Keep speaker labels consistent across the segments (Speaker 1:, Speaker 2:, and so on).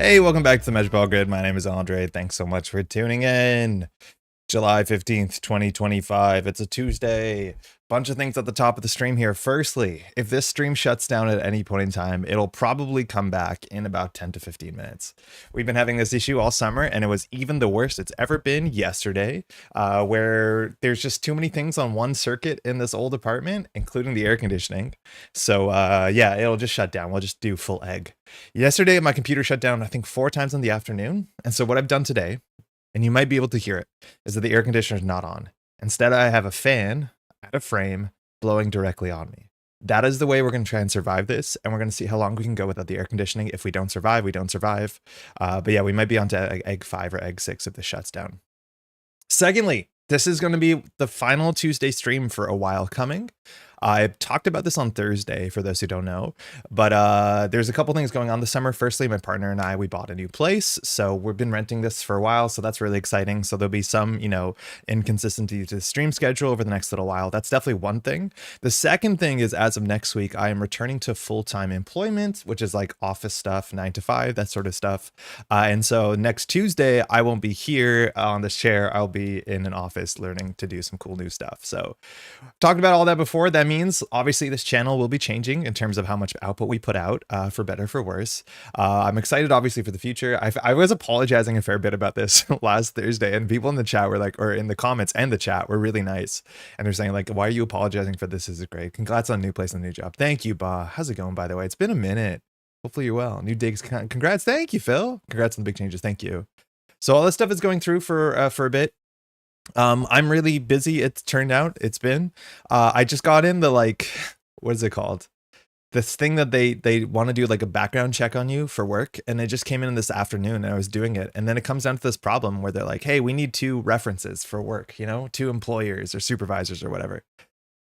Speaker 1: Hey, welcome back to the Megacities Grid. My name is Andre. Thanks so much for tuning in. July 15th, 2025. It's a Tuesday. Bunch of things at the top of the stream here. Firstly, if this stream shuts down at any point in time, it'll probably come back in about 10 to 15 minutes. We've been having this issue all summer, and it was even the worst it's ever been yesterday, where there's just too many things on one circuit in this old apartment, including the air conditioning. So yeah, it'll just shut down. We'll just do full egg. Yesterday, my computer shut down, I think 4 times in the afternoon. And so what I've done today, and you might be able to hear it, is that the air conditioner is not on. Instead, I have a fan at a frame blowing directly on me. That is the way we're going to try and survive this, and we're going to see how long we can go without the air conditioning. If we don't survive, we don't survive. But yeah, we might be on to egg 5 or egg 6 if this shuts down. Secondly, this is going to be the final Tuesday stream for a while coming. I talked about this on Thursday, for those who don't know, but there's a couple things going on this summer. Firstly, my partner and I, we bought a new place, so we've been renting this for a while, so that's really exciting. So there'll be some, you know, inconsistency to the stream schedule over the next little while. That's definitely one thing. The second thing is, as of next week, I am returning to full-time employment, which is like office stuff, 9 to 5, that sort of stuff. And so next Tuesday, I won't be here on this chair. I'll be in an office learning to do some cool new stuff. So talked about all that before. That means obviously this channel will be changing in terms of how much output we put out, for better, for worse. I'm excited obviously for the future. I was apologizing a fair bit about this last Thursday, and people in the chat were like, or in the comments and the chat were really nice, and they're saying like, why are you apologizing for this? This is great. Congrats on a new place and a new job. Thank you, Ba. How's it going, by the way? It's been a minute. Hopefully you're well. New digs. Congrats. Thank you, Phil. Congrats on the big changes. Thank you. So all this stuff is going through for a bit. I'm really busy. It's turned out. It's been, I just got in the, like, what is it called? This thing that they want to do like a background check on you for work. And it just came in this afternoon and I was doing it. And then it comes down to this problem where they're like, hey, we need 2 references for work, you know, 2 employers or supervisors or whatever.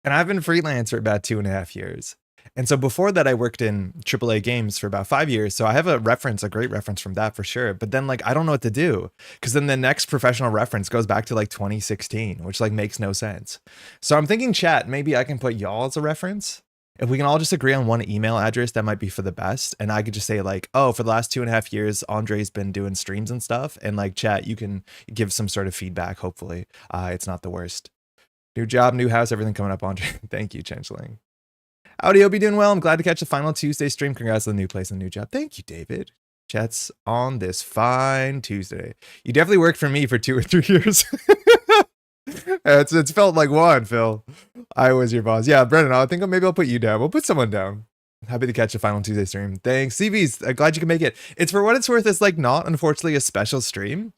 Speaker 1: And I've been freelance for about 2.5 years. And so before that, I worked in AAA games for about 5 years. So I have a reference, a great reference from that for sure. But then like, I don't know what to do, because then the next professional reference goes back to like 2016, which like makes no sense. So I'm thinking, chat, maybe I can put y'all as a reference. If we can all just agree on one email address, that might be for the best. And I could just say like, oh, for the last 2.5 years, Andre's been doing streams and stuff. And like, chat, you can give some sort of feedback. Hopefully it's not the worst. New job, new house, everything coming up, Andre. Thank you, Changeling. Howdy, hope you're doing well. I'm glad to catch the final Tuesday stream. Congrats on the new place and the new job. Thank you, David. Chat's on this fine Tuesday. You definitely worked for me for 2 or 3 years. It's felt like one, Phil. I was your boss. Yeah, Brennan, I think maybe I'll put you down. We'll put someone down. Happy to catch the final Tuesday stream. Thanks. CVs, I'm glad you can make it. It's, for what it's worth, it's like not, unfortunately, a special stream,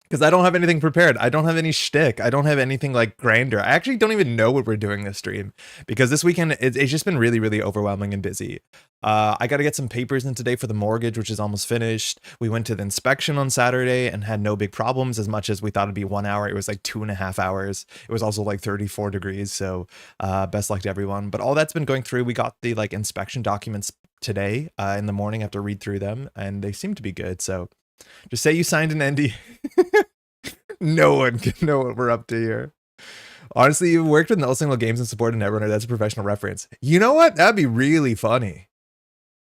Speaker 1: because I don't have anything prepared. I don't have any shtick. I don't have anything like grander. I actually don't even know what we're doing this stream, because this weekend it's just been really, really overwhelming and busy. I got to get some papers in today for the mortgage, which is almost finished. We went to the inspection on Saturday and had no big problems. As much as we thought it'd be 1 hour, it was like 2.5 hours. It was also like 34 degrees. So best luck to everyone. But all that's been going through. We got the like inspection documents today in the morning. I have to read through them and they seem to be good. So just say you signed an NDA. No one can know what we're up to here. Honestly, you've worked with Null Single Games and supported Netrunner. That's a professional reference. You know what? That'd be really funny.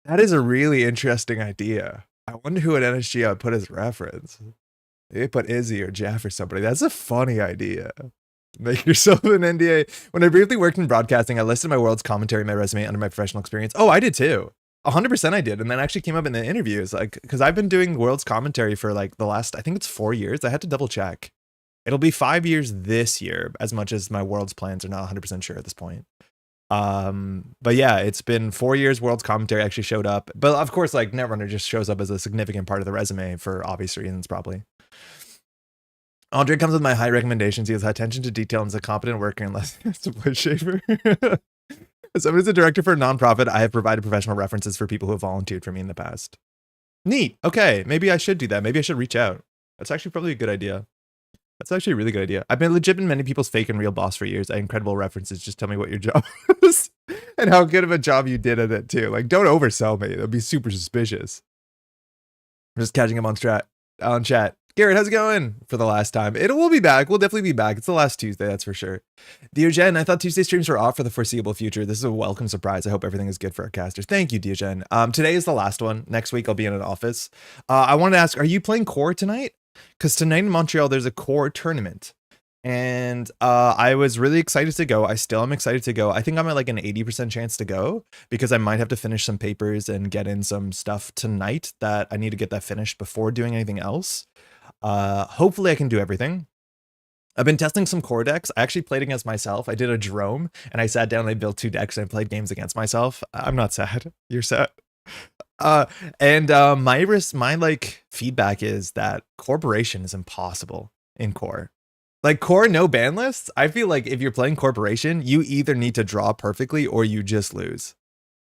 Speaker 1: That is a really interesting idea. I wonder who at NSG I would put as reference. Maybe put Izzy or Jeff or somebody. That's a funny idea. Make yourself an NDA. When I briefly worked in broadcasting, I listed my world's commentary in my resume under my professional experience. Oh, I did too. 100% I did. And then actually came up in the interviews, like, because I've been doing world's commentary for like the last, I think it's 4 years. I had to double check. It'll be 5 years this year, as much as my world's plans are not 100% sure at this point. But yeah, it's been 4 years. World's commentary actually showed up, but of course, like Netrunner just shows up as a significant part of the resume for obvious reasons, probably. Andre comes with my high recommendations. He has high attention to detail and is a competent worker unless it's a wood shaver. As someone who's a director for a nonprofit, I have provided professional references for people who have volunteered for me in the past. Neat. Okay, maybe I should do that. Maybe I should reach out. That's actually probably a good idea. That's actually a really good idea. I've been legit in many people's fake and real boss for years. I have incredible references. Just tell me what your job was and how good of a job you did at it too. Like, don't oversell me. That'd be super suspicious. I'm just catching him on chat. Garrett, how's it going? For the last time. We'll be back. We'll definitely be back. It's the last Tuesday, that's for sure. Diogen, I thought Tuesday streams were off for the foreseeable future. This is a welcome surprise. I hope everything is good for our casters. Thank you, Diogen. Today is the last one. Next week, I'll be in an office. I wanted to ask, are you playing Core tonight? Because tonight in Montreal, there's a Core tournament. And I was really excited to go. I still am excited to go. I think I'm at like an 80% chance to go, because I might have to finish some papers and get in some stuff tonight that I need to get that finished before doing anything else. Hopefully I can do everything. I've been testing some core decks. I actually played against myself. I did a Jerome and I sat down and I built 2 decks and I played games against myself. I'm not sad. You're sad. My like feedback is that corporation is impossible in core. Like core, no ban lists. I feel like if you're playing corporation, you either need to draw perfectly or you just lose.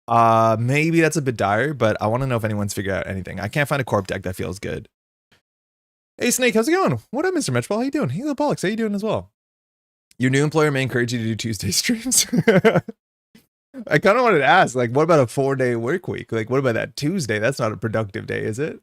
Speaker 1: Maybe that's a bit dire, but I want to know if anyone's figured out anything. I can't find a corp deck that feels good. Hey Snake, how's it going? What up, Mr. Metropole? How you doing? Hey, little Pollux, how you doing as well? Your new employer may encourage you to do Tuesday streams. I kind of wanted to ask, like, what about a 4-day work week? Like, what about that Tuesday? That's not a productive day, is it?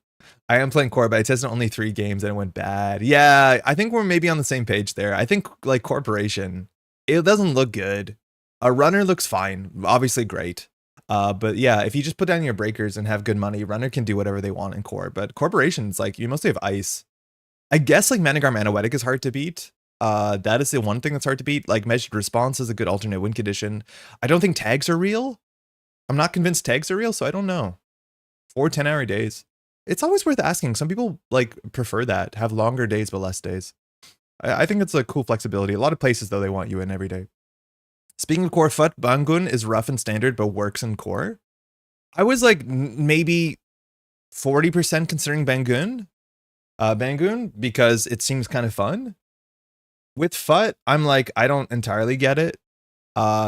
Speaker 1: I am playing core, but I tested only 3 games and it went bad. Yeah, I think we're maybe on the same page there. I think like corporation, it doesn't look good. A runner looks fine, obviously great. But yeah, if you just put down your breakers and have good money, runner can do whatever they want in core. But corporations, like you mostly have ice. I guess like Managar Manoetic is hard to beat. That is the one thing that's hard to beat. Like measured response is a good alternate win condition. I don't think tags are real. I'm not convinced tags are real, so I don't know. 4 10-hour days. It's always worth asking. Some people like prefer that, have longer days but less days. I think it's a cool flexibility. A lot of places though, they want you in every day. Speaking of core foot, Bangun is rough and standard but works in core. I was like maybe 40% considering Bangun because it seems kind of fun. With FUT, I'm like, I don't entirely get it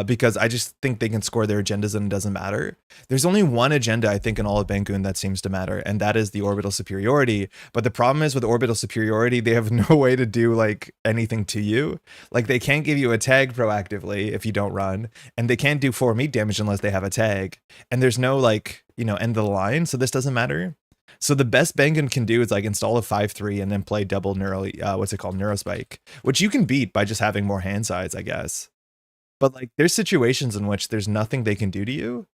Speaker 1: because I just think they can score their agendas and it doesn't matter. There's only one agenda, I think, in all of Bangun that seems to matter, and that is the orbital superiority. But the problem is with orbital superiority, they have no way to do like anything to you. Like they can't give you a tag proactively if you don't run, and they can't do 4 meat damage unless they have a tag. And there's no like, you know, end of the line, so this doesn't matter. So the best Bangun can do is like install a 5/3 and then play double Neurospike, which you can beat by just having more hand size, I guess. But like there's situations in which there's nothing they can do to you.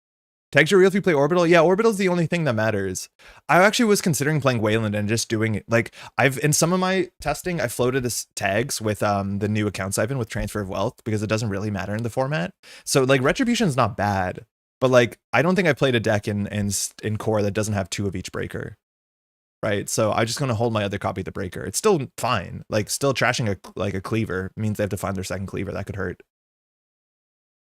Speaker 1: Tags are real if you play Orbital. Yeah, Orbital's the only thing that matters. I actually was considering playing Wayland and just doing it. Like in some of my testing, I floated tags with the new accounts I've been with Transfer of Wealth because it doesn't really matter in the format. So like Retribution's not bad. But like, I don't think I played a deck in core that doesn't have 2 of each breaker, right? So I'm just going to hold my other copy of the breaker. It's still fine. Like still trashing a cleaver means they have to find their second cleaver. That could hurt.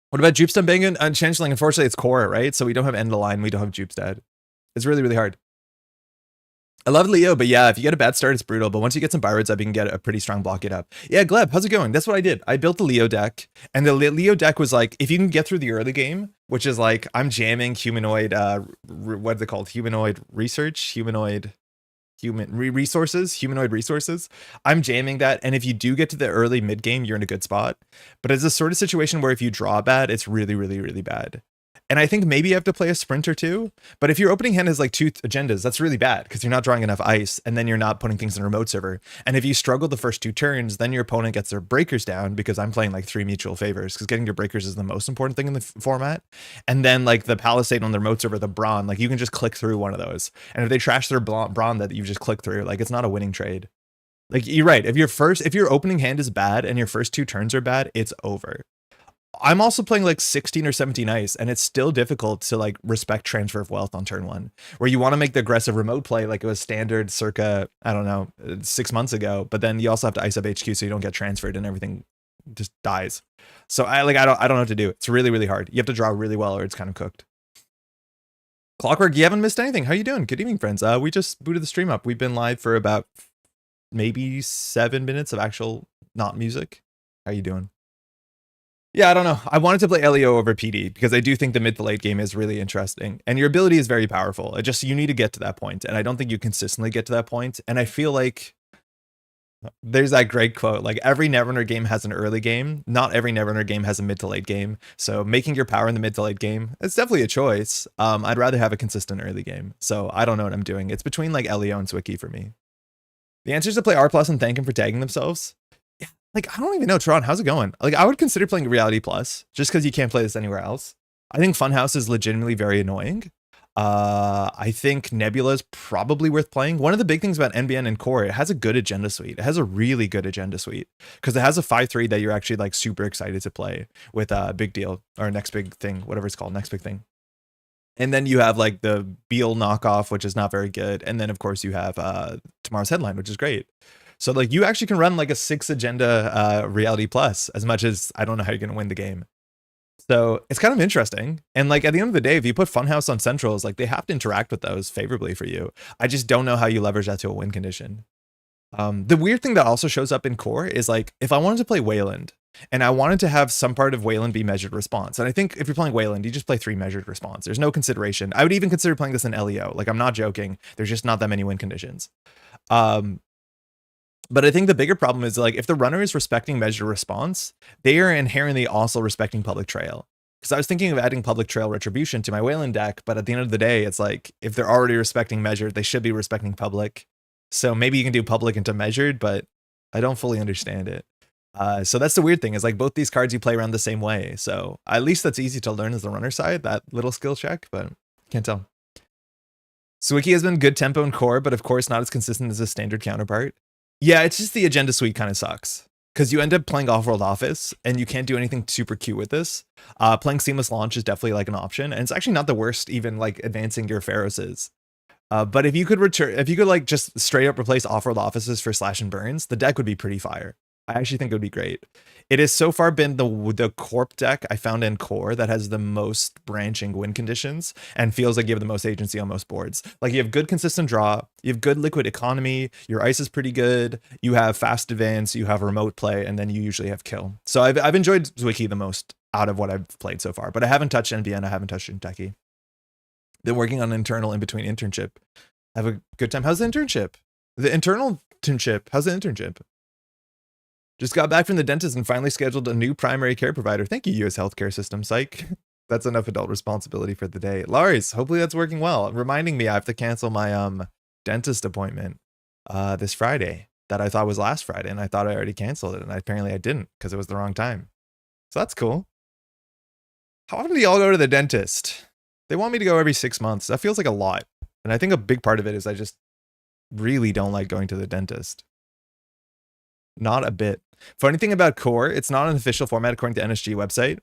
Speaker 1: What about Jupestad Bangun? Changeling, unfortunately, it's core, right? So we don't have end of the line. We don't have Jupestad. It's really, really hard. I love Leo, but yeah, if you get a bad start, it's brutal. But once you get some Byroads up, you can get a pretty strong block it up. Yeah, Gleb, how's it going? That's what I did. I built the Leo deck, and the Leo deck was like, if you can get through the early game, which is like, I'm jamming humanoid, what's it called? Humanoid research, humanoid resources. I'm jamming that, and if you do get to the early mid game, you're in a good spot. But it's a sort of situation where if you draw bad, it's really, really, really bad. And I think maybe you have to play a sprint or 2. But if your opening hand has like 2 agendas, that's really bad because you're not drawing enough ice and then you're not putting things in a remote server. And if you struggle the first 2 turns, then your opponent gets their breakers down because I'm playing like 3 mutual favors because getting your breakers is the most important thing in the format. And then like the Palisade on the remote server, the Brawn, like you can just click through one of those. And if they trash their Brawn that you just click through, like it's not a winning trade. Like you're right. If your opening hand is bad and your first 2 turns are bad, it's over. I'm also playing like 16 or 17 ice, and it's still difficult to like respect Transfer of Wealth on turn 1, where you want to make the aggressive remote play like it was standard circa, I don't know, 6 months ago, but then you also have to ice up HQ so you don't get transferred and everything just dies. So I don't know what to do. It's really, really hard. You have to draw really well or it's kind of cooked. Clockwork, you haven't missed anything. How you doing? Good evening, friends. We just booted the stream up. We've been live for about maybe 7 minutes of actual not music. How you doing? Yeah, I don't know. I wanted to play LEO over PD because I do think the mid to late game is really interesting and your ability is very powerful. You need to get to that point, and I don't think you consistently get to that point. And I feel like there's that great quote, like every Netrunner game has an early game. Not every Netrunner game has a mid to late game. So making your power in the mid to late game, it's definitely a choice. I'd rather have a consistent early game. So I don't know what I'm doing. It's between like LEO and Zwicky for me. The answer is to play R+ and thank him for tagging themselves. Like, I don't even know, Tron, how's it going? Like, I would consider playing Reality Plus, just because you can't play this anywhere else. I think Funhouse is legitimately very annoying. I think Nebula is probably worth playing. One of the big things about NBN and Core, it has a good agenda suite. It has a really good agenda suite, because it has a 5/3 that you're actually, like, super excited to play with Big Deal, or Next Big Thing, whatever it's called, Next Big Thing. And then you have, like, the Beal knockoff, which is not very good. And then, of course, you have Tomorrow's Headline, which is great. So like you actually can run like a 6 agenda Reality Plus, as much as I don't know how you're going to win the game. So it's kind of interesting. And like at the end of the day, if you put Funhouse on Centrals, like they have to interact with those favorably for you. I just don't know how you leverage that to a win condition. The weird thing that also shows up in core is like, if I wanted to play Wayland and I wanted to have some part of Wayland be measured response, and I think if you're playing Wayland, you just play 3 measured response. There's no consideration. I would even consider playing this in LEO. Like, I'm not joking. There's just not that many win conditions. But I think the bigger problem is like, if the runner is respecting measured response, they are inherently also respecting public trail. Because I was thinking of adding public trail retribution to my Wayland deck, but at the end of the day, it's like, if they're already respecting measured, they should be respecting public. So maybe you can do public into measured, but I don't fully understand it. So that's the weird thing, is like both these cards you play around the same way. So at least that's easy to learn as the runner side, that little skill check, but can't tell. Suiki has been good tempo in core, but of course not as consistent as a standard counterpart. Yeah, it's just the agenda suite kind of sucks, because you end up playing off-world office and you can't do anything super cute with this. Playing seamless launch is definitely like an option, and it's actually not the worst, even like advancing your Pharaohs. But if you could like just straight up replace off-world offices for slash and burns, the deck would be pretty fire. I actually think it would be great. It has so far been the corp deck I found in core that has the most branching win conditions and feels like you have the most agency on most boards. Like, you have good consistent draw, you have good liquid economy, your ice is pretty good, you have fast advance, you have remote play, and then you usually have kill. So I've enjoyed Zwicky the most out of what I've played so far, but I haven't touched NBN, I haven't touched Kentucky. Been working on internal in between internship. Have a good time. How's the internship? The internal internship. How's the internship? Just got back from the dentist and finally scheduled a new primary care provider. Thank you, U.S. healthcare system. Psych. That's enough adult responsibility for the day. Lars, hopefully that's working well. Reminding me I have to cancel my dentist appointment this Friday that I thought was last Friday, and I thought I already canceled it, and apparently I didn't because it was the wrong time. So that's cool. How often do y'all go to the dentist? They want me to go every 6 months. That feels like a lot. And I think a big part of it is I just really don't like going to the dentist. Not a bit. Funny thing about core, it's not an official format according to NSG website.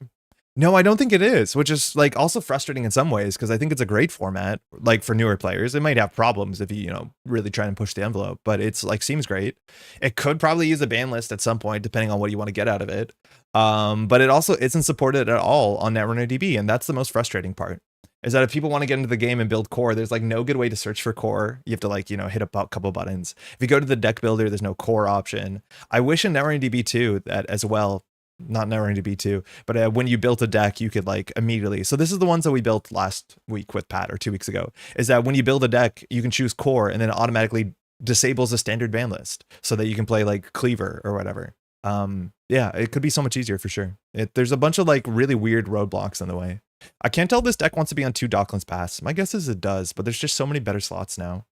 Speaker 1: No, I don't think it is, which is like also frustrating in some ways, because I think it's a great format, like for newer players. It might have problems if you really try and push the envelope, but it's like seems great. It could probably use a ban list at some point, depending on what you want to get out of it. But it also isn't supported at all on Netrunner DB, and that's the most frustrating part. Is that if people want to get into the game and build core, there's like no good way to search for core. You have to like, hit a couple buttons. If you go to the deck builder, there's no core option. I wish in Netrunner DB2 that as well, not Netrunner DB2, but when you built a deck, you could like immediately. So this is the ones that we built last week with Pat, or 2 weeks ago, is that when you build a deck, you can choose core and then it automatically disables a standard ban list so that you can play like Cleaver or whatever. Yeah, it could be so much easier for sure. There's a bunch of like really weird roadblocks in the way. I can't tell if this deck wants to be on 2 DECKLISTS pass. My guess is it does, but there's just so many better slots now.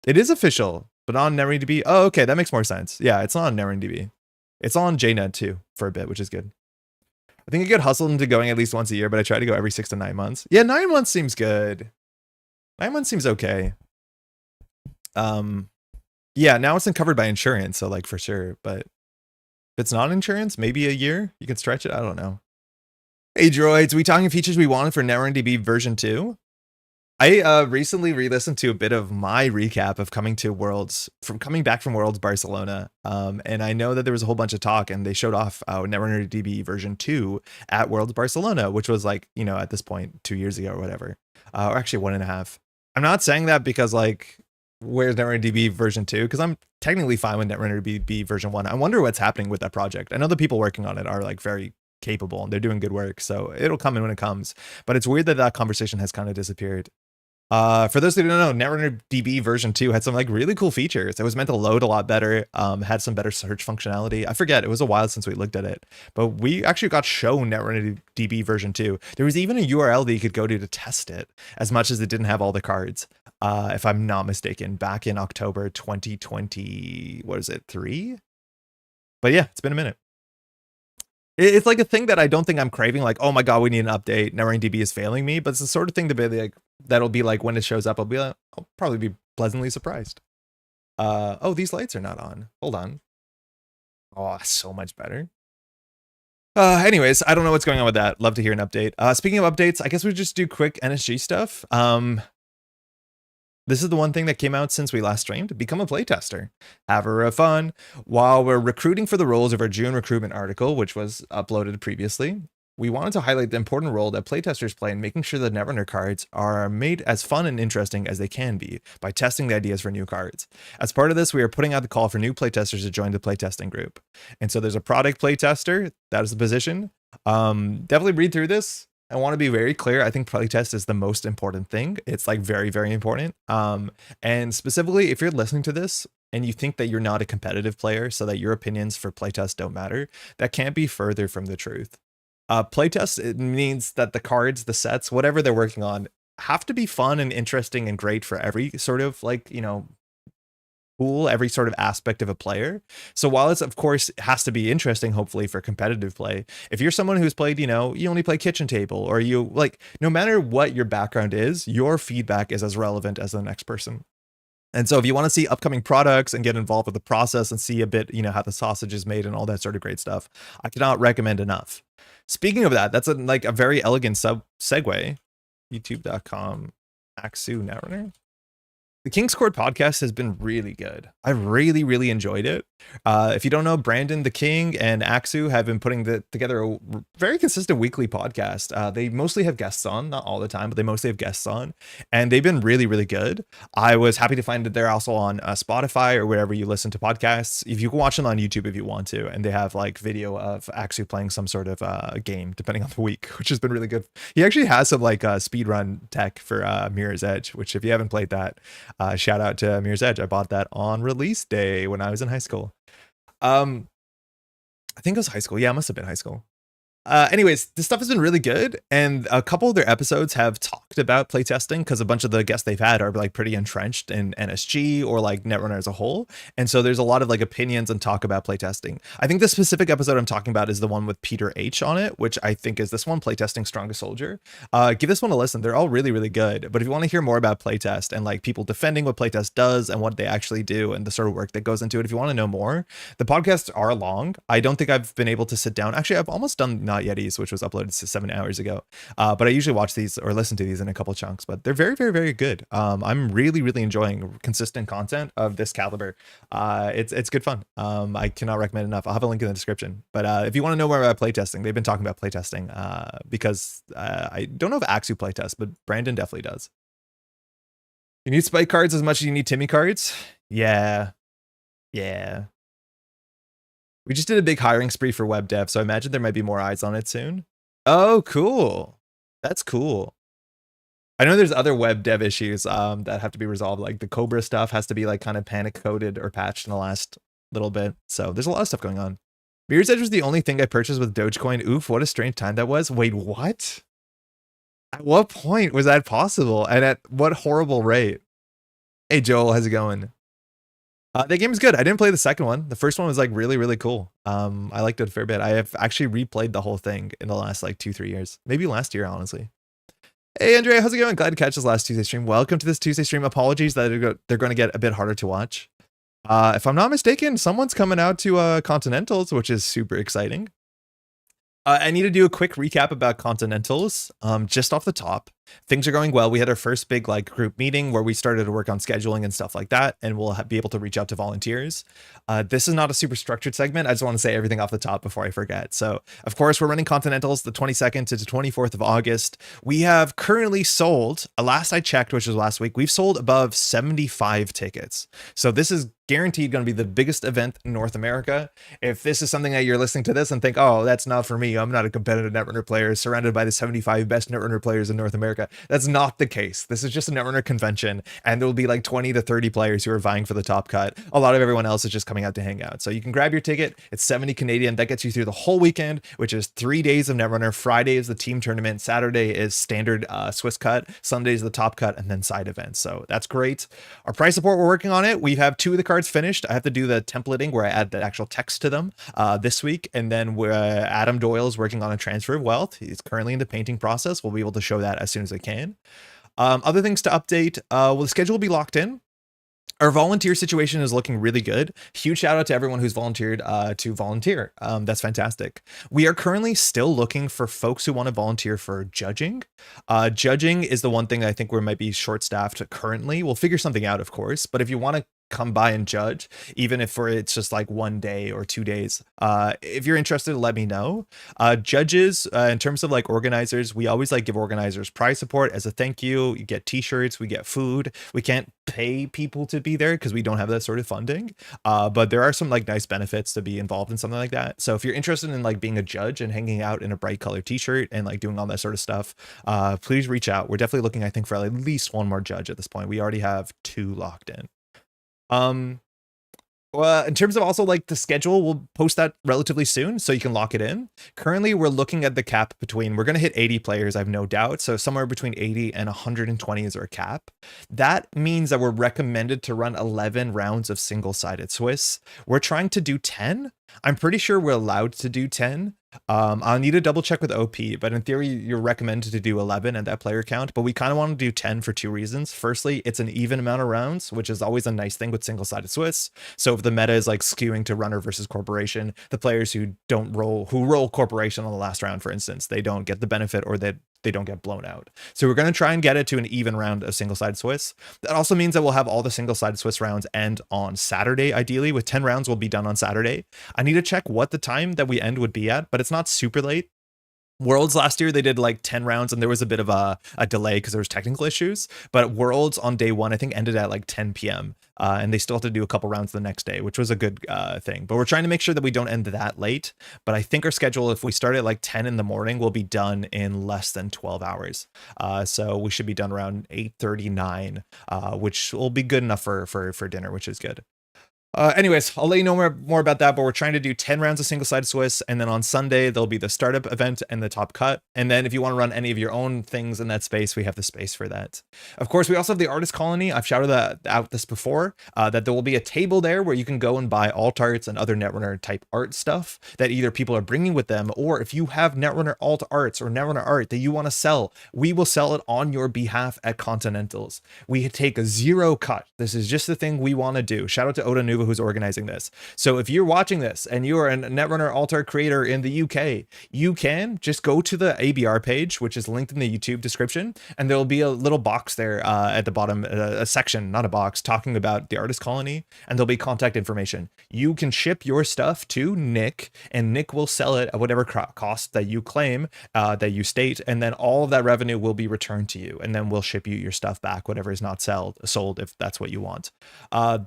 Speaker 1: It is official, but on Netrunner DB. Oh, okay, that makes more sense. Yeah, it's not on Netrunner DB. It's on JNet too for a bit, which is good. I think I get hustled into going at least once a year, but I try to go every 6 to 9 months. Yeah, 9 months seems good. 9 months seems okay. Yeah, now it's covered by insurance, so like for sure. But if it's not insurance, maybe a year. You can stretch it. I don't know. Hey droids, we talking features we wanted for Netrunner DB version 2? I recently re-listened to a bit of my recap of coming back from Worlds Barcelona, and I know that there was a whole bunch of talk, and they showed off Netrunner DB version 2 at Worlds Barcelona, which was like, at this point 2 years ago or whatever, or actually 1.5. I'm not saying that because like, where's Netrunner DB version 2? Because I'm technically fine with Netrunner DB version 1. I wonder what's happening with that project. I know the people working on it are like very capable and they're doing good work, so it'll come in when it comes, but it's weird that conversation has kind of disappeared. For those who don't know, Netrunner DB version 2 had some like really cool features. It was meant to load a lot better, had some better search functionality. I forget, it was a while since we looked at it, but we actually got shown Netrunner DB version 2. There was even a URL that you could go to test it, as much as it didn't have all the cards, if I'm not mistaken, back in October 2020, what is it, 3? But yeah, it's been a minute. It's like a thing that I don't think I'm craving, like, oh my god, we need an update, Netrunner DB is failing me, but it's the sort of thing to be like, that'll be like when it shows up, I'll probably be pleasantly surprised. Oh, these lights are not on. Hold on. Oh, so much better. Anyways, I don't know what's going on with that. Love to hear an update. Speaking of updates, I guess we just do quick NSG stuff. This is the one thing that came out since we last streamed. Become a playtester. Have a fun. While we're recruiting for the roles of our June recruitment article, which was uploaded previously, we wanted to highlight the important role that playtesters play in making sure that Netrunner cards are made as fun and interesting as they can be by testing the ideas for new cards. As part of this, we are putting out the call for new playtesters to join the playtesting group. And so there's a product playtester, that is the position. Definitely read through this. I want to be very clear. I think playtest is the most important thing. It's like very, very important. And specifically, if you're listening to this and you think that you're not a competitive player so that your opinions for playtest don't matter, that can't be further from the truth. Playtest, it means that the cards, the sets, whatever they're working on, have to be fun and interesting and great for every sort of like, you know, pool, every sort of aspect of a player. So while it's of course has to be interesting, hopefully for competitive play, if you're someone who's played, you know, you only play kitchen table, or you like, no matter what your background is, your feedback is as relevant as the next person. And so if you want to see upcoming products and get involved with the process and see a bit, you know, how the sausage is made and all that sort of great stuff, I cannot recommend enough. Speaking of that, that's like a very elegant segue. YouTube.com Axu Netrunner. The King's Court podcast has been really good. I really, really enjoyed it. If you don't know, Brandon the King and Axu have been putting together a very consistent weekly podcast. They mostly have guests on, not all the time, but they mostly have guests on, and they've been really, really good. I was happy to find that they're also on Spotify or wherever you listen to podcasts. If you can watch them on YouTube if you want to, and they have like video of Axu playing some sort of game, depending on the week, which has been really good. He actually has some like speedrun tech for Mirror's Edge, which if you haven't played that, shout out to Mirror's Edge. I bought that on release day when I was in high school. I think it was high school. Yeah, it must have been high school. Anyways, this stuff has been really good, and a couple of their episodes have talked about playtesting because a bunch of the guests they've had are like pretty entrenched in NSG or like Netrunner as a whole, and so there's a lot of like opinions and talk about playtesting. I think the specific episode I'm talking about is the one with Peter H on it, which I think is this one, Playtesting Strongest Soldier. Give this one a listen. They're all really, really good. But if you want to hear more about playtest and like people defending what playtest does and what they actually do and the sort of work that goes into it, if you want to know more, the podcasts are long. I don't think I've been able to sit down. Actually, I've almost done Not Yetis, which was uploaded 7 hours ago. But I usually watch these or listen to these in a couple chunks, but they're very, very, very good. I'm really, really enjoying consistent content of this caliber. It's good fun. I cannot recommend enough. I'll have a link in the description. But if you want to know more about playtesting, they've been talking about playtesting because I don't know if Axu playtest, but Brandon definitely does. You need spike cards as much as you need Timmy cards? Yeah. We just did a big hiring spree for web dev, so I imagine there might be more eyes on it soon. Oh, cool. That's cool. I know there's other web dev issues that have to be resolved. Like the Cobra stuff has to be like kind of panic coded or patched in the last little bit. So there's a lot of stuff going on. Mirror's Edge was the only thing I purchased with Dogecoin. Oof, what a strange time that was. Wait, what? At what point was that possible? And at what horrible rate? Hey, Joel, how's it going? The game is good. I didn't play the second one. The first one was like really, really cool. I liked it a fair bit. I have actually replayed the whole thing in the last like 2-3 years. Maybe last year, honestly. Hey, Andrea, how's it going? Glad to catch this last Tuesday stream. Welcome to this Tuesday stream. Apologies that they're going to get a bit harder to watch. If I'm not mistaken, someone's coming out to Continentals, which is super exciting. I need to do a quick recap about Continentals. Just off the top, things are going well. We had our first big like group meeting where we started to work on scheduling and stuff like that, and we'll be able to reach out to volunteers. This is not a super structured segment. I just want to say everything off the top before I forget. So, of course, we're running Continentals the 22nd to the 24th of August. We have currently sold, last I checked, which was last week, we've sold above 75 tickets. So this is guaranteed going to be the biggest event in North America. If this is something that you're listening to this and think, oh, that's not for me, I'm not a competitive Netrunner player surrounded by the 75 best Netrunner players in North America. That's not the case. This is just a Netrunner convention, and there will be like 20 to 30 players who are vying for the top cut. A lot of everyone else is just coming out to hang out. So you can grab your ticket. It's 70 Canadian. That gets you through the whole weekend, which is 3 days of Netrunner. Friday is the team tournament. Saturday is standard Swiss cut. Sunday is the top cut, and then side events. So that's great. Our price support, we're working on it. We have 2 of the cards finished. I have to do the templating where I add the actual text to them this week. And then Adam Doyle is working on a transfer of wealth. He's currently in the painting process. We'll be able to show that as soon as I can. Other things to update. Well, the schedule will be locked in. Our volunteer situation is looking really good. Huge shout out to everyone who's volunteered to volunteer. That's fantastic. We are currently still looking for folks who want to volunteer for judging. Judging is the one thing I think we might be short-staffed currently. We'll figure something out, of course, but if you want to come by and judge, even if it's just like 1 day or 2 days. If you're interested, let me know. Judges, in terms of like organizers, we always like give organizers prize support as a thank you. You get t-shirts, we get food. We can't pay people to be there because we don't have that sort of funding. But there are some like nice benefits to be involved in something like that. So if you're interested in like being a judge and hanging out in a bright colored t-shirt and like doing all that sort of stuff, please reach out. We're definitely looking, I think, for at least one more judge at this point. We already have 2 locked in. Well, in terms of also like the schedule, we'll post that relatively soon so you can lock it in. Currently, we're looking at the cap between, we're going to hit 80 players, I have no doubt. So somewhere between 80 and 120 is our cap. That means that we're recommended to run 11 rounds of single-sided Swiss. We're trying to do 10. I'm pretty sure we're allowed to do 10. I'll need to double check with OP, but in theory, you're recommended to do 11 at that player count, but we kind of want to do 10 for 2 reasons. Firstly, it's an even amount of rounds, which is always a nice thing with single-sided Swiss. So if the meta is like skewing to runner versus corporation, the players who roll corporation on the last round, for instance, they don't get the benefit, or they don't get blown out. So we're going to try and get it to an even round of single-sided Swiss. That also means that we'll have all the single-sided Swiss rounds end on Saturday, ideally, with 10 rounds will be done on Saturday. I need to check what the time that we end would be at, but it's not super late. Worlds last year, they did like 10 rounds and there was a bit of a delay because there was technical issues, but Worlds on day 1, I think, ended at like 10 p.m. And they still have to do a couple rounds the next day, which was a good thing. But we're trying to make sure that we don't end that late. But I think our schedule, if we start at like 10 in the morning, will be done in less than 12 hours. So we should be done around 8:39, which will be good enough for dinner, which is good. Anyways, I'll let you know more about that, but we're trying to do 10 rounds of single-sided Swiss, and then on Sunday, there'll be the startup event and the top cut. And then if you want to run any of your own things in that space, we have the space for that. Of course, we also have the artist colony. I've shouted out this before, that there will be a table there where you can go and buy alt arts and other Netrunner type art stuff that either people are bringing with them, or if you have Netrunner alt arts or Netrunner art that you want to sell, we will sell it on your behalf at Continentals. We take a 0 cut. This is just the thing we want to do. Shout out to Oda Nuva, who's organizing this. So if you're watching this and you are a Netrunner alt art creator in the UK, you can just go to the ABR page, which is linked in the YouTube description, and there'll be a little box there at the bottom, a section, not a box, talking about the artist colony, and there'll be contact information. You can ship your stuff to Nick, and Nick will sell it at whatever cost that you claim, that you state, and then all of that revenue will be returned to you, and then we'll ship you your stuff back, whatever is not sold, if that's what you want.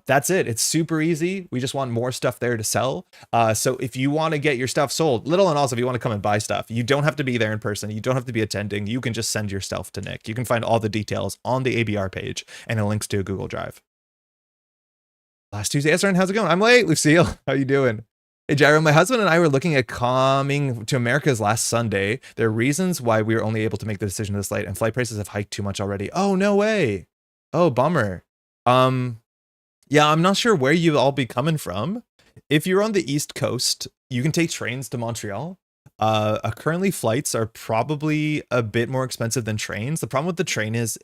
Speaker 1: That's it. It's super easy. We just want more stuff there to sell. So if you want to get your stuff sold, little and also if you want to come and buy stuff, you don't have to be there in person. You don't have to be attending. You can just send your stuff to Nick. You can find all the details on the ABR page and it links to a Google Drive. Last Tuesday, Ezra, how's it going? I'm late, Lucille. How you doing? Hey, Gyro, my husband and I were looking at coming to Americas last Sunday. There are reasons why we were only able to make the decision this late, and flight prices have hiked too much already. Oh, no way. Oh, bummer. Yeah, I'm not sure where you all be coming from. If you're on the East Coast, you can take trains to Montreal. Currently, flights are probably a bit more expensive than trains. The problem with the train is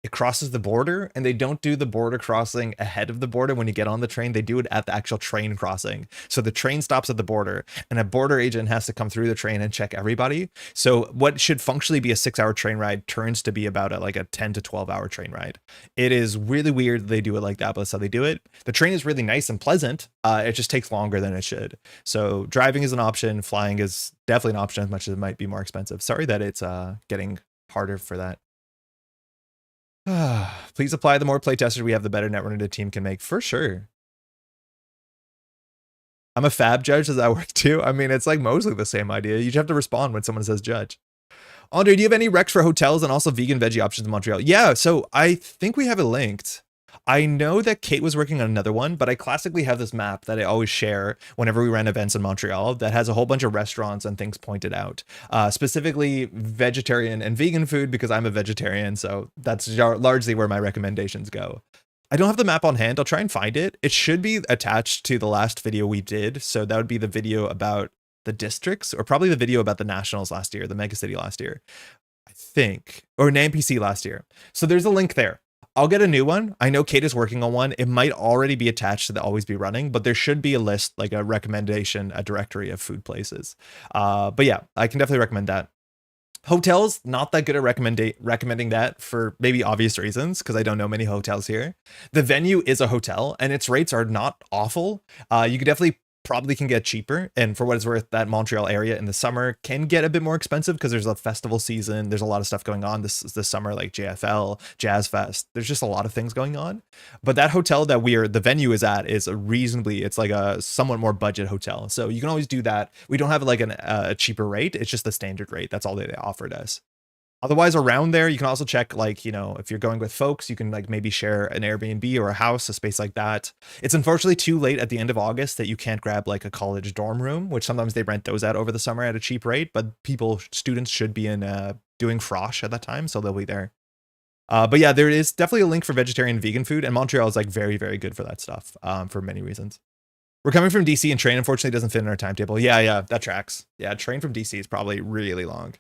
Speaker 1: it crosses the border, and they don't do the border crossing ahead of the border when you get on the train. They do it at the actual train crossing. So the train stops at the border, and a border agent has to come through the train and check everybody. So what should functionally be a 6-hour train ride turns to be about like a 10 to 12-hour train ride. It is really weird that they do it like that, but that's how they do it. The train is really nice and pleasant. It just takes longer than it should. So driving is an option. Flying is definitely an option, as much as it might be more expensive. Sorry that it's getting harder for that. Please apply. The more playtesters we have, the better Netrunner the team can make, for sure. I'm a fab judge. Does that work too? I mean, it's like mostly the same idea. You just have to respond when someone says judge. Andre, do you have any recs for hotels and also vegan veggie options in Montreal? Yeah, so I think we have it linked. I know that Kate was working on another one, but I classically have this map that I always share whenever we run events in Montreal that has a whole bunch of restaurants and things pointed out, specifically vegetarian and vegan food, because I'm a vegetarian. So that's largely where my recommendations go. I don't have the map on hand. I'll try and find it. It should be attached to the last video we did. So that would be the video about the districts, or probably the video about the nationals last year, the Megacity last year, I think, or an NPC last year. So there's a link there. I'll get a new one. I know Kate is working on one. It might already be attached to the Always Be Running, but there should be a list, like a recommendation, a directory of food places. But yeah, I can definitely recommend that. Hotels, not that good at recommending that for maybe obvious reasons, because I don't know many hotels here. The venue is a hotel, and its rates are not awful. You could definitely probably can get cheaper, and for what it's worth, that Montreal area in the summer can get a bit more expensive because there's a festival season. There's a lot of stuff going on this summer, like JFL, Jazz Fest. There's just a lot of things going on. But that hotel that the venue is at is it's like a somewhat more budget hotel, so you can always do that. We don't have like a cheaper rate. It's just the standard rate. That's all they offered us. Otherwise, around there, you can also check, like, you know, if you're going with folks, you can like maybe share an Airbnb or a house, a space like that. It's unfortunately too late at the end of August that you can't grab like a college dorm room, which sometimes they rent those out over the summer at a cheap rate, but students should be in doing frosh at that time, so they'll be there. But yeah, there is definitely a link for vegetarian and vegan food, and Montreal is like very, very good for that stuff, for many reasons. We're coming from DC, and train unfortunately doesn't fit in our timetable. Yeah, that tracks. Yeah, train from DC is probably really long.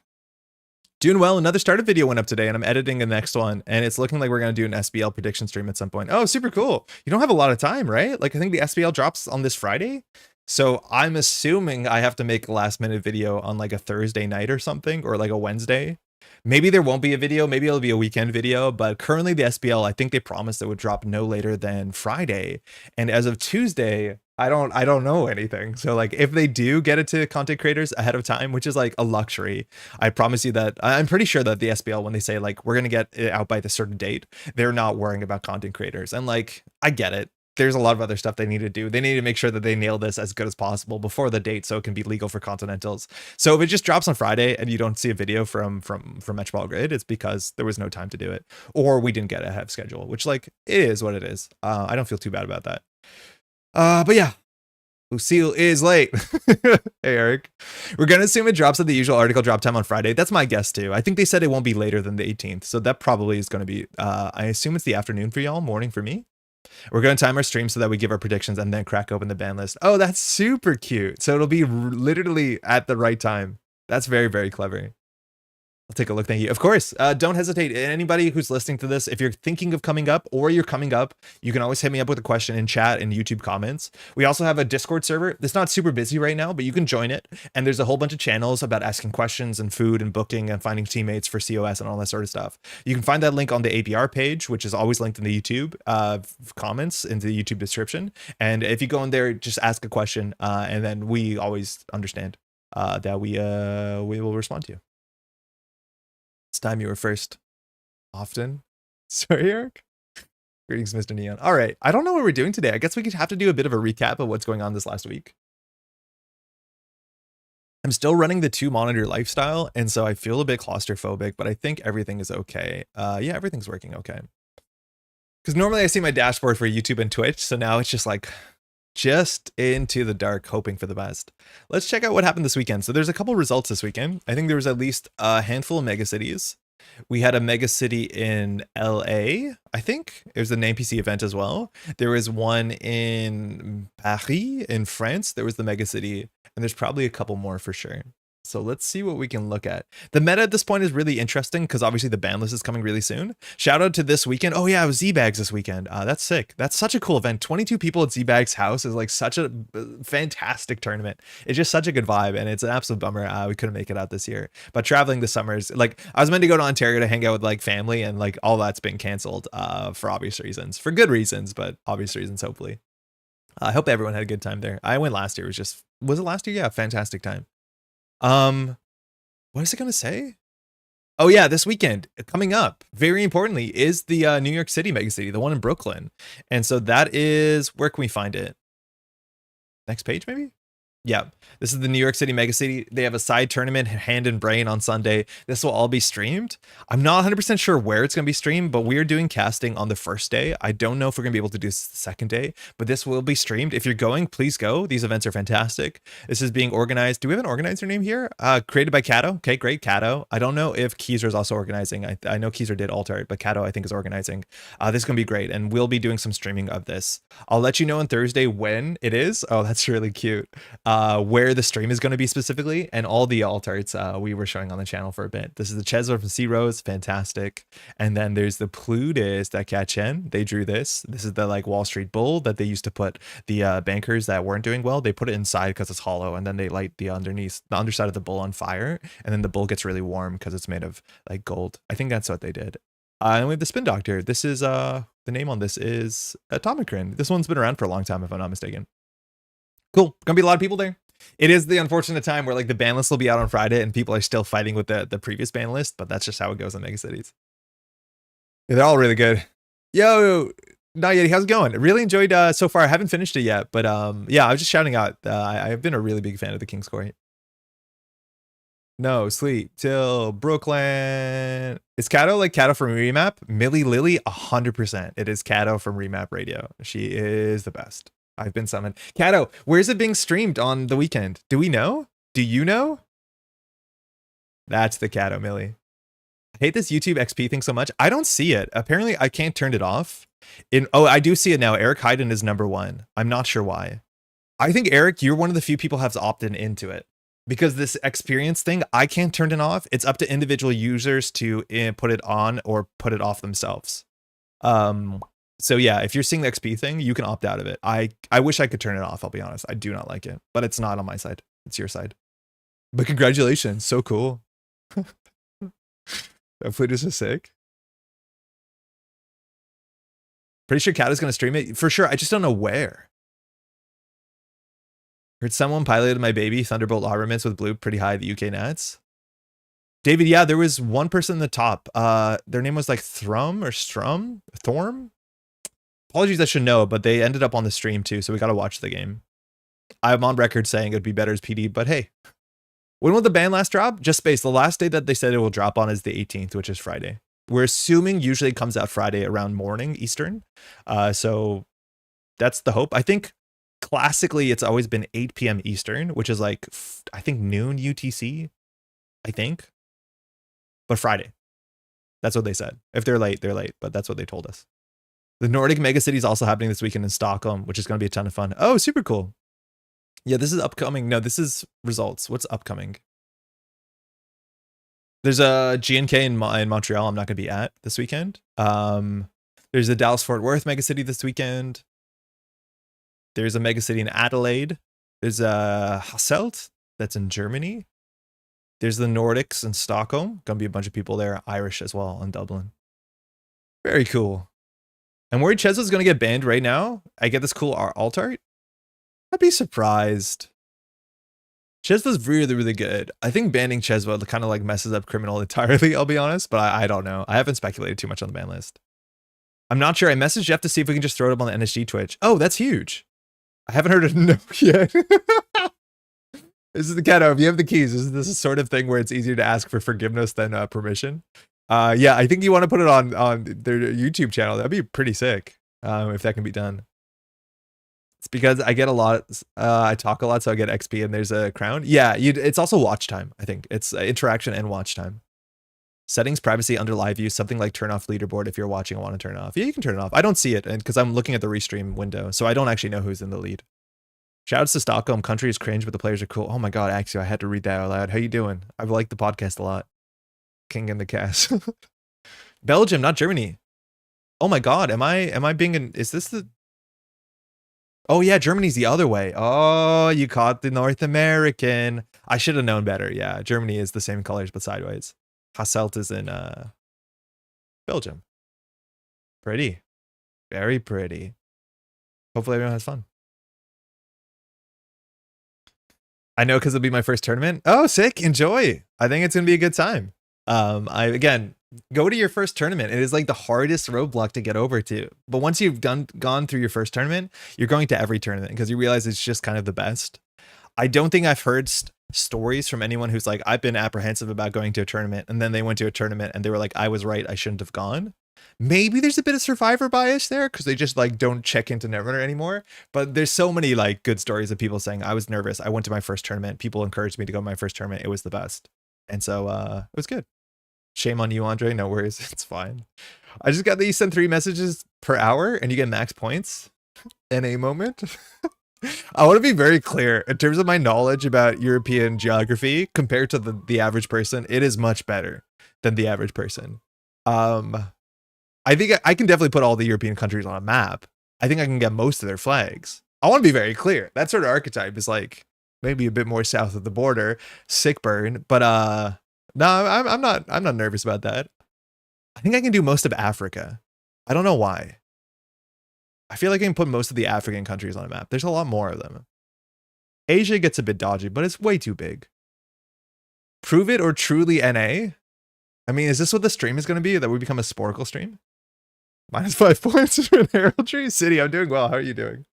Speaker 1: Doing well. Another startup video went up today, and I'm editing the next one, and it's looking like we're going to do an SBL prediction stream at some point. Oh, super cool. You don't have a lot of time, right? Like, I think the SBL drops on this Friday. So I'm assuming I have to make a last minute video on like a Thursday night or something, or like a Wednesday. Maybe there won't be a video. Maybe it'll be a weekend video, but currently the SBL, I think they promised it would drop no later than Friday. And as of Tuesday, I don't know anything. So like if they do get it to content creators ahead of time, which is like a luxury, I promise you that I'm pretty sure that the SBL, when they say like, we're going to get it out by this certain date, they're not worrying about content creators. And like, I get it. There's a lot of other stuff they need to do. They need to make sure that they nail this as good as possible before the date, so it can be legal for Continentals. So if it just drops on Friday and you don't see a video from Metropole Grid, it's because there was no time to do it, or we didn't get ahead of schedule, which like it is what it is. I don't feel too bad about that. But yeah, Lucille is late. Hey, Eric. We're going to assume it drops at the usual article drop time on Friday. That's my guess too. I think they said it won't be later than the 18th. So that probably is going to be, I assume it's the afternoon for y'all, morning for me. We're going to time our stream so that we give our predictions and then crack open the ban list. Oh, that's super cute. So it'll be literally at the right time. That's very, very clever. I'll take a look. Thank you. Of course, don't hesitate. Anybody who's listening to this, if you're thinking of coming up or you're coming up, you can always hit me up with a question in chat and YouTube comments. We also have a Discord server that's not super busy right now, but you can join it. And there's a whole bunch of channels about asking questions and food and booking and finding teammates for COS and all that sort of stuff. You can find that link on the APR page, which is always linked in the YouTube comments in the YouTube description. And if you go in there, just ask a question, and then we always understand that we will respond to you. It's time you were first. Often. Sorry, Eric. Greetings, Mr. Neon. All right. I don't know what we're doing today. I guess we could have to do a bit of a recap of what's going on this last week. I'm still running the 2-monitor lifestyle, and so I feel a bit claustrophobic, but I think everything is okay. Yeah, everything's working okay. Because normally I see my dashboard for YouTube and Twitch, so now it's just like just into the dark, hoping for the best. Let's check out what happened this weekend. So there's a couple results this weekend. I think there was at least a handful of Megacities. We had a Megacity in LA, I think. It was an NPC event as well. There was one in Paris, in France. There was the Megacity, and there's probably a couple more for sure. So let's see what we can look at. The meta at this point is really interesting because obviously the ban list is coming really soon. Shout out to this weekend. Oh yeah, it was Z-Bags this weekend. That's sick. That's such a cool event. 22 people at Z-Bags house is like such a fantastic tournament. It's just such a good vibe, and it's an absolute bummer we couldn't make it out this year. But traveling this summer is like, I was meant to go to Ontario to hang out with like family, and like all that's been canceled for obvious reasons. For good reasons, but obvious reasons hopefully. I hope everyone had a good time there. I went last year. Was it last year? Yeah, fantastic time. What is it going to say? Oh yeah, this weekend coming up, very importantly, is the New York City Megacity, the one in Brooklyn. And so that is, where can we find it? Next page, maybe? Yeah, this is the New York City Megacity. They have a side tournament, Hand and Brain, on Sunday. This will all be streamed. I'm not 100% sure where it's going to be streamed, but we're doing casting on the first day. I don't know if we're going to be able to do this the second day, but this will be streamed. If you're going, please go. These events are fantastic. This is being organized. Do we have an organizer name here? Created by Kato. Okay, great, Kato. I don't know if Keyser is also organizing. I know Keyser did alter it, but Kato, I think, is organizing. This is going to be great, and we'll be doing some streaming of this. I'll let you know on Thursday when it is. Oh, that's really cute. where the stream is going to be specifically, and all the alt arts we were showing on the channel for a bit. This is the Cheswa from C Rose, fantastic. And then there's the Plutus that Chen. They drew this. This is the like Wall Street Bull that they used to put the bankers that weren't doing well. They put it inside because it's hollow, and then they light the underside of the bull on fire, and then the bull gets really warm because it's made of like gold. I think that's what they did. And we have the Spin Doctor. This is the name on this is Atomicrin. This one's been around for a long time, if I'm not mistaken. Cool. Gonna be a lot of people there. It is the unfortunate time where like the ban list will be out on Friday and people are still fighting with the previous ban list, but that's just how it goes in Megacities. Yeah, they're all really good. Yo, not yet. How's it going? Really enjoyed so far. I haven't finished it yet, but yeah, I was just shouting out. I've been a really big fan of the King's Court. No, sleep till Brooklyn. Is Kato like Kato from Remap? Millie Lily, 100%. It is Kato from Remap Radio. She is the best. I've been summoned. Kato, where's it being streamed on the weekend? Do we know? Do you know? That's the Kato, Millie. I hate this YouTube XP thing so much. I don't see it. Apparently, I can't turn it off. Oh, I do see it now. Eric Hayden is #1. I'm not sure why. I think, Eric, you're one of the few people who have opted into it. Because this experience thing, I can't turn it off. It's up to individual users to put it on or put it off themselves. So yeah, if you're seeing the XP thing, you can opt out of it. I wish I could turn it off, I'll be honest. I do not like it, but it's not on my side. It's your side. But congratulations, so cool. That flute is so sick. Pretty sure Kat is going to stream it. For sure, I just don't know where. Heard someone piloted my baby Thunderbolt armaments with blue pretty high at the UK Nats. David, yeah, there was one person in the top. Their name was like Thrum or Strum? Thorm? Apologies, I should know, but they ended up on the stream too, so we got to watch the game. I'm on record saying it'd be better as PD, but hey. When will the ban last drop? Just space. The last day that they said it will drop on is the 18th, which is Friday. We're assuming usually it comes out Friday around morning Eastern. So that's the hope. I think classically it's always been 8 p.m. Eastern, which is like, I think noon UTC, I think. But Friday. That's what they said. If they're late, they're late, but that's what they told us. The Nordic Megacity is also happening this weekend in Stockholm, which is going to be a ton of fun. Oh, super cool. Yeah, this is upcoming. No, this is results. What's upcoming? There's a GNK in Montreal I'm not going to be at this weekend. There's a Dallas-Fort Worth Megacity this weekend. There's a Megacity in Adelaide. There's a Hasselt that's in Germany. There's the Nordics in Stockholm. Going to be a bunch of people there. Irish as well in Dublin. Very cool. I'm worried Cheswa's going to get banned right now. I get this cool alt art. I'd be surprised. Cheswa's really, really good. I think banning Cheswa kind of like messes up Criminal entirely, I'll be honest, but I don't know. I haven't speculated too much on the ban list. I'm not sure. I messaged Jeff to see if we can just throw it up on the NSG Twitch. Oh, that's huge. I haven't heard a no yet. This is the Kato. If you have the keys, this is the sort of thing where it's easier to ask for forgiveness than permission. Yeah, I think you want to put it on their YouTube channel. That'd be pretty sick if that can be done. It's because I get a lot. I talk a lot, so I get XP, and there's a crown. Yeah, it's also watch time. I think it's interaction and watch time. Settings, privacy, under live view, something like turn off leaderboard if you're watching and want to turn it off. Yeah, you can turn it off. I don't see it, and because I'm looking at the restream window, so I don't actually know who's in the lead. Shoutouts to Stockholm. Country is cringe, but the players are cool. Oh my god, Axio, I had to read that out loud. How you doing? I've liked the podcast a lot. King in the cast. Belgium, not Germany. Oh my god, am I being an, is this the, oh yeah, Germany's the other way. Oh, you caught the North American. I should have known better. Yeah, Germany is the same colors but sideways. Hasselt is in Belgium. Pretty. Very pretty. Hopefully everyone has fun. I know, because it'll be my first tournament. Oh, sick. Enjoy. I think it's going to be a good time. Again, go to your first tournament. It is like the hardest roadblock to get over to. But once you've gone through your first tournament, you're going to every tournament because you realize it's just kind of the best. I don't think I've heard stories from anyone who's like, I've been apprehensive about going to a tournament, and then they went to a tournament and they were like, I was right, I shouldn't have gone. Maybe there's a bit of survivor bias there because they just like don't check into Netrunner anymore. But there's so many like good stories of people saying, I was nervous, I went to my first tournament, people encouraged me to go to my first tournament, it was the best. And so it was good. Shame on you, Andre. No worries. It's fine. I just got that you send 3 messages per hour and you get max points in a moment. I want to be very clear in terms of my knowledge about European geography compared to the average person. It is much better than the average person. I think I can definitely put all the European countries on a map. I think I can get most of their flags. I want to be very clear. That sort of archetype is like maybe a bit more south of the border, sick burn. But no, I'm not nervous about that. I think I can do most of Africa. I don't know why. I feel like I can put most of the African countries on a map. There's a lot more of them. Asia gets a bit dodgy, but it's way too big. Prove it or truly NA? I mean, is this what the stream is going to be? That we become a Sporkle stream? -5 points for an heraldry? City, I'm doing well. How are you doing?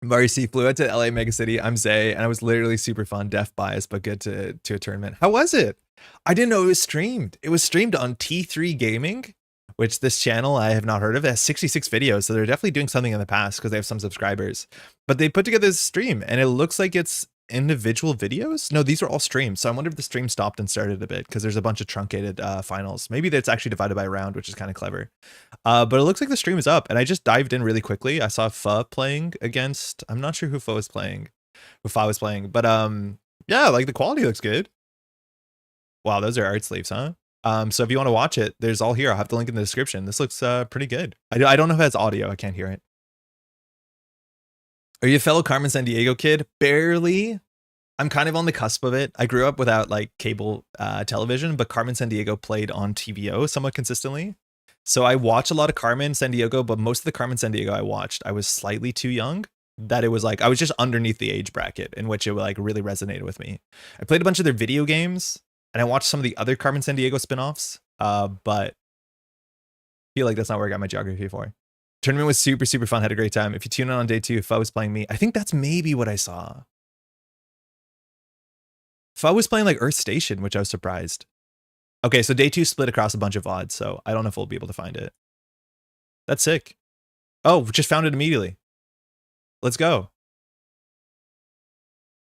Speaker 1: Marcy flew out to LA Megacity. I'm Zay, and I was literally super fun, deaf bias, but good to a tournament. How was it? I didn't know it was streamed. It was streamed on T3 Gaming, which this channel I have not heard of. It has 66 videos, so they're definitely doing something in the past because they have some subscribers. But they put together this stream, and it looks like it's individual videos. No, these are all streams. So I wonder if the stream stopped and started a bit because there's a bunch of truncated finals. Maybe that's actually divided by round, which is kind of clever. But it looks like the stream is up, and I just dived in really quickly. I saw Pho playing against. I'm not sure who Pho was playing. But yeah, like the quality looks good. Wow, those are art sleeves, huh? So if you want to watch it, there's all here. I'll have the link in the description. This looks pretty good. I don't know if it has audio. I can't hear it. Are you a fellow Carmen Sandiego kid? Barely. I'm kind of on the cusp of it. I grew up without like cable television, but Carmen Sandiego played on TVO somewhat consistently. So I watch a lot of Carmen Sandiego, but most of the Carmen Sandiego I watched, I was slightly too young. That it was like I was just underneath the age bracket in which it like really resonated with me. I played a bunch of their video games, and I watched some of the other Carmen Sandiego spinoffs, but I feel like that's not where I got my geography for. Tournament was super, super fun. Had a great time. If you tune in on day 2, Pho was playing me. I think that's maybe what I saw. Pho was playing like Earth Station, which I was surprised. Okay, so day 2 split across a bunch of VODs, so I don't know if we'll be able to find it. That's sick. Oh, just found it immediately. Let's go.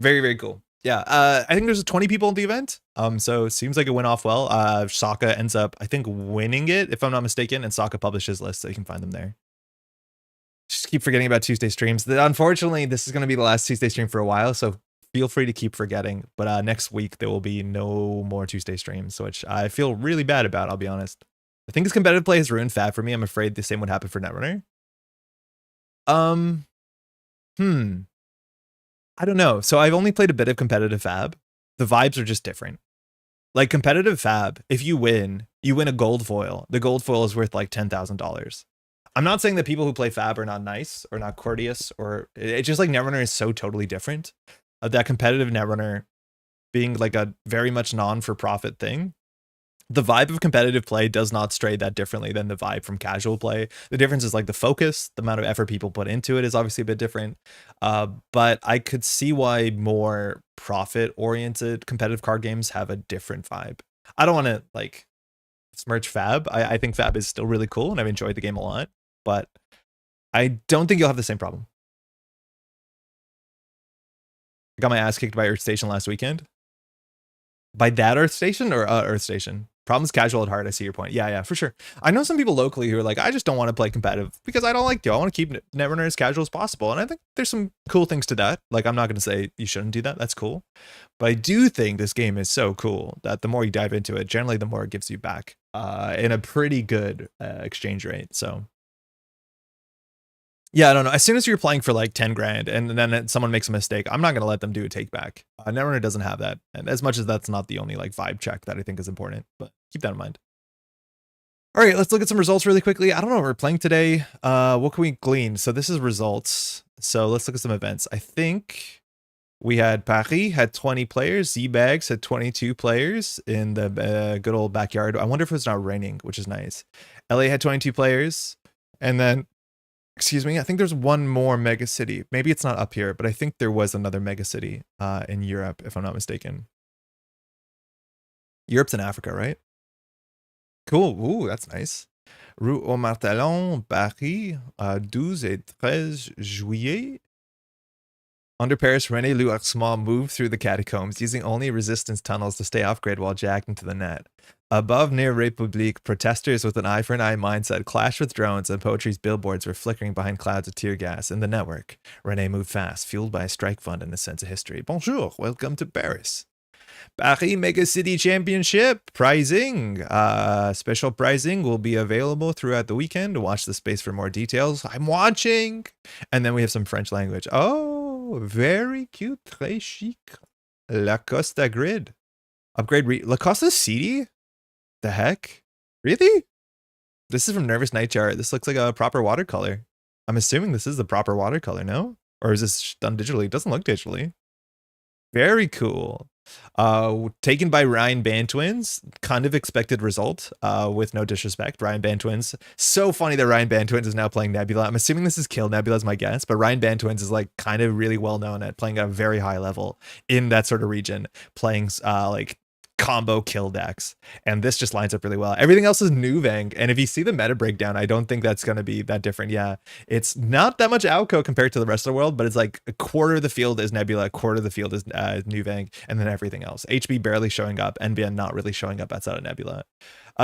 Speaker 1: Very, very cool. Yeah, I think there's 20 people in the event. So it seems like it went off well. Sokka ends up, I think, winning it, if I'm not mistaken, and Sokka publishes lists, so you can find them there. Just keep forgetting about Tuesday streams. Unfortunately, this is going to be the last Tuesday stream for a while, so feel free to keep forgetting. But next week, there will be no more Tuesday streams, which I feel really bad about, I'll be honest. I think this competitive play has ruined Fab for me. I'm afraid the same would happen for Netrunner. I don't know. So I've only played a bit of competitive Fab. The vibes are just different. Like competitive Fab, if you win a gold foil. The gold foil is worth like $10,000. I'm not saying that people who play Fab are not nice or not courteous, or it's just like Netrunner is so totally different. That competitive Netrunner being like a very much non-for-profit thing. The vibe of competitive play does not stray that differently than the vibe from casual play. The difference is like the focus, the amount of effort people put into it is obviously a bit different. But I could see why more profit-oriented competitive card games have a different vibe. I don't want to like smirch Fab. I think Fab is still really cool and I've enjoyed the game a lot, but I don't think you'll have the same problem. I got my ass kicked by Earth Station last weekend. By that Earth Station or Earth Station? Problems casual at heart. I see your point. Yeah, for sure. I know some people locally who are like, I just don't want to play competitive because I don't like to. I want to keep Netrunner as casual as possible. And I think there's some cool things to that. Like, I'm not going to say you shouldn't do that. That's cool. But I do think this game is so cool that the more you dive into it, generally the more it gives you back in a pretty good exchange rate. So yeah, I don't know. As soon as you're playing for like 10 grand and then someone makes a mistake, I'm not going to let them do a take back. Netrunner doesn't have that. And as much as that's not the only like vibe check that I think is important, but keep that in mind. All right, let's look at some results really quickly. I don't know what we're playing today. What can we glean? So this is results. So let's look at some events. I think we had Paris had 20 players. Z-Bags had 22 players in the good old backyard. I wonder if it's not raining, which is nice. LA had 22 players. And then excuse me, I think there's one more Megacity. Maybe it's not up here, but I think there was another Megacity in Europe, if I'm not mistaken. Europe's in Africa, right? Cool. Ooh, that's nice. Rue au Martelon, Paris, 12 et 13 juillet. Under Paris, René Louarsemont moved through the catacombs, using only resistance tunnels to stay off-grid while jacking to the net. Above near République, protesters with an eye-for-an-eye mindset clashed with drones, and Poetry's billboards were flickering behind clouds of tear gas in the network. René moved fast, fueled by a strike fund and a sense of history. Bonjour, welcome to Paris. Paris Megacity Championship prizing. Special prizing will be available throughout the weekend. Watch the space for more details. I'm watching. And then we have some French language. Oh, very cute. Très chic. La Costa Grid. Upgrade. La Costa City? The heck? Really? This is from Nervous Nightjar. This looks like a proper watercolor. I'm assuming this is the proper watercolor, no? Or is this done digitally? It doesn't look digitally. Very cool. Taken by Ryan Bantwins. Kind of expected result, with no disrespect. Ryan Bantwins. So funny that Ryan Bantwins is now playing Nebula. I'm assuming this is Kill Nebula is my guess, but Ryan Bantwins is like kind of really well known at playing at a very high level in that sort of region, playing like combo kill decks, and this just lines up really well. Everything else is new Vang, and if you see the meta breakdown, I don't think that's going to be that different. Yeah, it's not that much Alco compared to the rest of the world, but it's like a quarter of the field is Nebula, a quarter of the field is new Vang, and then everything else. HB barely showing up, NBN not really showing up outside of Nebula.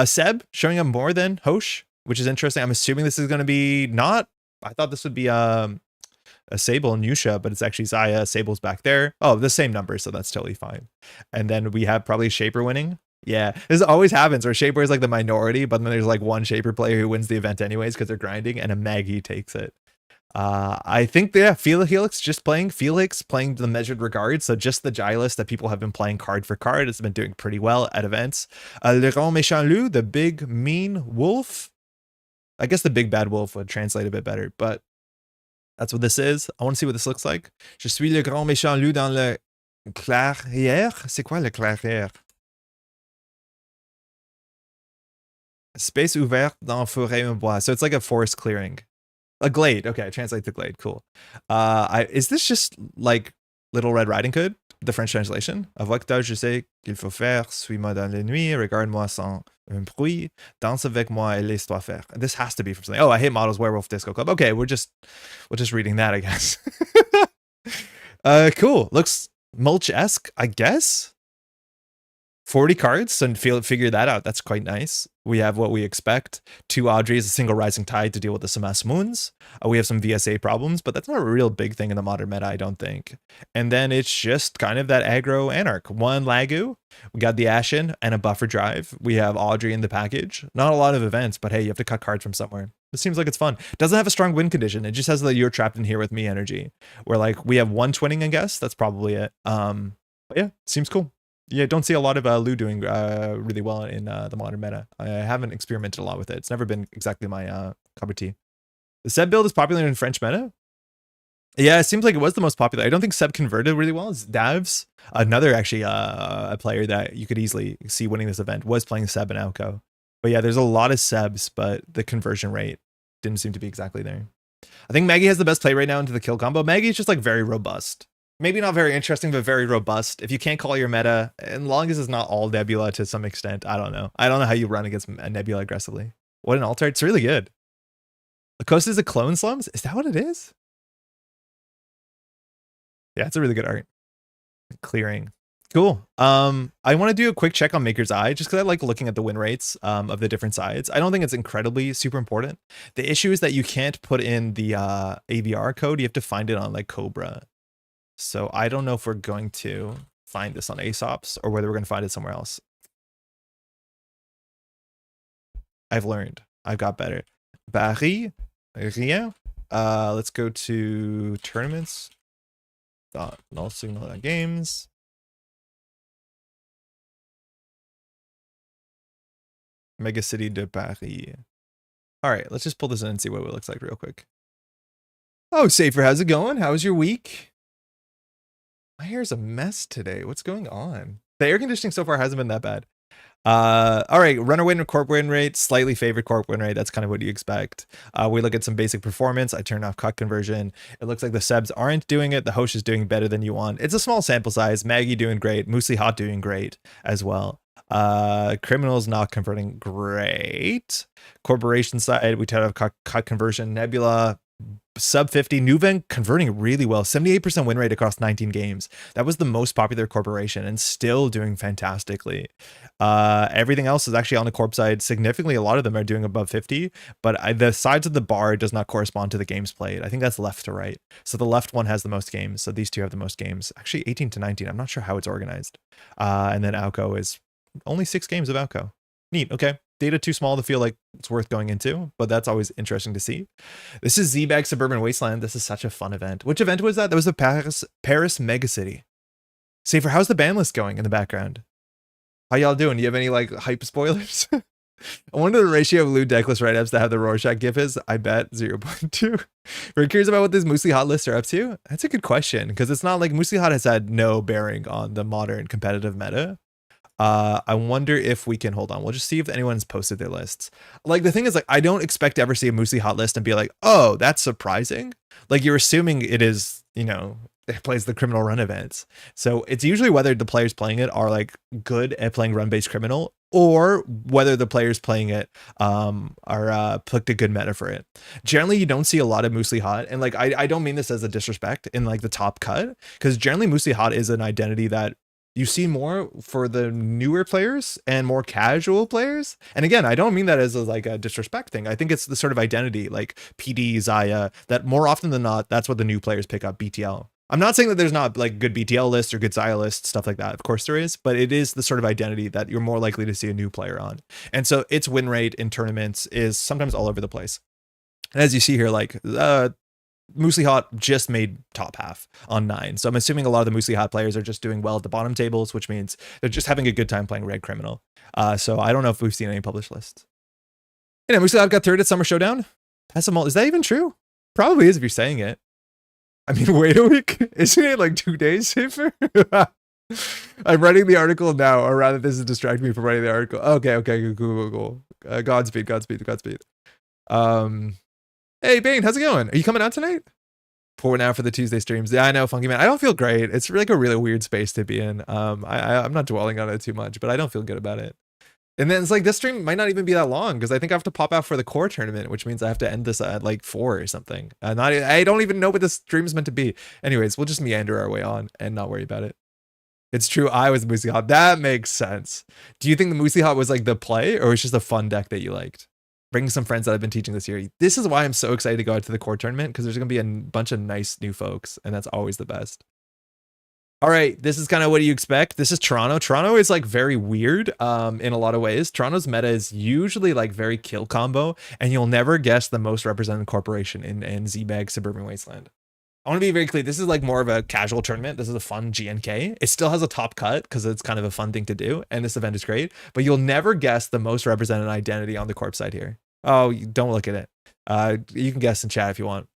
Speaker 1: Seb showing up more than Hosh, which is interesting. I'm assuming this is going to be not, I thought this would be a Sable and Yusha, but it's actually Zaya. Sable's back there. Oh, the same number, so that's totally fine. And then we have probably Shaper winning. Yeah, this always happens where Shaper is like the minority, but then there's like one Shaper player who wins the event anyways because they're grinding, and a Maggie takes it. I think, yeah, Felix just playing Felix, playing the Measured Regard, so just the Gylist that people have been playing card for card. It's been doing pretty well at events. Le Grand Méchant Loup, the big mean wolf. I guess the big bad wolf would translate a bit better, but that's what this is. I want to see what this looks like. Je suis le grand méchant loup dans le clairière. C'est quoi le clairière? Space ouvert dans forêt en bois. So it's like a forest clearing. A glade. Okay, I translate the glade. Cool. Is this just like Little Red Riding Hood? The French translation? Avec toi, je sais qu'il faut faire. Suis-moi dans les nuits. Regarde-moi sans un bruit. Danse avec moi et laisse-toi faire. This has to be from something. Oh, I hate models. Werewolf Disco Club. Okay, we're just reading that, I guess. Cool. Looks Mulch-esque, I guess. 40 cards, and figure that out. That's quite nice. We have what we expect. 2 Audreys, a single Rising Tide to deal with the Samas Moons. We have some VSA problems, but that's not a real big thing in the modern meta, I don't think. And then it's just kind of that aggro Anarch. 1 Lagu. We got the Ashen and a Buffer Drive. We have Audrey in the package. Not a lot of events, but hey, you have to cut cards from somewhere. It seems like it's fun. Doesn't have a strong win condition. It just has the You're Trapped in Here with Me energy, where like we have 1 twinning, I guess. That's probably it. But yeah, seems cool. Yeah, don't see a lot of Lou doing really well in the modern meta. I haven't experimented a lot with it. It's never been exactly my cup of tea. The Seb build is popular in French meta. Yeah, it seems like it was the most popular. I don't think Seb converted really well. It's Davs, another actually a player that you could easily see winning this event, was playing Seb and Alco. But yeah, there's a lot of Sebs, but the conversion rate didn't seem to be exactly there. I think Maggie has the best play right now into the kill combo. Maggie's just like very robust. Maybe not very interesting, but very robust. If you can't call your meta, as long as it's not all Nebula to some extent, I don't know. I don't know how you run against a Nebula aggressively. What an altar. It's really good. Lacoste is a clone slums? Is that what it is? Yeah, it's a really good art. Clearing. Cool. I want to do a quick check on Maker's Eye, just because I like looking at the win rates of the different sides. I don't think it's incredibly super important. The issue is that you can't put in the AVR code. You have to find it on like Cobra. So I don't know if we're going to find this on Aesops or whether we're going to find it somewhere else. I've learned. I've got better. Paris, rien. Let's go to tournaments. No signal games. Megacity de Paris. All right, let's just pull this in and see what it looks like real quick. Oh, Safer, how's it going? How was your week? My hair's a mess today. What's going on? The air conditioning so far hasn't been that bad. All right, runner win, corp win rate, slightly favored corp win rate. That's kind of what you expect. We look at some basic performance. I turned off cut conversion. It looks like the Sebs aren't doing it. The Hosh is doing better than you want. It's a small sample size. Maggie doing great. Moosely Hot doing great as well. Criminals not converting great. Corporation side, we turned off cut conversion. Nebula sub 50. Nuven converting really well, 78% win rate across 19 games. That was the most popular corporation and still doing fantastically. Everything else is actually on the corp side significantly. A lot of them are doing above 50, but the sides of the bar does not correspond to the games played. I think that's left to right. So the left one has the most games. So these two have the most games. Actually 18 to 19. I'm not sure how it's organized. And then Alco is only 6 games of Alco. Neat. Okay. Data too small to feel like it's worth going into, but that's always interesting to see. This is Z-Bag Suburban Wasteland. This is such a fun event. Which event was that? That was the Paris Megacity. Safer, how's the ban list going in the background? How y'all doing? Do you have any like hype spoilers? I wonder the ratio of loot decklist write-ups that have the Rorschach gif is. I bet 0.2. We're curious about what this Moosely Hot lists are up to. That's a good question, because it's not like Moosely Hot has had no bearing on the modern competitive meta. I wonder if we can hold on. We'll just see if anyone's posted their lists. Like the thing is, like, I don't expect to ever see a Moosely Hot list and be like, oh, that's surprising. Like you're assuming it is, you know, it plays the criminal run events. So it's usually whether the players playing it are like good at playing run-based criminal, or whether the players playing it are picked a good meta for it. Generally, you don't see a lot of Moosely Hot, and like I don't mean this as a disrespect in like the top cut, because generally Moosely Hot is an identity that you see more for the newer players and more casual players. And again, I don't mean that as like a disrespect thing. I think it's the sort of identity like PD, Zaya, that more often than not, that's what the new players pick up, BTL. I'm not saying that there's not like good BTL lists or good Zaya lists, stuff like that. Of course there is, but it is the sort of identity that you're more likely to see a new player on. And so its win rate in tournaments is sometimes all over the place. And as you see here, like Moosely Hot just made top half on 9. So I'm assuming a lot of the Moosely Hot players are just doing well at the bottom tables, which means they're just having a good time playing Red Criminal. So I don't know if we've seen any published lists. You know, Moosely Hot got third at Summer Showdown. Is that even true? Probably is if you're saying it. I mean, wait a week. Isn't it like 2 days safer? I'm writing the article now, or rather this is distracting me from writing the article. Okay, cool. Godspeed. Hey, Bane, how's it going? Are you coming out tonight? Poor now for the Tuesday streams. Yeah, I know, Funky Man. I don't feel great. It's like a really weird space to be in. I'm not dwelling on it too much, but I don't feel good about it. And then it's like this stream might not even be that long, because I think I have to pop out for the core tournament, which means I have to end this at like 4 or something. I don't even know what this stream is meant to be. Anyways, we'll just meander our way on and not worry about it. It's true, I was the Moosely Hot. That makes sense. Do you think the Moosely Hot was like the play, or was just a fun deck that you liked? Bring some friends that I've been teaching this year. This is why I'm so excited to go out to the core tournament, because there's going to be a bunch of nice new folks, and that's always the best. All right, this is kind of what you expect. This is Toronto. Toronto is like very weird in a lot of ways. Toronto's meta is usually like very kill combo, and you'll never guess the most represented corporation in Z-Bag Suburban Wasteland. I want to be very clear. This is like more of a casual tournament. This is a fun GNK. It still has a top cut because it's kind of a fun thing to do. And this event is great, but you'll never guess the most represented identity on the corp side here. Oh, don't look at it. You can guess in chat if you want.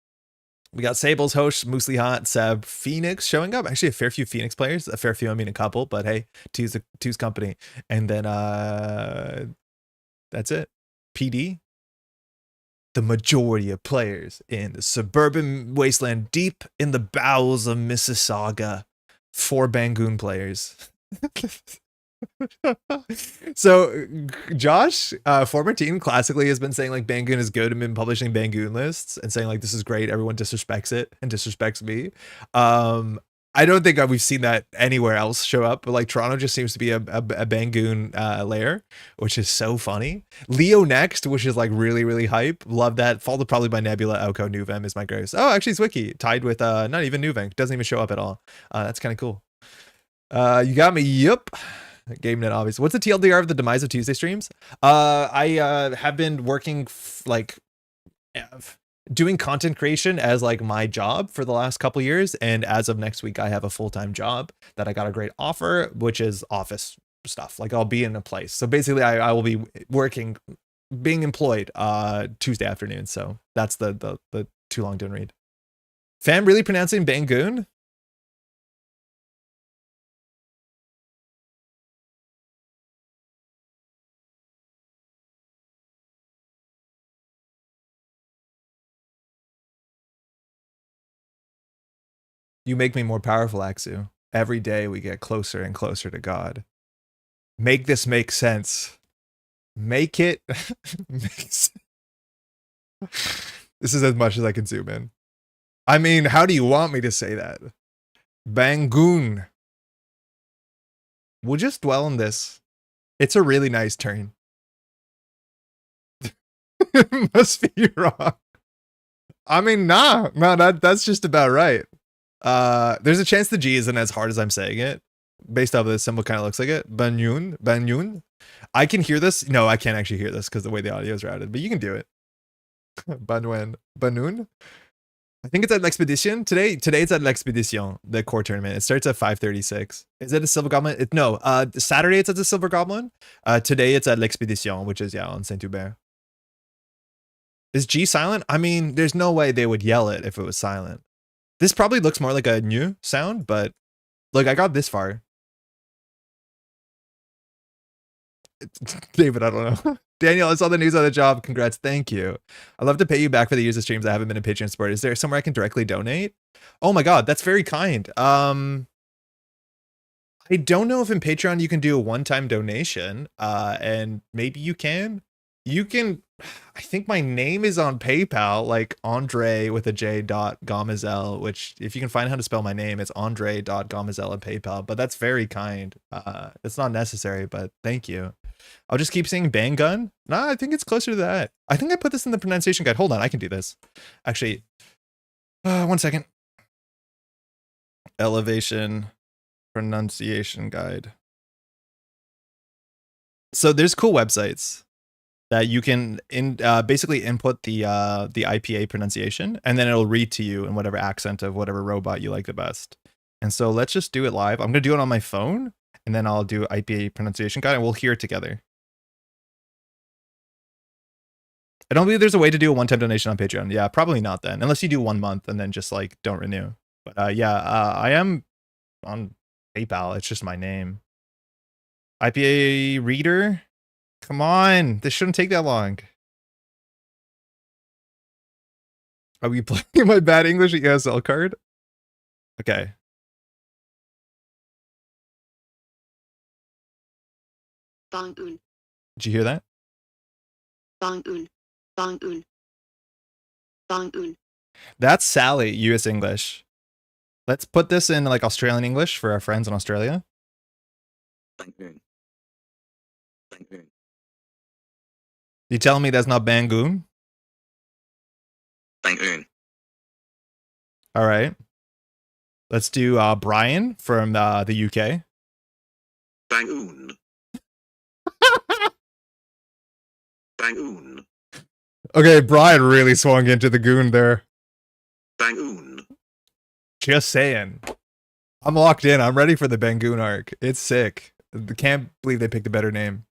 Speaker 1: We got Sables, Hosh, Moosely Hot, Seb, Phoenix showing up. Actually, a fair few Phoenix players. A fair few, I mean a couple, but hey, two's company. And then that's it. PD. The majority of players in the suburban wasteland deep in the bowels of Mississauga. 4 Bangoon players. So Josh, former team, classically has been saying like Bangoon is good and been publishing Bangoon lists and saying like this is great. Everyone disrespects it and disrespects me. I don't think we've seen that anywhere else show up, but like Toronto just seems to be a Bangoon layer, which is so funny. Leo next, which is like really, really hype. Love that. Followed probably by Nebula, Elko, Nuvem is my gross. Oh, actually Zwicky tied with not even Nuvem. Doesn't even show up at all. That's kind of cool. You got me. Yep. GameNet, obviously. What's the TLDR of the demise of Tuesday streams? I have been working doing content creation as like my job for the last couple years, and as of next week I have a full-time job that I got a great offer, which is office stuff. Like I'll be in a place, so basically I will be working, being employed Tuesday afternoon. So that's the too long to read. Fam, really pronouncing Bangoon? You make me more powerful, Axu. Every day we get closer and closer to God. Make this make sense. Make it make sense. This is as much as I can zoom in. I mean, how do you want me to say that? Bangoon. We'll just dwell on this. It's a really nice turn. Must be wrong. I mean, nah, that's just about right. There's a chance the G isn't as hard as I'm saying it. Based off of the symbol kind of looks like it. Banyun. I can hear this. No, I can't actually hear this because the way the audio is routed, but you can do it. Banun. I think it's at L'Expedition. Today it's at L'Expedition, the core tournament. It starts at 5:36. Is it a Silver Goblin? No, Saturday it's at the Silver Goblin. Today it's at L'Expedition, which is, yeah, on Saint-Hubert. Is G silent? I mean, there's no way they would yell it if it was silent. This probably looks more like a new sound, but like I got this far. David, I don't know. Daniel, I saw the news on the job. Congrats. Thank you. I'd love to pay you back for the years of streams I haven't been a Patreon support. Is there somewhere I can directly donate? Oh my God, that's very kind. I don't know if in Patreon you can do a one-time donation, and maybe you can. You can, I think my name is on PayPal, like Andre with a J.Gomazel, which if you can find how to spell my name, it's Andre.Gomazel on PayPal, but that's very kind. It's not necessary, but thank you. I'll just keep saying bang gun. Nah, I think it's closer to that. I think I put this in the pronunciation guide. Hold on, I can do this. Actually, 1 second. Elevation pronunciation guide. So there's cool websites that you can basically input the IPA pronunciation, and then it'll read to you in whatever accent of whatever robot you like the best. And so let's just do it live. I'm gonna do it on my phone, and then I'll do IPA pronunciation guide, and we'll hear it together. I don't believe there's a way to do a one-time donation on Patreon. Yeah, probably not then, unless you do 1 month and then just like don't renew. But yeah, I am on PayPal. It's just my name. IPA reader. Come on, this shouldn't take that long. Are we playing my bad English ESL card? Okay.
Speaker 2: Bang-un.
Speaker 1: Did you hear that?
Speaker 2: Bang-un. Bang-un. Bang-un.
Speaker 1: That's Sally, US English. Let's put this in like Australian English for our friends in Australia.
Speaker 2: Bang-un. Bang-un.
Speaker 1: You telling me that's not Bangoon?
Speaker 2: Bang-un.
Speaker 1: All right. Let's do Brian from the UK.
Speaker 2: Bang-un. Bang-un.
Speaker 1: Okay, Brian really swung into the goon there.
Speaker 2: Bang-un.
Speaker 1: Just saying. I'm locked in. I'm ready for the Bangoon arc. It's sick. I can't believe they picked a better name.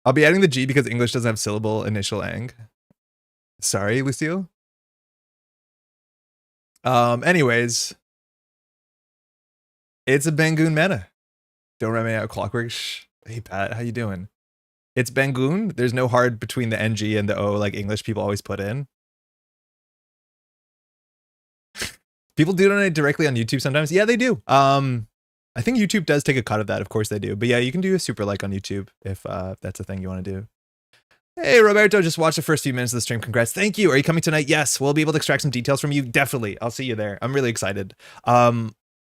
Speaker 1: I'll be adding the G because English doesn't have syllable initial ang. Sorry, Lucille. Anyways. It's a Bangoon meta. Don't run me out clockwork. Shh. Hey, Pat, how you doing? It's Bangoon. There's no hard between the NG and the O like English people always put in. People do donate directly on YouTube sometimes. Yeah, they do. I think YouTube does take a cut of that. Of course they do. But yeah, you can do a super like on YouTube if that's a thing you want to do. Hey, Roberto, just watched the first few minutes of the stream. Congrats. Thank you. Are you coming tonight? Yes. We'll be able to extract some details from you. Definitely. I'll see you there. I'm really excited.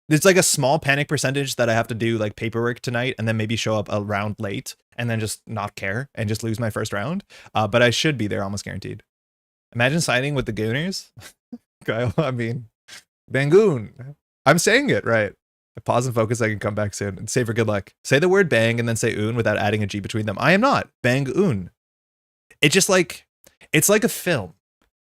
Speaker 1: There's like a small panic percentage that I have to do like paperwork tonight and then maybe show up a round late and then just not care and just lose my first round. But I should be there almost guaranteed. Imagine signing with the Gooners. Kyle, I mean, Bangoon. I'm saying it right. I pause and focus. I can come back soon and say for good luck. Say the word bang and then say oon without adding a G between them. I am not. Bang-oon. It's just like, it's like a film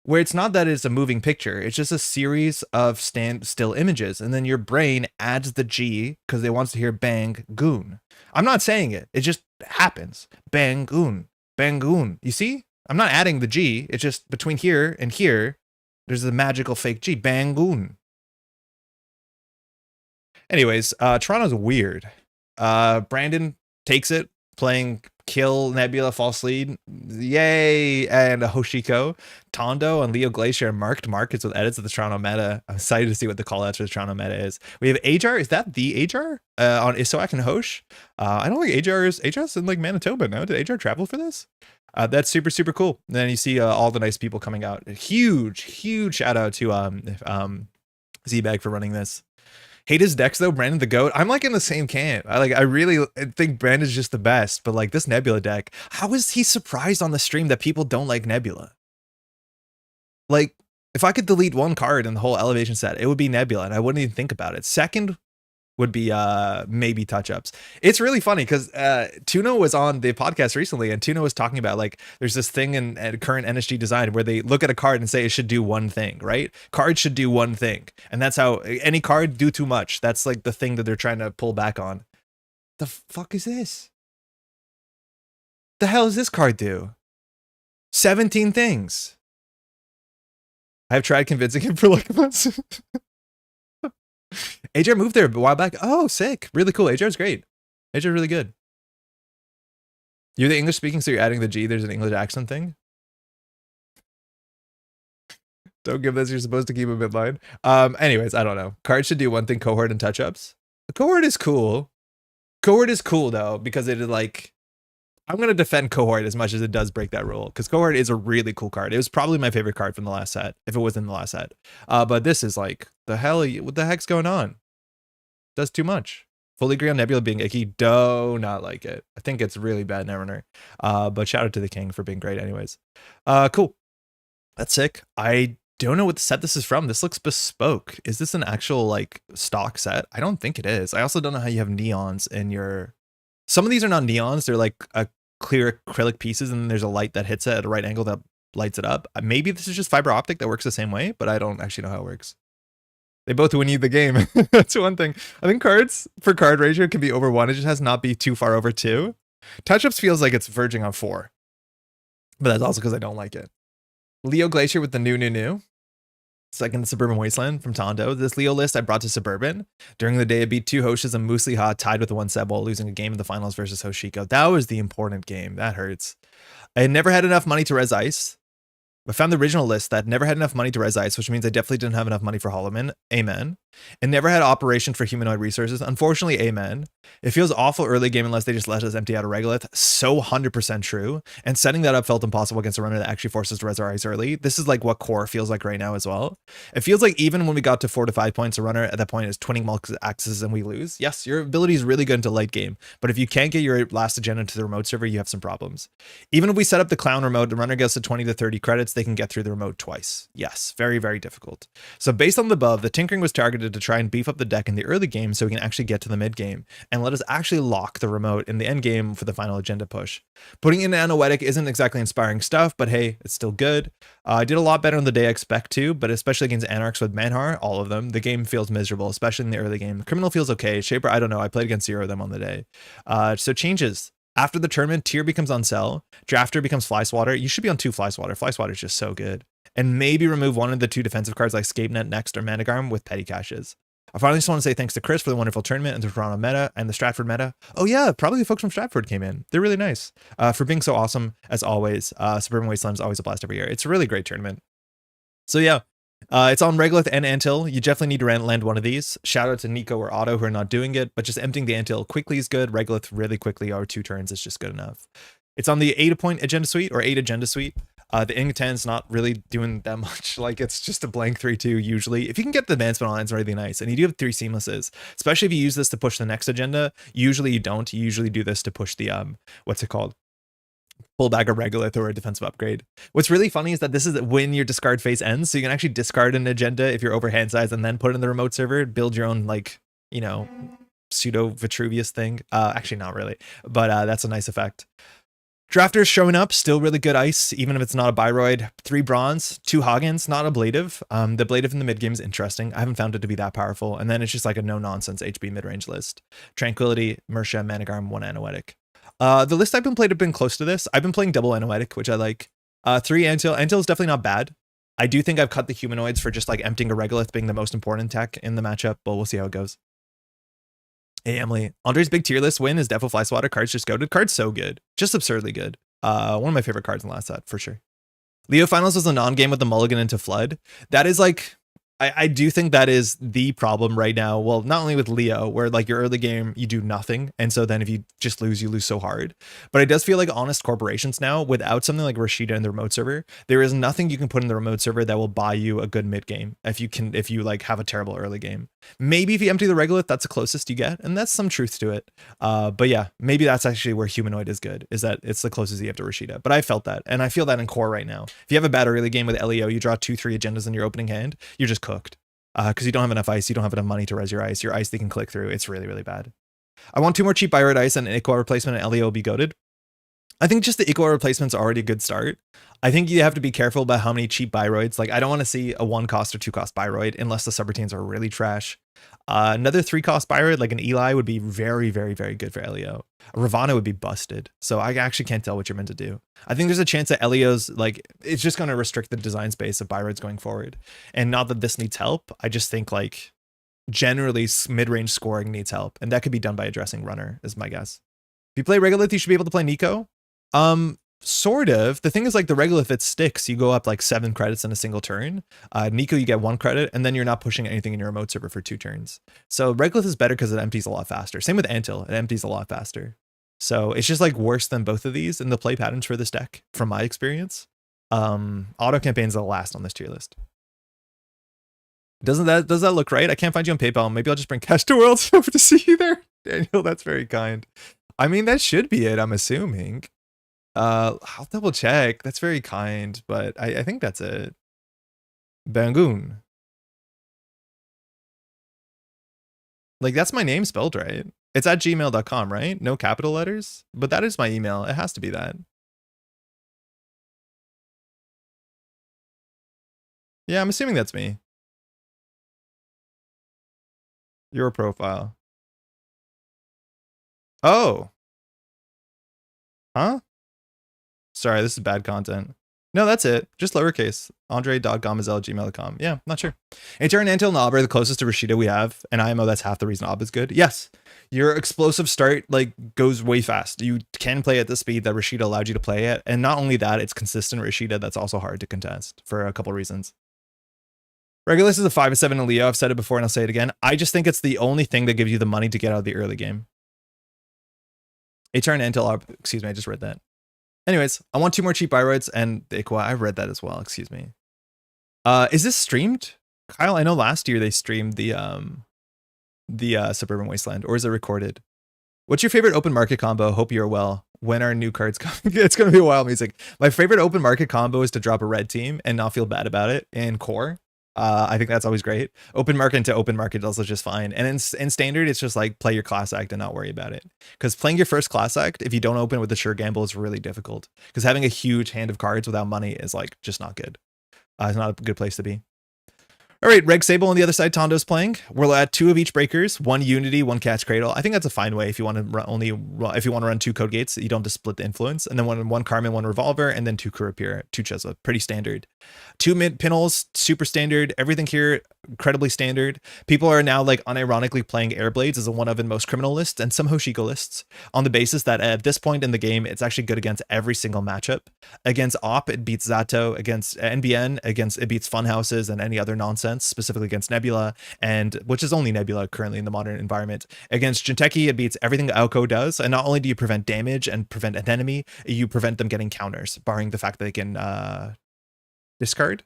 Speaker 1: where it's not that it's a moving picture. It's just a series of still images. And then your brain adds the G because it wants to hear bang-goon. I'm not saying it. It just happens. Bang-oon. Bang-oon. You see? I'm not adding the G. It's just between here and here. There's a magical fake G. Bang-oon. Anyways, Toronto's weird. Brandon takes it, playing Kill, Nebula, False Lead. Yay! And Hoshiko. Tondo and Leo Glacier marked markets with edits of the Toronto meta. I'm excited to see what the callouts for the Toronto meta is. We have Ajar. Is that the Ajar? On Isoak and Hosh? I don't think Ajar's in like Manitoba now. Did Ajar travel for this? That's super, super cool. And then you see all the nice people coming out. A huge, huge shout out to Z-Bag for running this. Hate his decks though, Brandon the GOAT. I'm like in the same camp. I really think Brandon's just the best, but like this Nebula deck, how is he surprised on the stream that people don't like Nebula? Like, if I could delete one card in the whole elevation set, it would be Nebula, and I wouldn't even think about it. Second would be maybe touch-ups. It's really funny because Tuna was on the podcast recently, and Tuna was talking about like there's this thing in current NSG design where they look at a card and say it should do one thing, right? Cards should do one thing, and that's how any card do too much. That's like the thing that they're trying to pull back on. The fuck is this? The hell does this card do? 17 things. I've tried convincing him for like months. AJ moved there a while back. Oh, sick. Really cool. AJ's great. AJ's really good. You're the English speaking, so you're adding the G. There's an English accent thing. Don't give this. You're supposed to keep a midline. Anyways, I don't know. Cards should do one thing, cohort and touch-ups. Cohort is cool. Cohort is cool, though, because it is like... I'm going to defend Cohort as much as it does break that rule, because Cohort is a really cool card. It was probably my favorite card from the last set, if it was in the last set. But this is like, what the heck's going on? Does too much. Fully agree on Nebula being icky. Do not like it. I think it's really bad, Netrunner. But shout out to the King for being great anyways. Cool. That's sick. I don't know what set this is from. This looks bespoke. Is this an actual like stock set? I don't think it is. I also don't know how you have neons in your... Some of these are not neons. They're like a clear acrylic pieces, and then there's a light that hits it at a right angle that lights it up. Maybe this is just fiber optic that works the same way, but I don't actually know how it works. They both win you the game. That's one thing. I think cards for card ratio can be over 1. It just has not be too far over 2. Touch-ups feels like it's verging on 4. But that's also because I don't like it. Leo Glacier with the new. Second Suburban Wasteland from Tondo. This Leo list I brought to Suburban. During the day, I beat 2 Hoshes and Moosely Ha, tied with the 1 Seb while losing a game in the finals versus Hoshiko. That was the important game. That hurts. I had never had enough money to res ice. I found the original list that never had enough money to res ice, which means I definitely didn't have enough money for Holloman. Amen. And never had operation for humanoid resources. Unfortunately, amen. It feels awful early game unless they just let us empty out a Regolith. So 100% true. And setting that up felt impossible against a runner that actually forces to res our ice early. This is like what core feels like right now as well. It feels like even when we got to 4 to 5 points, a runner at that point is twinning multiple axes and we lose. Yes, your ability is really good into late game, but if you can't get your last agenda to the remote server, you have some problems. Even if we set up the clown remote, the runner gets to 20 to 30 credits, they can get through the remote twice. Yes, very, very difficult. So based on the above, the tinkering was targeted to try and beef up the deck in the early game so we can actually get to the mid game and let us actually lock the remote in the end game for the final agenda push. Putting in Anoetic isn't exactly inspiring stuff, but hey, it's still good. I did a lot better on the day I expect to, but especially against Anarchs with Manhar, all of them, the game feels miserable, especially in the early game. Criminal feels okay. Shaper, I don't know. I played against 0 of them on the day. So changes. After the tournament, Tier becomes on sell. Drafter becomes Fly Swatter. You should be on 2 Fly Swatter. Fly Swatter is just so good. And maybe remove one of the 2 defensive cards like Scapenet Next or Managarm with petty caches. I finally just want to say thanks to Chris for the wonderful tournament and the Toronto meta and the Stratford meta. Oh yeah, probably the folks from Stratford came in. They're really nice. For being so awesome as always. Suburban Wasteland is always a blast every year. It's a really great tournament. So yeah, it's on Regolith and Antil. You definitely need to land one of these. Shout out to Nico or Otto who are not doing it, but just emptying the Antil quickly is good. Regolith really quickly or 2 turns is just good enough. It's on the 8-point agenda suite or 8 agenda suite. The Ing 10's not really doing that much. Like it's just a blank 3-2 usually. If you can get the advancement on, it's really nice. And you do have 3 seamlesses, especially if you use this to push the next agenda. Usually you don't. You usually do this to push the what's it called? Pull back a Regolith or a defensive upgrade. What's really funny is that this is when your discard phase ends. So you can actually discard an agenda if you're over hand size and then put it in the remote server, build your own like, you know, pseudo Vitruvius thing. Actually not really, but that's a nice effect. Drafters showing up, still really good ice, even if it's not a Byroid. 3 bronze, 2 Hoggins, not ablative. The ablative in the mid game is interesting. I haven't found it to be that powerful. And then it's just like a no-nonsense HB mid-range list. Tranquility, Mersha, Managarm, 1 Anoetic. The list I've been played have been close to this. I've been playing double Anoetic, which I like. 3 Antil. Antil is definitely not bad. I do think I've cut the humanoids for just like emptying a Regolith being the most important tech in the matchup, but we'll see how it goes. Hey Emily, Andre's big tier list win is Defo Fly Swatter. Cards just goated. Cards so good, just absurdly good. One of my favorite cards in the last set for sure. Leo Finals was a non-game with the mulligan into Flood. That is like I do think that is the problem right now. Well, not only with Leo, where like your early game, you do nothing. And so then if you just lose, you lose so hard. But it does feel like honest corporations now, without something like Rashida in the remote server, there is nothing you can put in the remote server that will buy you a good mid game if you like have a terrible early game. Maybe if you empty the regolith, that's the closest you get. And that's some truth to it. But yeah, maybe that's actually where humanoid is good, is that it's the closest you have to Rashida. But I felt that. And I feel that in core right now. If you have a bad early game with LEO, you draw 2-3 agendas in your opening hand, you're just cooked. Because you don't have enough ice, you don't have enough money to res your ice. Your ice they can click through. It's really, really bad. I want 2 more cheap Byroid ice and an Iqua replacement, and LEO will be goated. I think just the Iqua replacement's already a good start. I think you have to be careful about how many cheap Byroids. Like, I don't want to see a 1-cost or 2-cost Byroid unless the subroutines are really trash. Another 3-cost Byroid, like an Eli, would be very, very, very good for LEO. A Ravana would be busted. So I actually can't tell what you're meant to do. I think there's a chance that LEO's, like, it's just going to restrict the design space of Byroids going forward. And not that this needs help. I just think, like, generally mid-range scoring needs help. And that could be done by addressing Runner, is my guess. If you play Regolith, you should be able to play Nico. Sort of. The thing is, like, the Regolith, it sticks. You go up like 7 credits in a single turn. Nico, you get 1 credit, and then you're not pushing anything in your remote server for 2 turns. So Regolith is better because it empties a lot faster. Same with Antil, it empties a lot faster. So it's just like worse than both of these in the play patterns for this deck, from my experience. Auto campaigns are the last on this tier list. Does that look right? I can't find you on PayPal. Maybe I'll just bring cash to Worlds over to see you there. Daniel, that's very kind. I mean, that should be it, I'm assuming. I'll double check. That's very kind, but I think that's it. Bangoon. Like, that's my name spelled right. It's at gmail.com, right? No capital letters, but that is my email. It has to be that. Yeah, I'm assuming that's me. Your profile. Oh. Huh? Sorry, this is bad content. No, that's it. Just lowercase. Andre.gomazelle@gmail.com. Yeah, not sure. HR and Antil and Ob are the closest to Rashida we have, and IMO, that's half the reason Ob is good. Yes, your explosive start like goes way fast. You can play at the speed that Rashida allowed you to play at, and not only that, it's consistent Rashida that's also hard to contest for a couple reasons. Regulus is a 5-7 in Leo. I've said it before and I'll say it again. I just think it's the only thing that gives you the money to get out of the early game. HR and Antil, excuse me, I just read that. Anyways, I want 2 more cheap Byroids and the Iqua. I read that as well, excuse me. Is this streamed? Kyle, I know last year they streamed the Suburban Wasteland, or is it recorded? What's your favorite open market combo? Hope you're well. When are new cards coming? It's going to be wild music. My favorite open market combo is to drop a red team and not feel bad about it in core. I think that's always great. Open market into open market is also just fine. And in standard, it's just like play your class act and not worry about it. Because playing your first class act, if you don't open with the sure gamble, is really difficult. Because having a huge hand of cards without money is like just not good. It's not a good place to be. All right, Reg Sable on the other side, Tondo's playing. We'll add 2 of each breakers, 1 Unity, 1 Catch Cradle. I think that's a fine way if you want to run if you want to run 2 Code Gates, you don't have to split the influence. And then one Carmen, 1 Revolver, and then 2 Kurapir, 2 Chesla. Pretty standard. 2 mid pinholes, super standard. Everything here, incredibly standard. People are now like unironically playing Airblades as one of the most criminal lists and some Hoshiko lists on the basis that at this point in the game, it's actually good against every single matchup. Against Op, it beats Zato. Against NBN, it beats Funhouses and any other nonsense. Specifically against Nebula, and which is only Nebula currently in the modern environment. Against Jinteki, it beats everything Aoko does, and not only do you prevent damage and prevent an enemy, you prevent them getting counters, barring the fact that they can discard.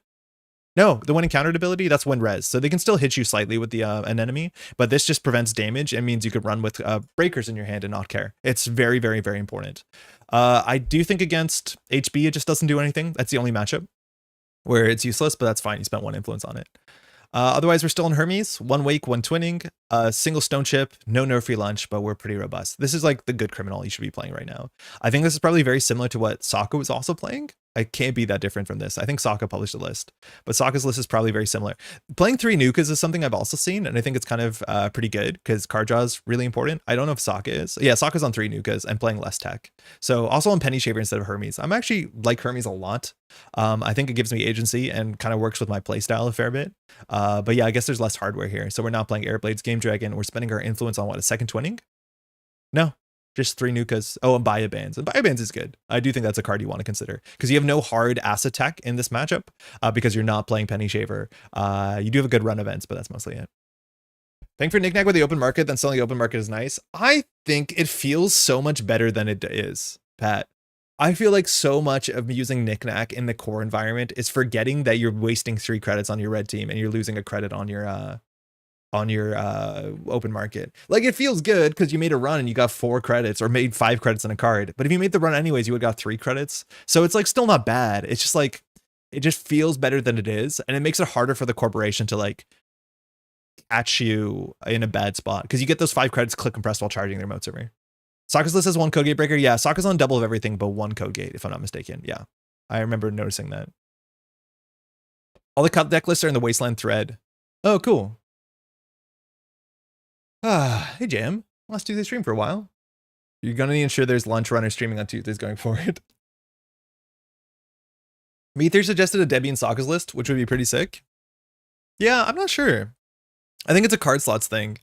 Speaker 1: No, the when encountered ability, that's when res, so they can still hit you slightly with the an enemy, but this just prevents damage and means you could run with breakers in your hand and not care. It's very, very, very important. I do think against HB, it just doesn't do anything. That's the only matchup where it's useless, but that's fine. You spent 1 influence on it. Otherwise, we're still in Hermes, 1 Wake, 1 Twinning, single Stone Chip, no nerfy lunch, but we're pretty robust. This is like the good criminal you should be playing right now. I think this is probably very similar to what Sokka was also playing. I can't be that different from this. I think Sokka published a list, but Sokka's list is probably very similar. Playing 3 Nukas is something I've also seen, and I think it's kind of pretty good because card draw is really important. I don't know if Sokka is. Yeah, Sokka's on 3 Nukas and playing less tech. So also on Penny Shaver instead of Hermes. I'm actually like Hermes a lot. I think it gives me agency and kind of works with my playstyle a fair bit. But yeah, I guess there's less hardware here. So we're not playing Airblades, Game Dragon. We're spending our influence on what, a second Twinning? No. Just 3 Nukas. Oh, and Biobands. And Biobands is good. I do think that's a card you want to consider because you have no hard asset tech in this matchup because you're not playing Penny Shaver. You do have a good run events, but that's mostly it. Paying for knickknack with the open market, then selling the open market is nice. I think it feels so much better than it is, Pat. I feel like so much of using knickknack in the core environment is forgetting that you're wasting 3 credits on your red team and you're losing a credit on your open market. Like it feels good because you made a run and you got 4 credits or made 5 credits in a card. But if you made the run anyways, you would have got 3 credits. So it's like still not bad. It's just like, it just feels better than it is. And it makes it harder for the corporation to like catch you in a bad spot because you get those 5 credits click and press while charging their remote server. Sokka's list has 1 code gate breaker. Yeah, Sokka's on double of everything but 1 code gate, if I'm not mistaken. Yeah, I remember noticing that. All the deck lists are in the Wasteland thread. Oh, cool. Hey, Jam. Last Tuesday stream for a while. You're going to need to ensure there's lunch runner streaming on Tuesdays going forward. Meether suggested a Debbie and Sokka's list, which would be pretty sick. Yeah, I'm not sure. I think it's a card slots thing.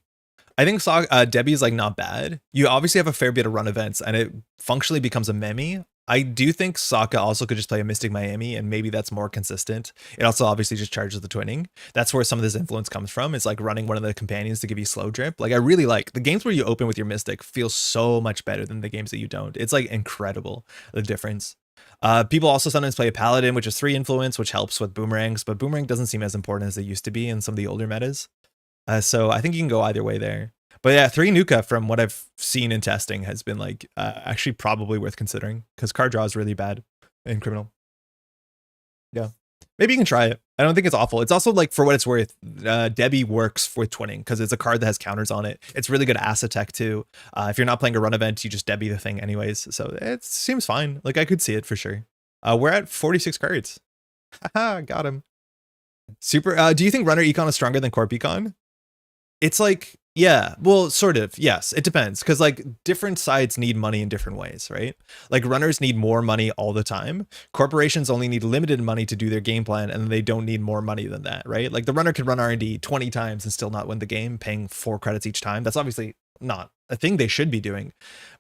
Speaker 1: I think Debbie is like not bad. You obviously have a fair bit of run events and it functionally becomes a meme. I do think Sokka also could just play a Mystic Miami and maybe that's more consistent. It also obviously just charges the twinning. That's where some of this influence comes from. It's like running one of the companions to give you slow drip. Like I really like the games where you open with your Mystic feel so much better than the games that you don't. It's like incredible, the difference. People also sometimes play a Paladin, which is 3 influence, which helps with boomerangs, but boomerang doesn't seem as important as it used to be in some of the older metas. So I think you can go either way there. But yeah, 3 Nuka from what I've seen in testing has been like actually probably worth considering because card draw is really bad in Criminal. Yeah, maybe you can try it. I don't think it's awful. It's also like for what it's worth, Debbie works with twinning because it's a card that has counters on it. It's really good asset tech too. If you're not playing a run event, you just Debbie the thing anyways. So it seems fine. Like I could see it for sure. We're at 46 cards. Haha, got him. Super. Do you think runner econ is stronger than corp econ? It's like, yeah, well, sort of. Yes, it depends because like different sides need money in different ways, right? Like runners need more money all the time. Corporations only need limited money to do their game plan and they don't need more money than that, right? Like the runner could run R&D 20 times and still not win the game, paying 4 credits each time. That's obviously not a thing they should be doing,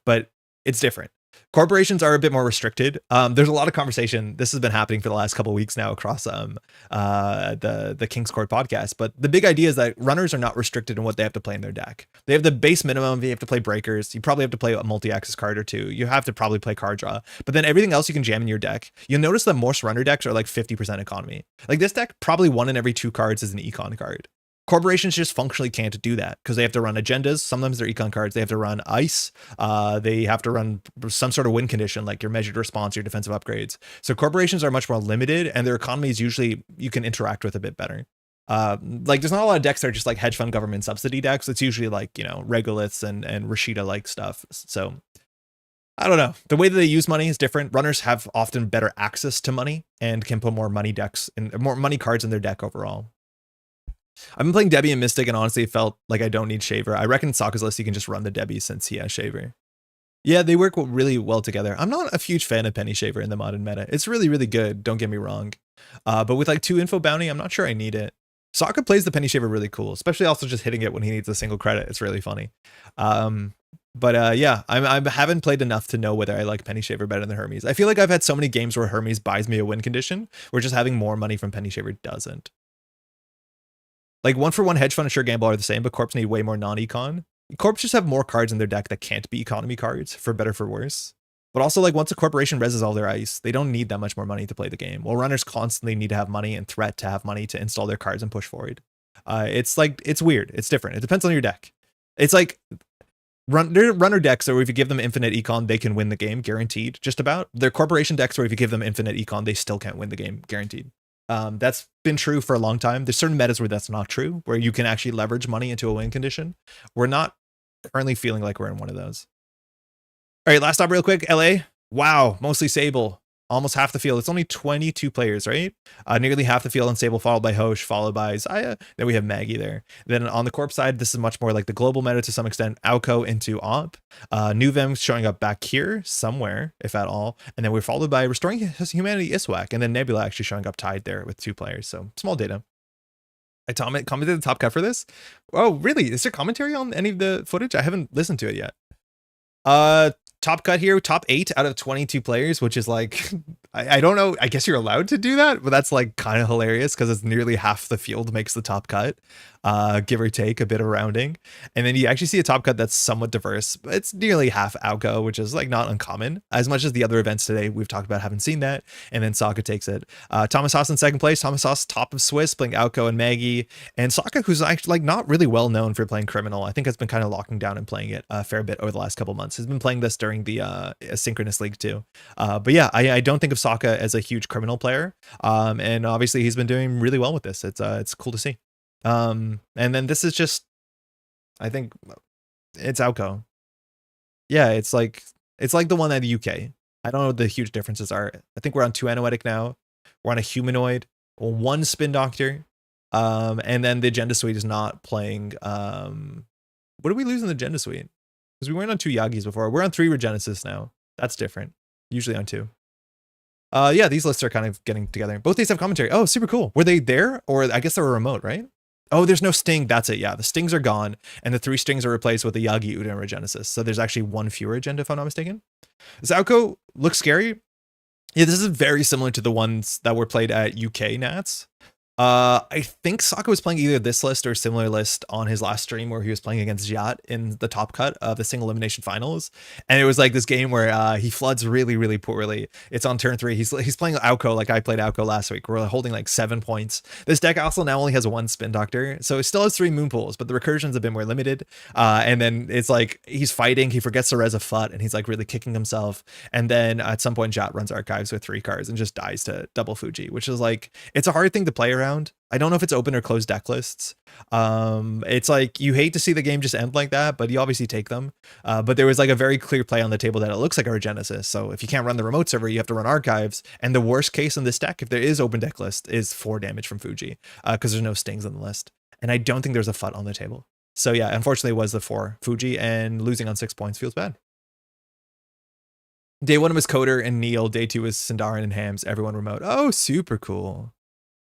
Speaker 1: but it's different. Corporations are a bit more restricted. There's a lot of conversation. This has been happening for the last couple of weeks now across the King's Court podcast. But the big idea is that runners are not restricted in what they have to play in their deck. They have the base minimum. You have to play breakers. You probably have to play a multi-axis card or 2. You have to probably play card draw. But then everything else you can jam in your deck. You'll notice that most runner decks are like 50% economy. Like this deck, probably 1 in every 2 cards is an econ card. Corporations just functionally can't do that because they have to run agendas. Sometimes they're econ cards. They have to run ice. They have to run some sort of win condition like your measured response, your defensive upgrades. So corporations are much more limited and their economy is usually you can interact with a bit better. Like there's not a lot of decks that are just like hedge fund government subsidy decks. It's usually like, you know, regoliths and Rashida like stuff. So I don't know. The way that they use money is different. Runners have often better access to money and can put more money decks and more money cards in their deck overall. I've been playing Debbie and Mystic and honestly felt like I don't need Shaver. I reckon Sokka's list you can just run the Debbie since he has Shaver. Yeah, they work really well together. I'm not a huge fan of Penny Shaver in the modern meta. It's really, really good. Don't get me wrong. But with like 2 info bounty, I'm not sure I need it. Sokka plays the Penny Shaver really cool, especially also just hitting it when he needs a single credit. It's really funny. Yeah, I haven't played enough to know whether I like Penny Shaver better than Hermes. I feel like I've had so many games where Hermes buys me a win condition, where just having more money from Penny Shaver doesn't. Like 1-for-1 hedge fund and sure gamble are the same, but corps need way more non-econ. Corps just have more cards in their deck that can't be economy cards, for better for worse. But also, like, once a corporation reses all their ice, they don't need that much more money to play the game. While runners constantly need to have money and threat to have money to install their cards and push forward. It's like, it's weird. It's different. It depends on your deck. It's like, runner decks, or if you give them infinite econ, they can win the game, guaranteed, just about. They're corporation decks where if you give them infinite econ, they still can't win the game, guaranteed. That's been true for a long time. There's certain metas where that's not true, where you can actually leverage money into a win condition. We're not currently feeling like we're in one of those. All right, last stop real quick. LA. Wow, mostly Sable. Almost half the field. It's only 22 players, right? Nearly half the field on Sable, followed by Hosh, followed by Zaya. Then we have Maggie there. Then on the corp side, this is much more like the global meta to some extent. Auko into Op. Nuvem showing up back here somewhere, if at all. And then we're followed by Restoring Humanity Iswak. And then Nebula actually showing up tied there with 2 players. So small data. I commented the top cut for this. Oh, really? Is there commentary on any of the footage? I haven't listened to it yet. Top cut here, top 8 out of 22 players, which is like, I don't know. I guess you're allowed to do that, but that's like kind of hilarious because it's nearly half the field makes the top cut, give or take a bit of rounding. And then you actually see a top cut that's somewhat diverse, but it's nearly half Alco, which is like not uncommon. As much as the other events today we've talked about haven't seen that. And then Sokka takes it. Thomas Haas in second place. Thomas Haas top of Swiss, playing Alco and Maggie. And Sokka, who's actually like not really well known for playing Criminal, I think has been kind of locking down and playing it a fair bit over the last couple months. He's been playing this during the Synchronous League too. But yeah, I don't think of Sokka as a huge Criminal player. And obviously he's been doing really well with this. It's cool to see. And then this is just, I think it's Alco. Yeah, it's like the one at the UK. I don't know what the huge differences are. I think we're on 2 Anoetic now. We're on a Humanoid, 1 Spin Doctor, and then the Agenda Suite is not playing. What did we lose in the Agenda Suite? Because we weren't on 2 Yagis before. We're on 3 Regenesis now. That's different. Usually on 2. Yeah, these lists are kind of getting together. Both these have commentary. Oh, super cool. Were they there? Or I guess they were remote, right? Oh, there's no Sting. That's it. Yeah, the Stings are gone. And the 3 Stings are replaced with the Yagi, Uda, and Regenesis. So there's actually 1 fewer agenda, if I'm not mistaken. Zauko looks scary. Yeah, this is very similar to the ones that were played at UK Nats. I think Sokka was playing either this list or a similar list on his last stream where he was playing against Jat in the top cut of the single elimination finals. And it was like this game where he floods really, really poorly. It's on turn 3. He's playing Alco like I played Alco last week. We're holding like 7 points. This deck also now only has 1 Spin Doctor. So it still has 3 Moon Pools, but the recursions have been more limited. And then it's like he's fighting. He forgets to res a Fut and he's like really kicking himself. And then at some point Jat runs Archives with 3 cards and just dies to double Fuji, which is like, it's a hard thing to play around. I don't know if it's open or closed deck lists. It's like you hate to see the game just end like that, but you obviously take them. But there was like a very clear play on the table that it looks like a Regenesis. So if you can't run the remote server, you have to run Archives. And the worst case in this deck, if there is open deck list, is 4 damage from Fuji because there's no Stings on the list. And I don't think there's a Fut on the table. So yeah, unfortunately it was the 4 Fuji, and losing on 6 points feels bad. Day 1 was Coder and Neil. Day 2 was Sindarin and Hams. Everyone remote. Oh, super cool.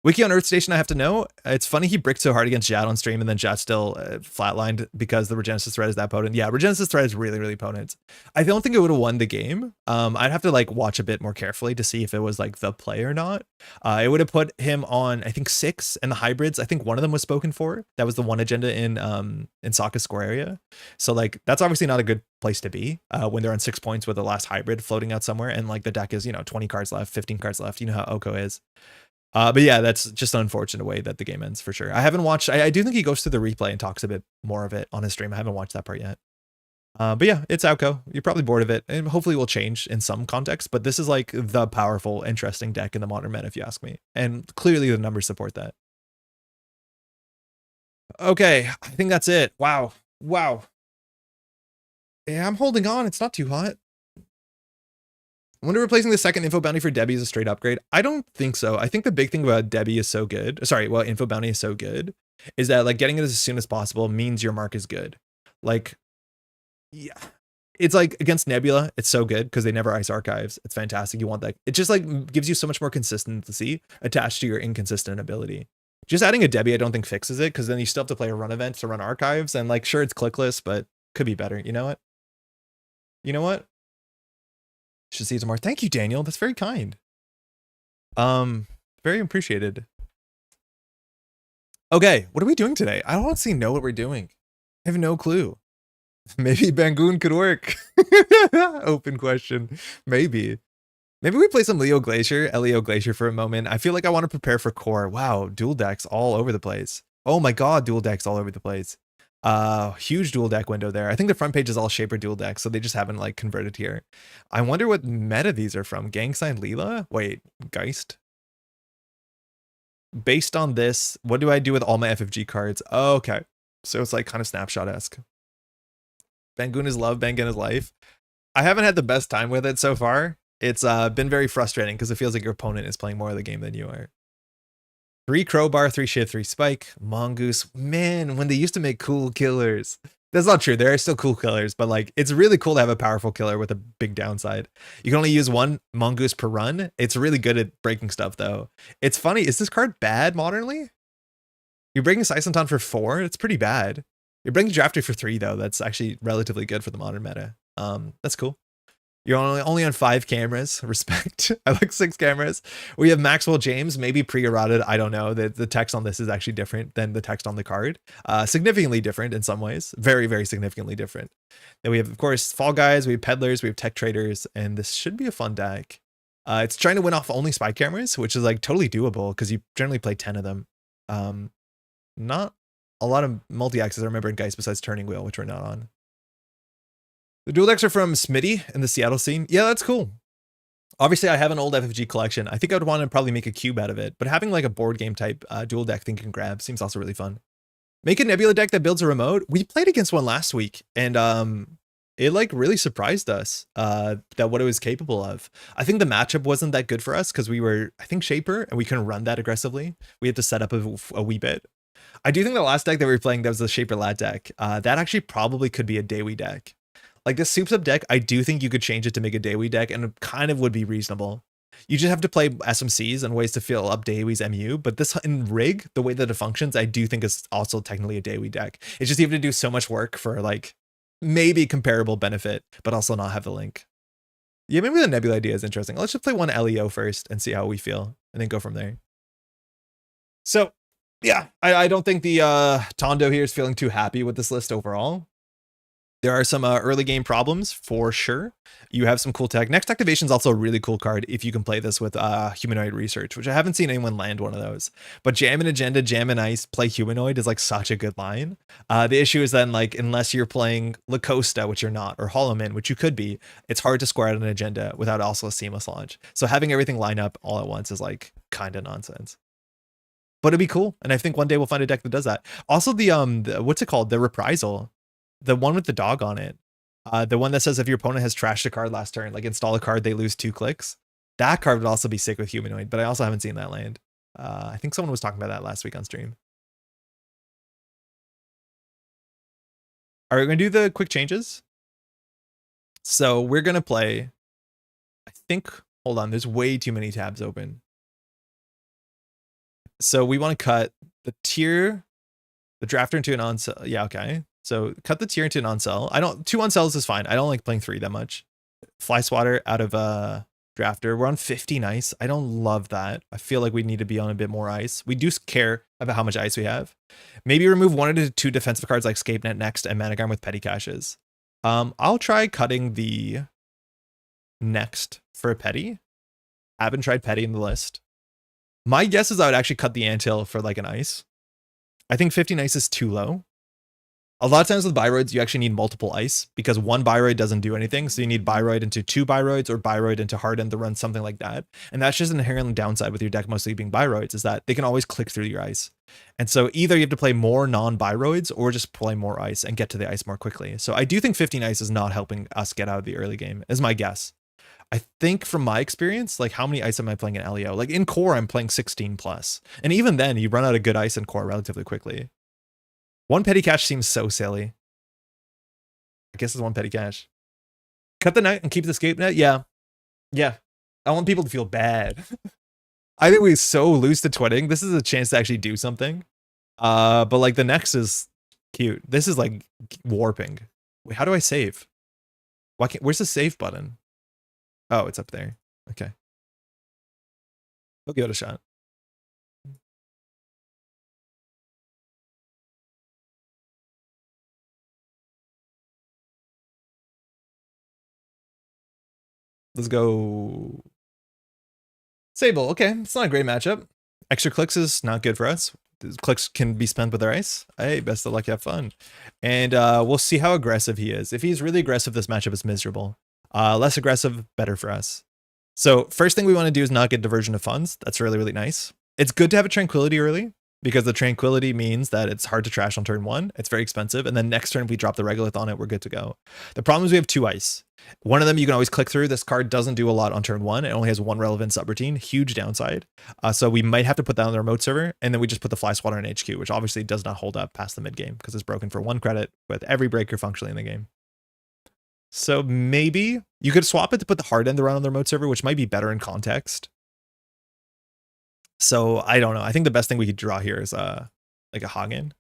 Speaker 1: Wiki on Earth Station, I have to know. It's funny he bricked so hard against Jat on stream and then Jat still flatlined because the Regenesis threat is that potent. Yeah, Regenesis threat is really, really potent. I don't think it would have won the game. I'd have to like watch a bit more carefully to see if it was like the play or not. It would have put him on, I think 6, and the hybrids, I think one of them was spoken for. That was the 1 agenda in Sokka's score area. So like that's obviously not a good place to be when they're on 6 points with the last hybrid floating out somewhere and like the deck is, 20 cards left, 15 cards left. You know how Oko is. But yeah, that's just an unfortunate way that the game ends for sure. I haven't watched, I do think he goes through the replay and talks a bit more of it on his stream. I haven't watched that part yet. But yeah, it's Outco. You're probably bored of it and hopefully will change in some context, but this is like the powerful, interesting deck in the modern meta, if you ask me. And clearly the numbers support that. Okay, I think that's it. Wow. Wow. Yeah, I'm holding on. It's not too hot. I wonder if replacing the second info bounty for Debbie is a straight upgrade. I don't think so. I think the big thing about Debbie is so good. Sorry, well, info bounty is so good is that like getting it as soon as possible means your mark is good. Like, yeah, it's like against Nebula, it's so good because they never ice archives. It's fantastic. You want that. It just like gives you so much more consistency attached to your inconsistent ability. Just adding a Debbie, I don't think fixes it because then you still have to play a run event to run archives and like, sure, it's clickless, but could be better. You know what? You know what? Should see it tomorrow. Thank you, Daniel. That's very kind. Very appreciated. Okay, what are we doing today? I don't honestly know what we're doing. I have no clue. Maybe Bangoon could work. Open question. Maybe. Maybe we play some Leo Glacier for a moment. I feel like I want to prepare for core. Wow, dual decks all over the place. Oh my god, dual decks all over the place. Huge dual deck window there. I think the front page is all Shaper dual decks, so they just haven't like converted here. I wonder what meta these are from. Gang Sign Leela? Wait, Geist? Based on this, what do I do with all my FFG cards? Oh, okay. So it's like kind of snapshot-esque. Bangoon is love, Bangan is life. I haven't had the best time with it so far. It's been very frustrating because it feels like your opponent is playing more of the game than you are. 3 Crowbar, 3 Shift, 3 Spike, Mongoose. Man, when they used to make cool killers. That's not true. There are still cool killers, but like it's really cool to have a powerful killer with a big downside. You can only use 1 Mongoose per run. It's really good at breaking stuff though. It's funny. Is this card bad modernly? You're breaking Saisanton for 4. It's pretty bad. You're breaking Drafter for 3 though. That's actually relatively good for the modern meta. That's cool. You're only on 5 cameras. Respect. I like 6 cameras. We have Maxwell James, maybe pre-eroded. I don't know. The text on this is actually different than the text on the card. Significantly different in some ways. Very, very significantly different. Then we have, of course, Fall Guys. We have Peddlers. We have Tech Traders. And this should be a fun deck. It's trying to win off only spy cameras, which is like totally doable because you generally play 10 of them. Not a lot of multi-axes I remember in Geist besides Turning Wheel, which we're not on. The dual decks are from Smitty in the Seattle scene. Yeah, that's cool. Obviously, I have an old FFG collection. I think I would want to probably make a cube out of it, but having like a board game type dual deck thing you can grab seems also really fun. Make a Nebula deck that builds a remote. We played against one last week, and it like really surprised us that what it was capable of. I think the matchup wasn't that good for us because we were, I think, Shaper, and we couldn't run that aggressively. We had to set up a wee bit. I do think the last deck that we were playing that was the Shaper Lad deck. That actually probably could be a Dawi deck. Like this soups up deck, I do think you could change it to make a Dawi deck, and it kind of would be reasonable. You just have to play SMCs and ways to fill up Dawi's MU, but this in Rig, the way that it functions, I do think is also technically a Dawi deck. It's just you have to do so much work for like maybe comparable benefit, but also not have the link. Yeah, maybe the Nebula idea is interesting. Let's just play one LEO first and see how we feel, and then go from there. So yeah, I don't think the Tondo here is feeling too happy with this list overall. There are some early game problems for sure. You have some cool tech. Next Activation is also a really cool card if you can play this with Humanoid Research, which I haven't seen anyone land one of those. But Jam and Agenda, Jam and Ice, play Humanoid is like such a good line. The issue is then like unless you're playing Lacosta, which you're not, or Hollowman, which you could be, it's hard to square out an agenda without also a seamless launch. So having everything line up all at once is like kind of nonsense. But it'd be cool, and I think one day we'll find a deck that does that. Also, the what's it called? The Reprisal. The one with the dog on it, the one that says if your opponent has trashed a card last turn, like install a card, they lose 2 clicks. That card would also be sick with Humanoid, but I also haven't seen that land. I think someone was talking about that last week on stream. All right, we're going to do the quick changes. So we're going to play, I think, hold on, there's way too many tabs open. So we want to cut the tier, the drafter into an on-sell. Yeah, okay. So cut the tier into an on-sell. 2 on-sells is fine. I don't like playing 3 that much. Fly Swatter out of drafter. We're on 15 ice. I don't love that. I feel like we need to be on a bit more ice. We do care about how much ice we have. Maybe remove 1 or 2 defensive cards like Scape Net next and Managram with petty caches. I'll try cutting the next for a petty. I haven't tried petty in the list. My guess is I would actually cut the anthill for like an ice. I think 15 ice is too low. A lot of times with Byroids, you actually need multiple ice because 1 Byroid doesn't do anything. So you need Byroid into 2 Byroids or Byroid into Harden to run something like that. And that's just an inherent downside with your deck mostly being Byroids is that they can always click through your ice. And so either you have to play more non-Byroids or just play more ice and get to the ice more quickly. So I do think 15 ice is not helping us get out of the early game is my guess. I think from my experience, like how many ice am I playing in LEO? Like in core, I'm playing 16 plus. And even then you run out of good ice in core relatively quickly. 1 petty cache seems so silly. I guess it's 1 petty cache. Cut the knight and keep the Scape Net? Yeah. Yeah. I want people to feel bad. I think we're so loose to twitting. This is a chance to actually do something. But like the next is cute. This is like warping. Wait, how do I save? Why can't, where's the save button? Oh, it's up there. Okay. We'll give it a shot. Let's go. Sable. Okay, it's not a great matchup. Extra clicks is not good for us. Clicks can be spent with their ice. Hey, best of luck, have fun. And we'll see how aggressive he is. If he's really aggressive, this matchup is miserable. Less aggressive, better for us. So first thing we want to do is not get diversion of funds. That's really, really nice. It's good to have a Tranquility early because the Tranquility means that it's hard to trash on turn 1. It's very expensive. And then next turn, if we drop the Regolith on it, we're good to go. The problem is we have 2 ice. One of them you can always click through. This card doesn't do a lot on turn 1. It only has 1 relevant subroutine. Huge downside. So we might have to put that on the remote server. And then we just put the Fly Swatter in HQ, which obviously does not hold up past the mid game because it's broken for 1 credit with every breaker functionally in the game. So maybe you could swap it to put the hard end around on the remote server, which might be better in context. So I don't know. I think the best thing we could draw here is like a Hagen.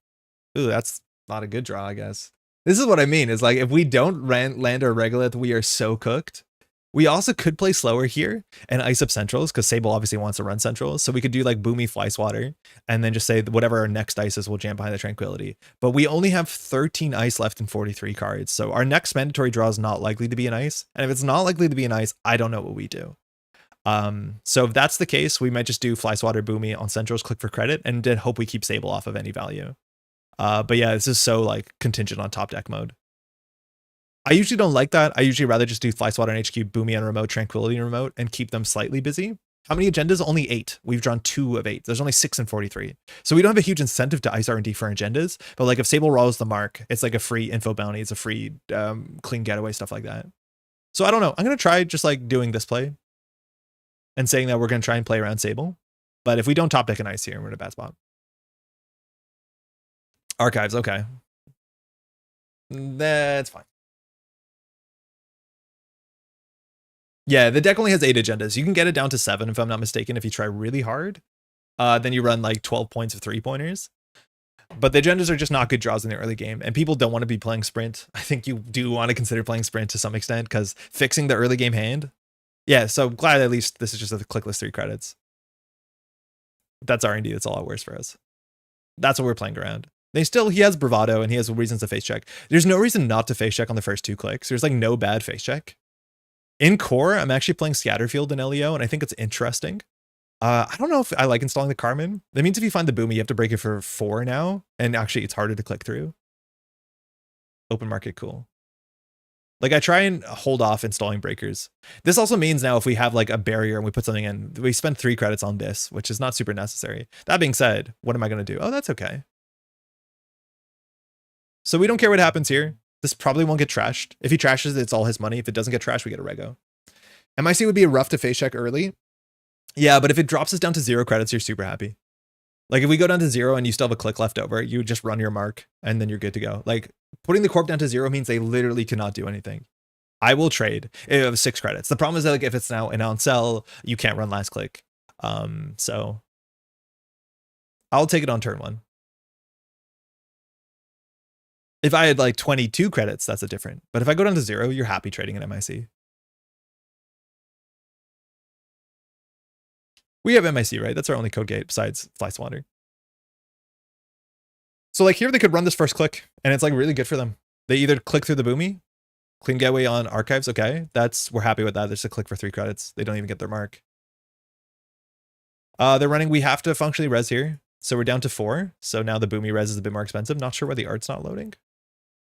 Speaker 1: Ooh, that's not a good draw, I guess. This is what I mean. Is like if we don't land our Regolith, we are so cooked. We also could play slower here and ice up centrals because Sable obviously wants to run centrals. So we could do like Boomy Fly Swatter and then just say whatever our next ice is, we'll jam behind the Tranquility. But we only have 13 ice left in 43 cards. So our next mandatory draw is not likely to be an ice. And if it's not likely to be an ice, I don't know what we do. So if that's the case, we might just do Fly Swatter Boomy on centrals, click for credit, and then hope we keep Sable off of any value. But yeah, this is so like contingent on top deck mode. I usually don't like that. I usually rather just do Fly Swatter and HQ, Boomy on remote, Tranquility on remote, and keep them slightly busy. How many agendas? Only 8. We've drawn 2 of 8. There's only 6 and 43. So we don't have a huge incentive to ice R&D for agendas. But like if Sable rolls the mark, it's like a free info bounty. It's a free clean getaway, stuff like that. So I don't know. I'm going to try just like doing this play and saying that we're going to try and play around Sable. But if we don't top deck an ice here, we're in a bad spot. Archives, okay. That's fine. Yeah, the deck only has 8 agendas. You can get it down to 7 if I'm not mistaken if you try really hard. Then you run like 12 points of 3-pointers. But the agendas are just not good draws in the early game, and people don't want to be playing Sprint. I think you do want to consider playing Sprint to some extent because fixing the early game hand. Yeah, so glad at least this is just a click list 3 credits. That's R&D. That's all that works for us. That's what we're playing around. He has bravado and he has reasons to face check. There's no reason not to face check on the first 2 clicks. There's like no bad face check. In core, I'm actually playing Scatterfield in LEO, and I think it's interesting. I don't know if I like installing the Carmen. That means if you find the Boomy, you have to break it for 4 now, and actually it's harder to click through. Open market, cool. Like I try and hold off installing breakers. This also means now if we have like a barrier and we put something in, we spend 3 credits on this, which is not super necessary. That being said, what am I going to do? Oh, that's okay. So we don't care what happens here. This probably won't get trashed. If he trashes it, it's all his money. If it doesn't get trashed, we get a rego. MIC would be rough to face check early. Yeah, but if it drops us down to 0 credits, you're super happy. Like if we go down to 0 and you still have a click left over, you just run your mark and then you're good to go. Like putting the corp down to 0 means they literally cannot do anything. I will trade if it was 6 credits. The problem is that like if it's now an on sell, you can't run last click. So I'll take it on turn 1. If I had like 22 credits, that's a different. But if I go down to 0, you're happy trading an MIC. We have MIC, right? That's our only code gate besides Fly Swatter. So like here they could run this first click and it's like really good for them. They either click through the Boomy, clean getaway on archives. Okay, we're happy with that. There's a click for 3 credits. They don't even get their mark. They're running, we have to functionally res here. So we're down to 4. So now the Boomy res is a bit more expensive. Not sure why the art's not loading.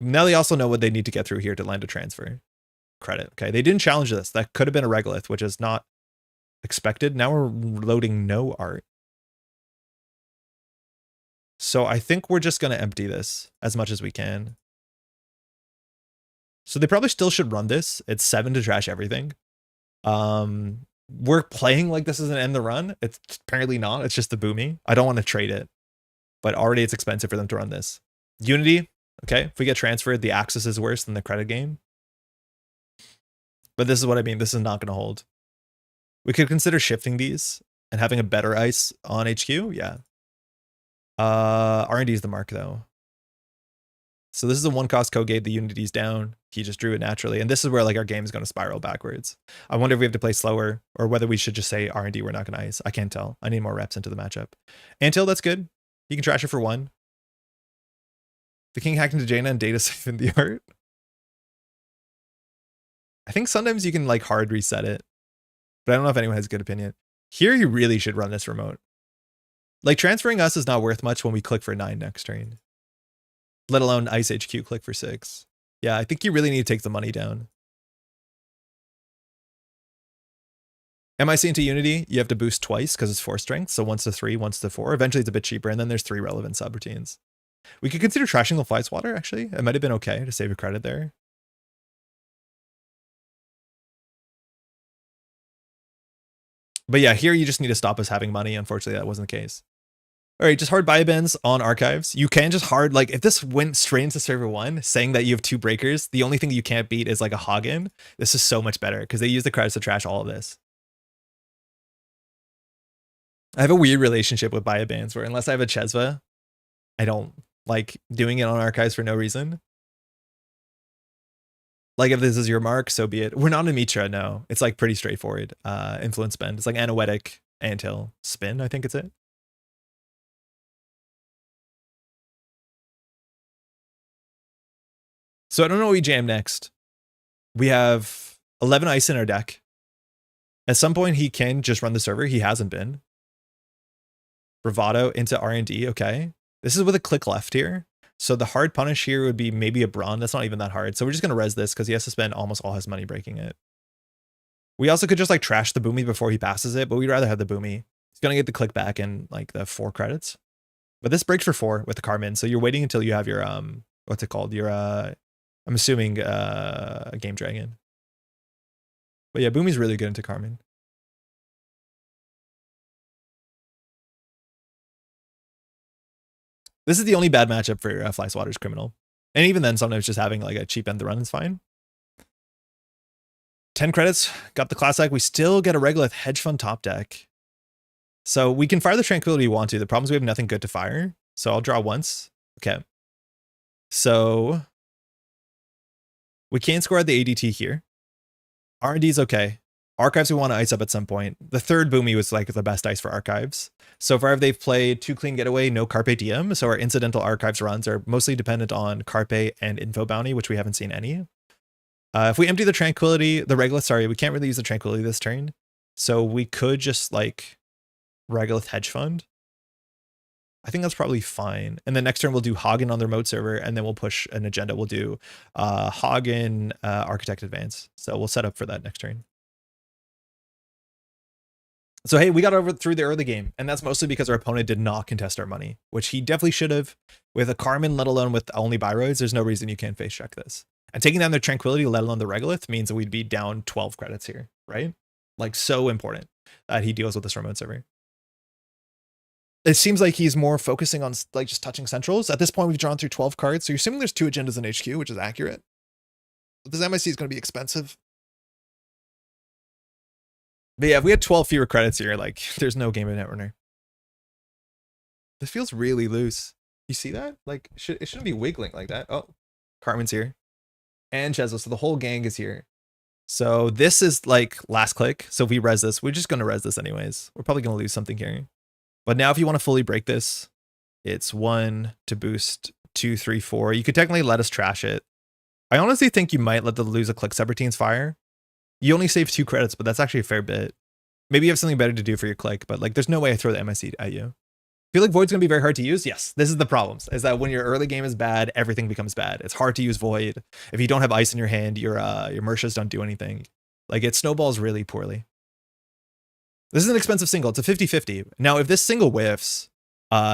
Speaker 1: Now they also know what they need to get through here to land a transfer. Credit. Okay, they didn't challenge this. That could have been a Regolith, which is not expected. Now we're loading no art. So I think we're just going to empty this as much as we can. So they probably still should run this. It's 7 to trash everything. We're playing like this is an end the run. It's apparently not. It's just the Boomy. I don't want to trade it. But already it's expensive for them to run this. Unity. Okay, if we get transferred, the Axis is worse than the credit game. But this is what I mean. This is not going to hold. We could consider shifting these and having a better ice on HQ. Yeah. R&D is the mark, though. So this is a 1-cost code gate. The Unity's down. He just drew it naturally. And this is where like our game is going to spiral backwards. I wonder if we have to play slower or whether we should just say R&D, we're not going to ice. I can't tell. I need more reps into the matchup. Antil, that's good. You can trash it for 1. The king hacked into Jaina and data siphoned the art. I think sometimes you can like hard reset it, but I don't know if anyone has a good opinion. Here you really should run this remote. Like transferring us is not worth much when we click for 9 next turn. Let alone Ice HQ click for 6. Yeah, I think you really need to take the money down. MIC into Unity, you have to boost twice because it's 4 strength. So once to 3, once to 4. Eventually it's a bit cheaper, and then there's 3 relevant subroutines. We could consider trashing the Fly Swatter, actually. It might have been okay to save a credit there. But yeah, here you just need to stop us having money. Unfortunately, that wasn't the case. All right, just hard buy-bins on archives. You can just hard, like, if this went straight into server 1, saying that you have 2 breakers, the only thing you can't beat is like a Hagen. This is so much better because they use the credits to trash all of this. I have a weird relationship with buy-bins where unless I have a Chesva, I don't like doing it on archives for no reason. Like if this is your mark, so be it. We're not in Mitra, no. It's like pretty straightforward. Influence spend. It's like Anoetic, Antil, spin, I think it's it. So I don't know what we jam next. We have 11 ice in our deck. At some point he can just run the server. He hasn't been. Bravado into R&D, okay. This is with a click left here. So the hard punish here would be maybe a Brawn. That's not even that hard. So we're just going to res this because he has to spend almost all his money breaking it. We also could just like trash the Boomy before he passes it, but we'd rather have the Boomy. He's going to get the click back in like the 4 credits. But this breaks for 4 with the Carmen. So you're waiting until you have your, what's it called? Your, I'm assuming a Game Dragon. But yeah, Boomy's really good into Carmen. This is the only bad matchup for Fly Swatter's Criminal. And even then, sometimes just having like a cheap end the run is fine. 10 credits, got the classic. We still get a Reg LEO hedge fund top deck. So we can fire the Tranquility we want to. The problem is we have nothing good to fire. So I'll draw once. Okay. So we can score at the ADT here. R&D is okay. Archives we want to ice up at some point. The third Boomy was like the best ice for Archives. So far they've played 2 Clean Getaway, no Carpe Diem. So our incidental Archives runs are mostly dependent on Carpe and Info Bounty, which we haven't seen any. If we empty the Tranquility, the Reg LEO, sorry, we can't really use the Tranquility this turn. So we could just like Reg LEO hedge fund. I think that's probably fine. And then next turn we'll do Hagen on the remote server, and then we'll push an agenda. We'll do Hagen Architect Advance. So we'll set up for that next turn. So hey, we got over through the early game, and that's mostly because our opponent did not contest our money, which he definitely should have. With a Carmen, let alone with only Byroids, there's no reason you can't face check this. And taking down their Tranquility, let alone the Reg LEO, means that we'd be down 12 credits here, right? Like so important that he deals with this remote server. It seems like he's more focusing on like just touching centrals. At this point, we've drawn through 12 cards, so you're assuming there's 2 agendas in HQ, which is accurate. But this MIC is going to be expensive. But yeah, if we had 12 fewer credits here, like there's no game of Netrunner. This feels really loose. You see that? Like it shouldn't be wiggling like that. Oh, Carmen's here. And Chezo, so the whole gang is here. So this is like last click. So if we res this, we're just going to res this anyways. We're probably going to lose something here. But now if you want to fully break this, it's 1 to boost, 2, 3, 4. You could technically let us trash it. I honestly think you might let the lose a click subroutines fire. You only save 2 credits, but that's actually a fair bit. Maybe you have something better to do for your click, but like there's no way I throw the MIC at you. Feel like Void's gonna be very hard to use? Yes, this is the problems, is that when your early game is bad, everything becomes bad. It's hard to use Void. If you don't have ice in your hand, your Mershas don't do anything. Like it snowballs really poorly. This is an expensive single. It's a 50-50. Now, if this single whiffs,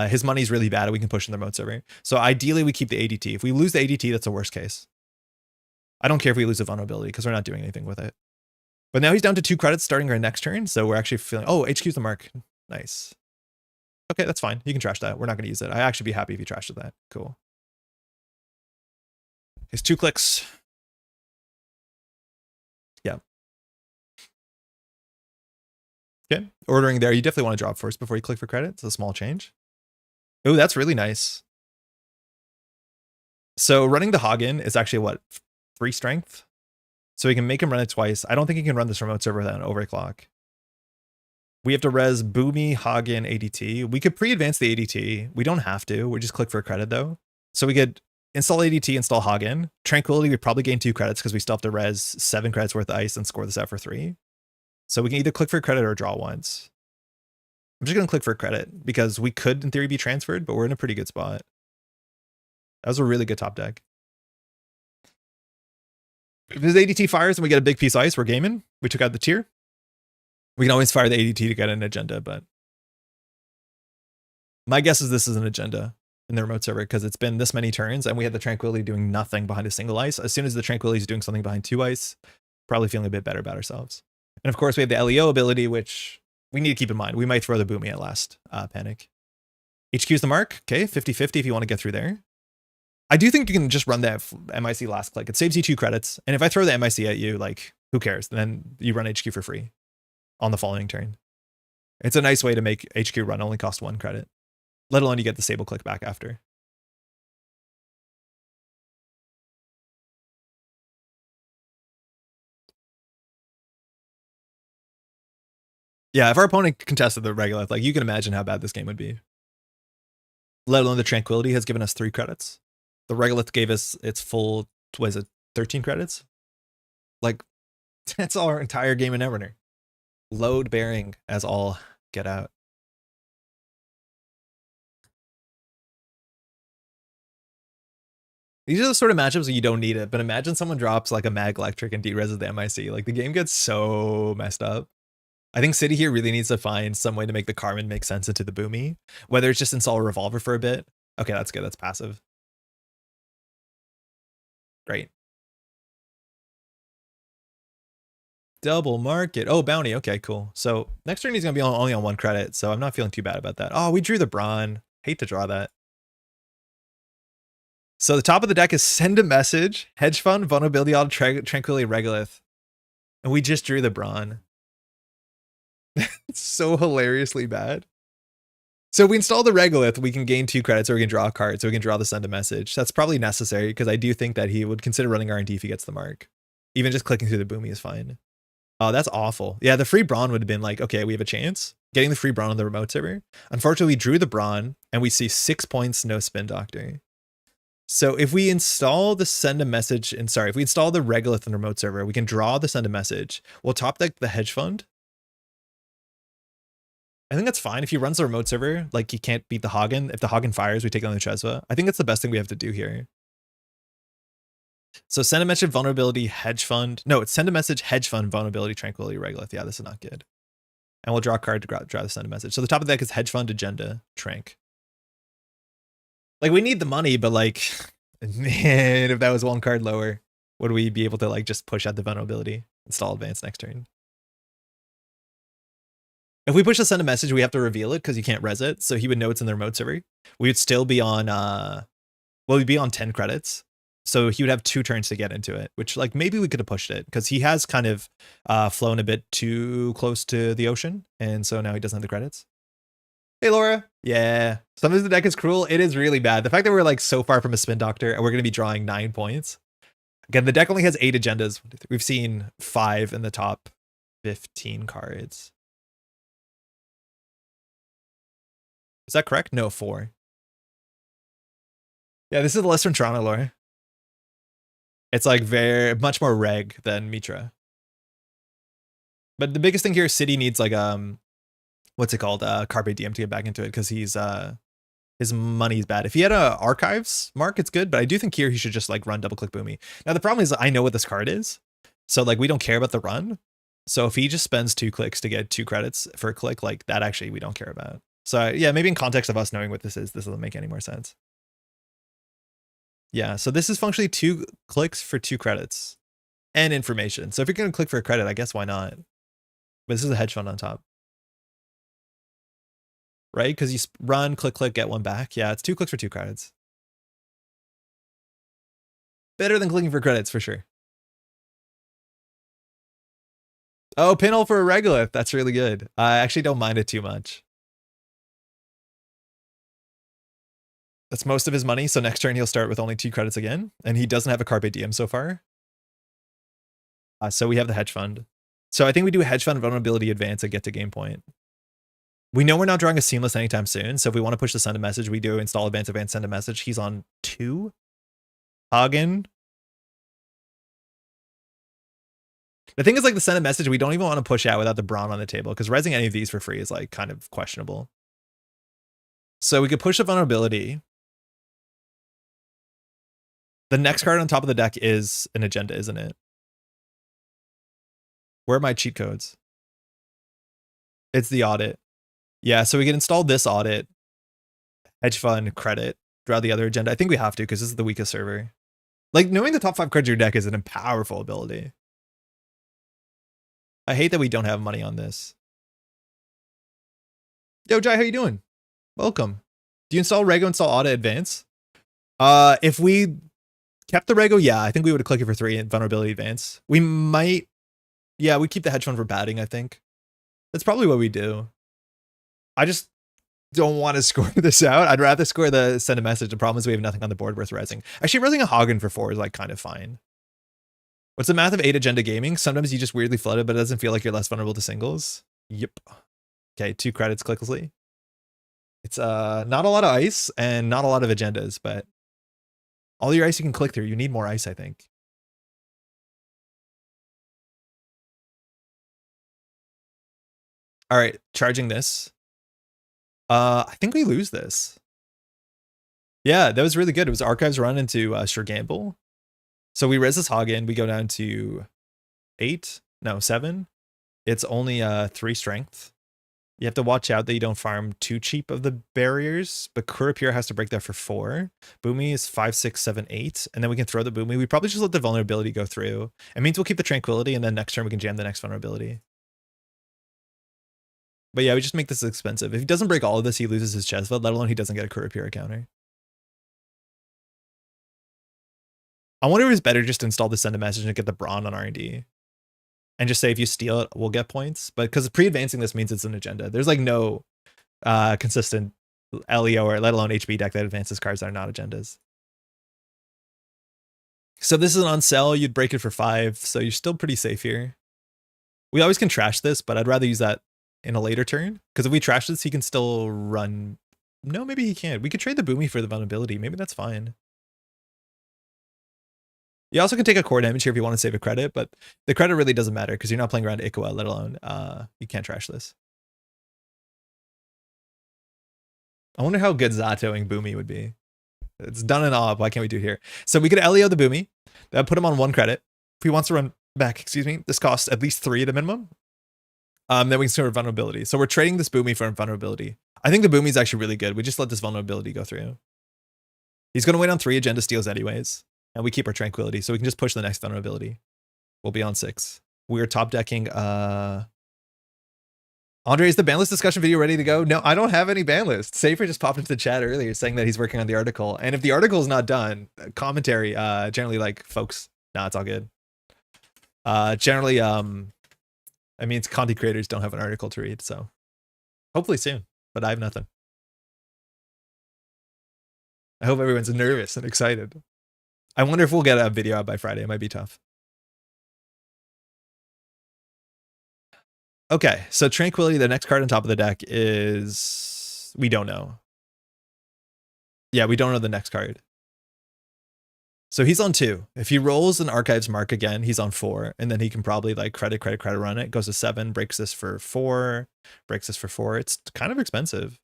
Speaker 1: his money's really bad and we can push in the remote server. So ideally we keep the ADT. If we lose the ADT, that's the worst case. I don't care if we lose the vulnerability because we're not doing anything with it. But now he's down to 2 credits starting our next turn. So we're actually feeling, oh, HQ's the mark. Nice. Okay, that's fine. You can trash that. We're not going to use it. I'd actually be happy if you trashed that. Cool. His 2 clicks. Yeah. Okay. Ordering there. You definitely want to drop first before you click for credit. It's a small change. Oh, that's really nice. So running the Hagen is actually what? 3 strength? So we can make him run it twice. I don't think he can run this remote server without an overclock. We have to res Boomy, Hagen, ADT. We could pre-advance the ADT. We don't have to. We just click for a credit though. So we could install ADT, install Hagen. Tranquility, we probably gain 2 credits because we still have to res 7 credits worth of ice and score this out for 3. So we can either click for a credit or draw once. I'm just going to click for a credit because we could in theory be transferred, but we're in a pretty good spot. That was a really good top deck. If his ADT fires and we get a big piece of ice, we're gaming. We took out the tier. We can always fire the ADT to get an agenda, but my guess is this is an agenda in the remote server because it's been this many turns and we had the Tranquility doing nothing behind a single ice. As soon as the Tranquility is doing something behind 2 ice, probably feeling a bit better about ourselves. And of course we have the LEO ability, which we need to keep in mind. We might throw the Boomy at last panic. HQ's the mark. Okay, 50-50 if you want to get through there. I do think you can just run that MIC last click. It saves you 2 credits. And if I throw the MIC at you, like, who cares? Then you run HQ for free on the following turn. It's a nice way to make HQ run only cost 1 credit, let alone you get the stable click back after. Yeah, if our opponent contested the Regolith, like you can imagine how bad this game would be. Let alone the Tranquility has given us 3 credits. The Regolith gave us its full, what is it, 13 credits? Like, that's our entire game in Netrunner. Load bearing as all get out. These are the sort of matchups where you don't need it, but imagine someone drops like a Mag Electric and de-reses the MIC. Like the game gets so messed up. I think City here really needs to find some way to make the Carmen make sense into the Boomy. Whether it's just install a Revolver for a bit. Okay, that's good. That's passive. Great. Double market. Oh, bounty. Okay, cool. So next turn he's going to be only on 1 credit, so I'm not feeling too bad about that. Oh, we drew the Brawn. Hate to draw that. So the top of the deck is Send a Message, Hedge Fund, Vulnerability Auto, Tranquility, Regolith. And we just drew the Brawn. It's so hilariously bad. So if we install the Regolith, we can gain 2 credits, or we can draw a card, so we can draw the Send a Message. That's probably necessary, because I do think that he would consider running R&D if he gets the mark. Even just clicking through the Boomy is fine. Oh, that's awful. Yeah, the free Brawn would have been like, okay, we have a chance. Getting the free Brawn on the remote server. Unfortunately, we drew the Brawn, and we see 6 points, no Spin Doctor. So if we install the Send a Message, and sorry, if we install the Regolith in the remote server, we can draw the Send a Message. We'll top deck the Hedge Fund. I think that's fine. If he runs the remote server, like he can't beat the Hagen. If the Hagen fires, we take on the Chesva. I think that's the best thing we have to do here. So Send a Message, Vulnerability, Hedge Fund. No, it's Send a Message, Hedge Fund, Vulnerability, Tranquility, Regolith. Yeah, this is not good. And we'll draw a card to draw the Send a Message. So the top of the deck is Hedge Fund, Agenda, Trank. Like, we need the money, but like, man, if that was 1 card lower, would we be able to like just push out the Vulnerability? Install Advance next turn. If we push the Send a Message, we have to reveal it because you can't res it. So he would know it's in the remote server. We would still be on, well, we'd be on 10 credits. So he would have 2 turns to get into it, which like maybe we could have pushed it because he has kind of flown a bit too close to the ocean. And so now he doesn't have the credits. Hey, Laura. Yeah. Sometimes the deck is cruel. It is really bad. The fact that we're like so far from a Spin Doctor and we're going to be drawing 9 points. Again, the deck only has 8 agendas. We've seen 5 in the top 15 cards. Is that correct? No, 4. Yeah, this is the list from Toronto, Laura. It's like very much more reg than Mitra. But the biggest thing here is City needs like what's it called? Carpe Diem to get back into it because he's his money's bad. If he had a Archives mark, it's good, but I do think here he should just like run double click Boomy. Now the problem is I know what this card is. So like we don't care about the run. So if he just spends 2 clicks to get 2 credits for a click, like that actually we don't care about. So yeah, maybe in context of us knowing what this is, this doesn't make any more sense. Yeah, so this is functionally 2 clicks for 2 credits and information. So if you're going to click for a credit, I guess why not? But this is a hedge fund on top. Right? Because you run, click, click, get 1 back. Yeah, it's 2 clicks for 2 credits. Better than clicking for credits for sure. Oh, pinhole for a Regolith. That's really good. I actually don't mind it too much. That's most of his money. So next turn he'll start with only 2 credits again. And he doesn't have a Carpe Diem so far. So we have the hedge fund. So I think we do a hedge fund, Vulnerability, Advance, and get to game point. We know we're not drawing a Seamless anytime soon. So if we want to push the Send a Message, we do install Advance, Advance, Send a Message. He's on 2. Hagen. The thing is like the Send a Message, we don't even want to push out without the Brawn on the table because resing any of these for free is like kind of questionable. So we could push the Vulnerability. The next card on top of the deck is an Agenda, isn't it? Where are my cheat codes? It's the Audit. Yeah, so we can install this Audit, Hedge Fund, Credit, draw the other Agenda. I think we have to because this is the weakest server. Like, knowing the top 5 cards of your deck is an powerful ability. I hate that we don't have money on this. Yo, Jai, how you doing? Welcome. Do you install Rego, install Audit, Advance? If we kept the Rego, yeah, I think we would have clicked it for 3 in Vulnerability, Advance. We might, yeah, we keep the Hedge Fund for batting, I think. That's probably what we do. I just don't want to score this out. I'd rather score the Send a Message. The problem is we have nothing on the board worth resing. Actually, resing a Hagen for 4 is like kind of fine. What's the math of 8 Agenda Gaming? Sometimes you just weirdly flood it, but it doesn't feel like you're less vulnerable to singles. Yep. Okay, 2 credits clicklessly. It's not a lot of ice and not a lot of agendas, but all your ice you can click through. You need more ice, I think. All right, charging this. I think we lose this. Yeah, that was really good. It was archives run into Sure Gamble. So we res this hog in. We go down to 7. It's only 3 strength. You have to watch out that you don't farm too cheap of the barriers, but Kurapir has to break that for 4. Boomy is 5, 6, 7, 8, and then we can throw the Boomy. We probably just let the vulnerability go through. It means we'll keep the Tranquility, and then next turn we can jam the next vulnerability. But yeah, we just make this expensive. If he doesn't break all of this, he loses his Chesva, let alone he doesn't get a Kurapir counter. I wonder if it's better just to install the send a message and get the Brawn on R&D. And just say if you steal it, we'll get points. But because pre-advancing this means it's an agenda. There's like no consistent LEO or let alone HB deck that advances cards that are not agendas. So this is on sell. You'd break it for 5. So you're still pretty safe here. We always can trash this, but I'd rather use that in a later turn. Because if we trash this, he can still run. No, maybe he can't. We could trade the Boomy for the vulnerability. Maybe that's fine. You also can take a core damage here if you want to save a credit, but the credit really doesn't matter because you're not playing around Ikawa, let alone you can't trash this. I wonder how good Zatoing Boomy would be. It's done and all. Why can't we do it here? So we could LEO the Boomy. That would put him on 1 credit. If he wants to run back, this costs at least 3 at a minimum. Then we can sort of vulnerability. So we're trading this Boomy for vulnerability. I think the Boomy is actually really good. We just let this vulnerability go through. He's going to wait on 3 agenda steals anyways. And we keep our Tranquility, so we can just push the next vulnerability. We'll be on 6. We're top decking. Andre, is the ban list discussion video ready to go? No, I don't have any ban lists. Safer just popped into the chat earlier saying that he's working on the article. And if the article is not done, commentary, generally like, folks, nah, it's all good. Generally, I mean, content creators don't have an article to read, so hopefully soon, but I have nothing. I hope everyone's nervous and excited. I wonder if we'll get a video out by Friday. It might be tough. Okay, so Tranquility, the next card on top of the deck is... We don't know. Yeah, we don't know the next card. So he's on 2. If he rolls an Archives Mark again, he's on 4. And then he can probably like credit run it. Goes to 7, breaks this for 4, breaks this for 4. It's kind of expensive.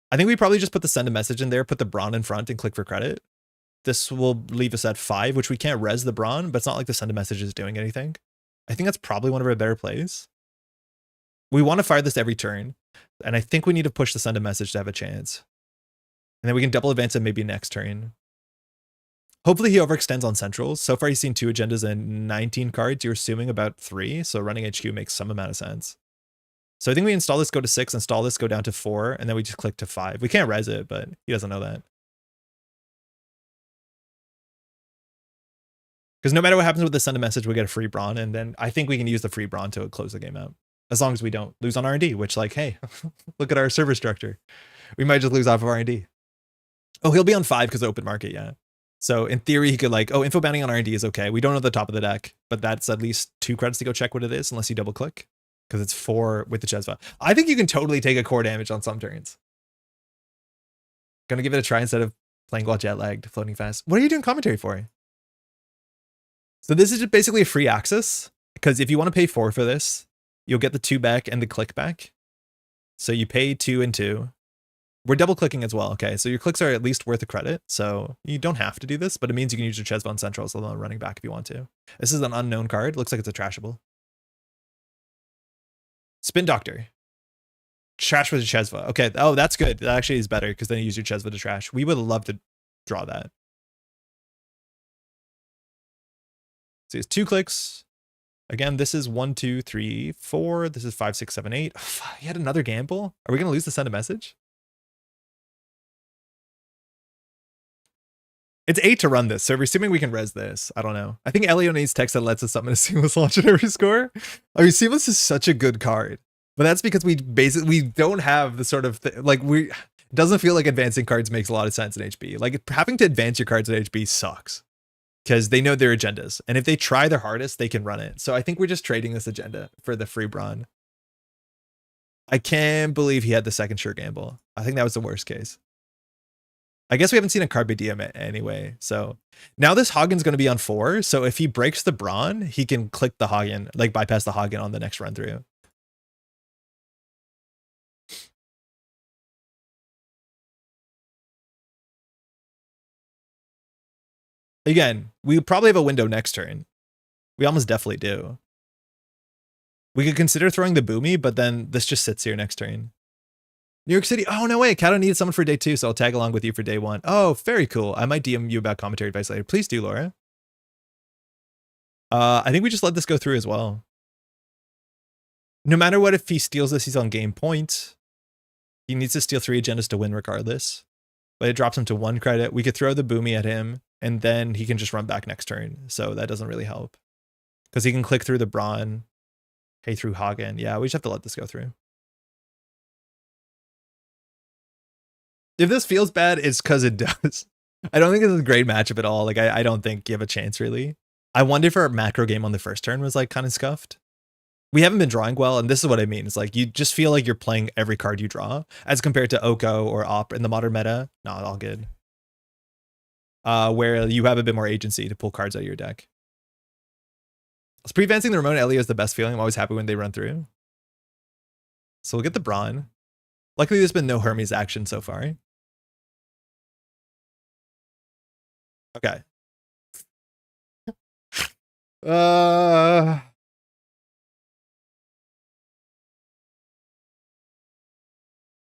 Speaker 1: I think we probably just put the send a message in there, put the Brawn in front and click for credit. This will leave us at 5, which we can't res the Brawn, but it's not like the send a message is doing anything. I think that's probably one of our better plays. We want to fire this every turn, and I think we need to push the send a message to have a chance. And then we can double advance it maybe next turn. Hopefully he overextends on centrals. So far he's seen 2 agendas and 19 cards. You're assuming about 3, so running HQ makes some amount of sense. So I think we install this, go to 6, install this, go down to 4, and then we just click to 5. We can't res it, but he doesn't know that. Because no matter what happens with the send a message, we get a free Brawn, and then I think we can use the free Brawn to close the game out. As long as we don't lose on R&D, which like, hey, look at our server structure. We might just lose off of R&D. Oh, he'll be on 5 because of open market, yeah. So in theory, he could like, oh, info bounding on R&D is okay. We don't know the top of the deck, but that's at least 2 credits to go check what it is, unless you double click. Because it's 4 with the Chesva. I think you can totally take a core damage on some turns. Gonna give it a try instead of playing while jet lagged, floating fast. What are you doing commentary for? So this is just basically a free access. Because if you want to pay 4 for this, you'll get the 2 back and the click back. So you pay 2 and 2. We're double clicking as well. Okay, so your clicks are at least worth a credit. So you don't have to do this, but it means you can use your Chesva on centrals alone running back if you want to. This is an unknown card. Looks like it's a trashable. Spin Doctor. Trash with a Chesva. Okay. Oh, that's good. That actually is better because then you use your Chesva to trash. We would love to draw that. So it's 2 clicks. Again, this is 1, 2, 3, 4. This is 5, 6, 7, 8. Oh, he had another gamble. Are we going to lose to send a message? It's 8 to run this, so we're assuming we can res this. I don't know. I think LEO needs text that lets us summon a Seamless launch at every score. I mean, Seamless is such a good card, but that's because we don't have the sort of like it doesn't feel like advancing cards makes a lot of sense in HB. Like having to advance your cards at HB sucks because they know their agendas, and if they try their hardest, they can run it. So I think we're just trading this agenda for the free Brawn. I can't believe he had the second sure gamble. I think that was the worst case. I guess we haven't seen a card by DM anyway. So now this Hagen's going to be on 4. So if he breaks the Brawn, he can click the Hagen, like bypass the Hagen on the next run through. Again, we probably have a window next turn. We almost definitely do. We could consider throwing the Boomy, but then this just sits here next turn. New York City. Oh, no way. Kato needed someone for day 2, so I'll tag along with you for day 1. Oh, very cool. I might DM you about commentary advice later. Please do, Laura. I think we just let this go through as well. No matter what, if he steals this, he's on game point. He needs to steal 3 agendas to win regardless. But it drops him to 1 credit. We could throw the Boomy at him, and then he can just run back next turn. So that doesn't really help. Because he can click through the Brawn, pay through Hagen. Yeah, we just have to let this go through. If this feels bad, it's because it does. I don't think this is a great matchup at all. Like, I don't think you have a chance, really. I wonder if our macro game on the first turn was, like, kind of scuffed. We haven't been drawing well, and this is what I mean. It's like, you just feel like you're playing every card you draw, as compared to Oko or Op in the modern meta. Not all good. Where you have a bit more agency to pull cards out of your deck. So pre-advancing the Ramon Elio is the best feeling. I'm always happy when they run through. So we'll get the Brawn. Luckily, there's been no Hermes action so far. Okay.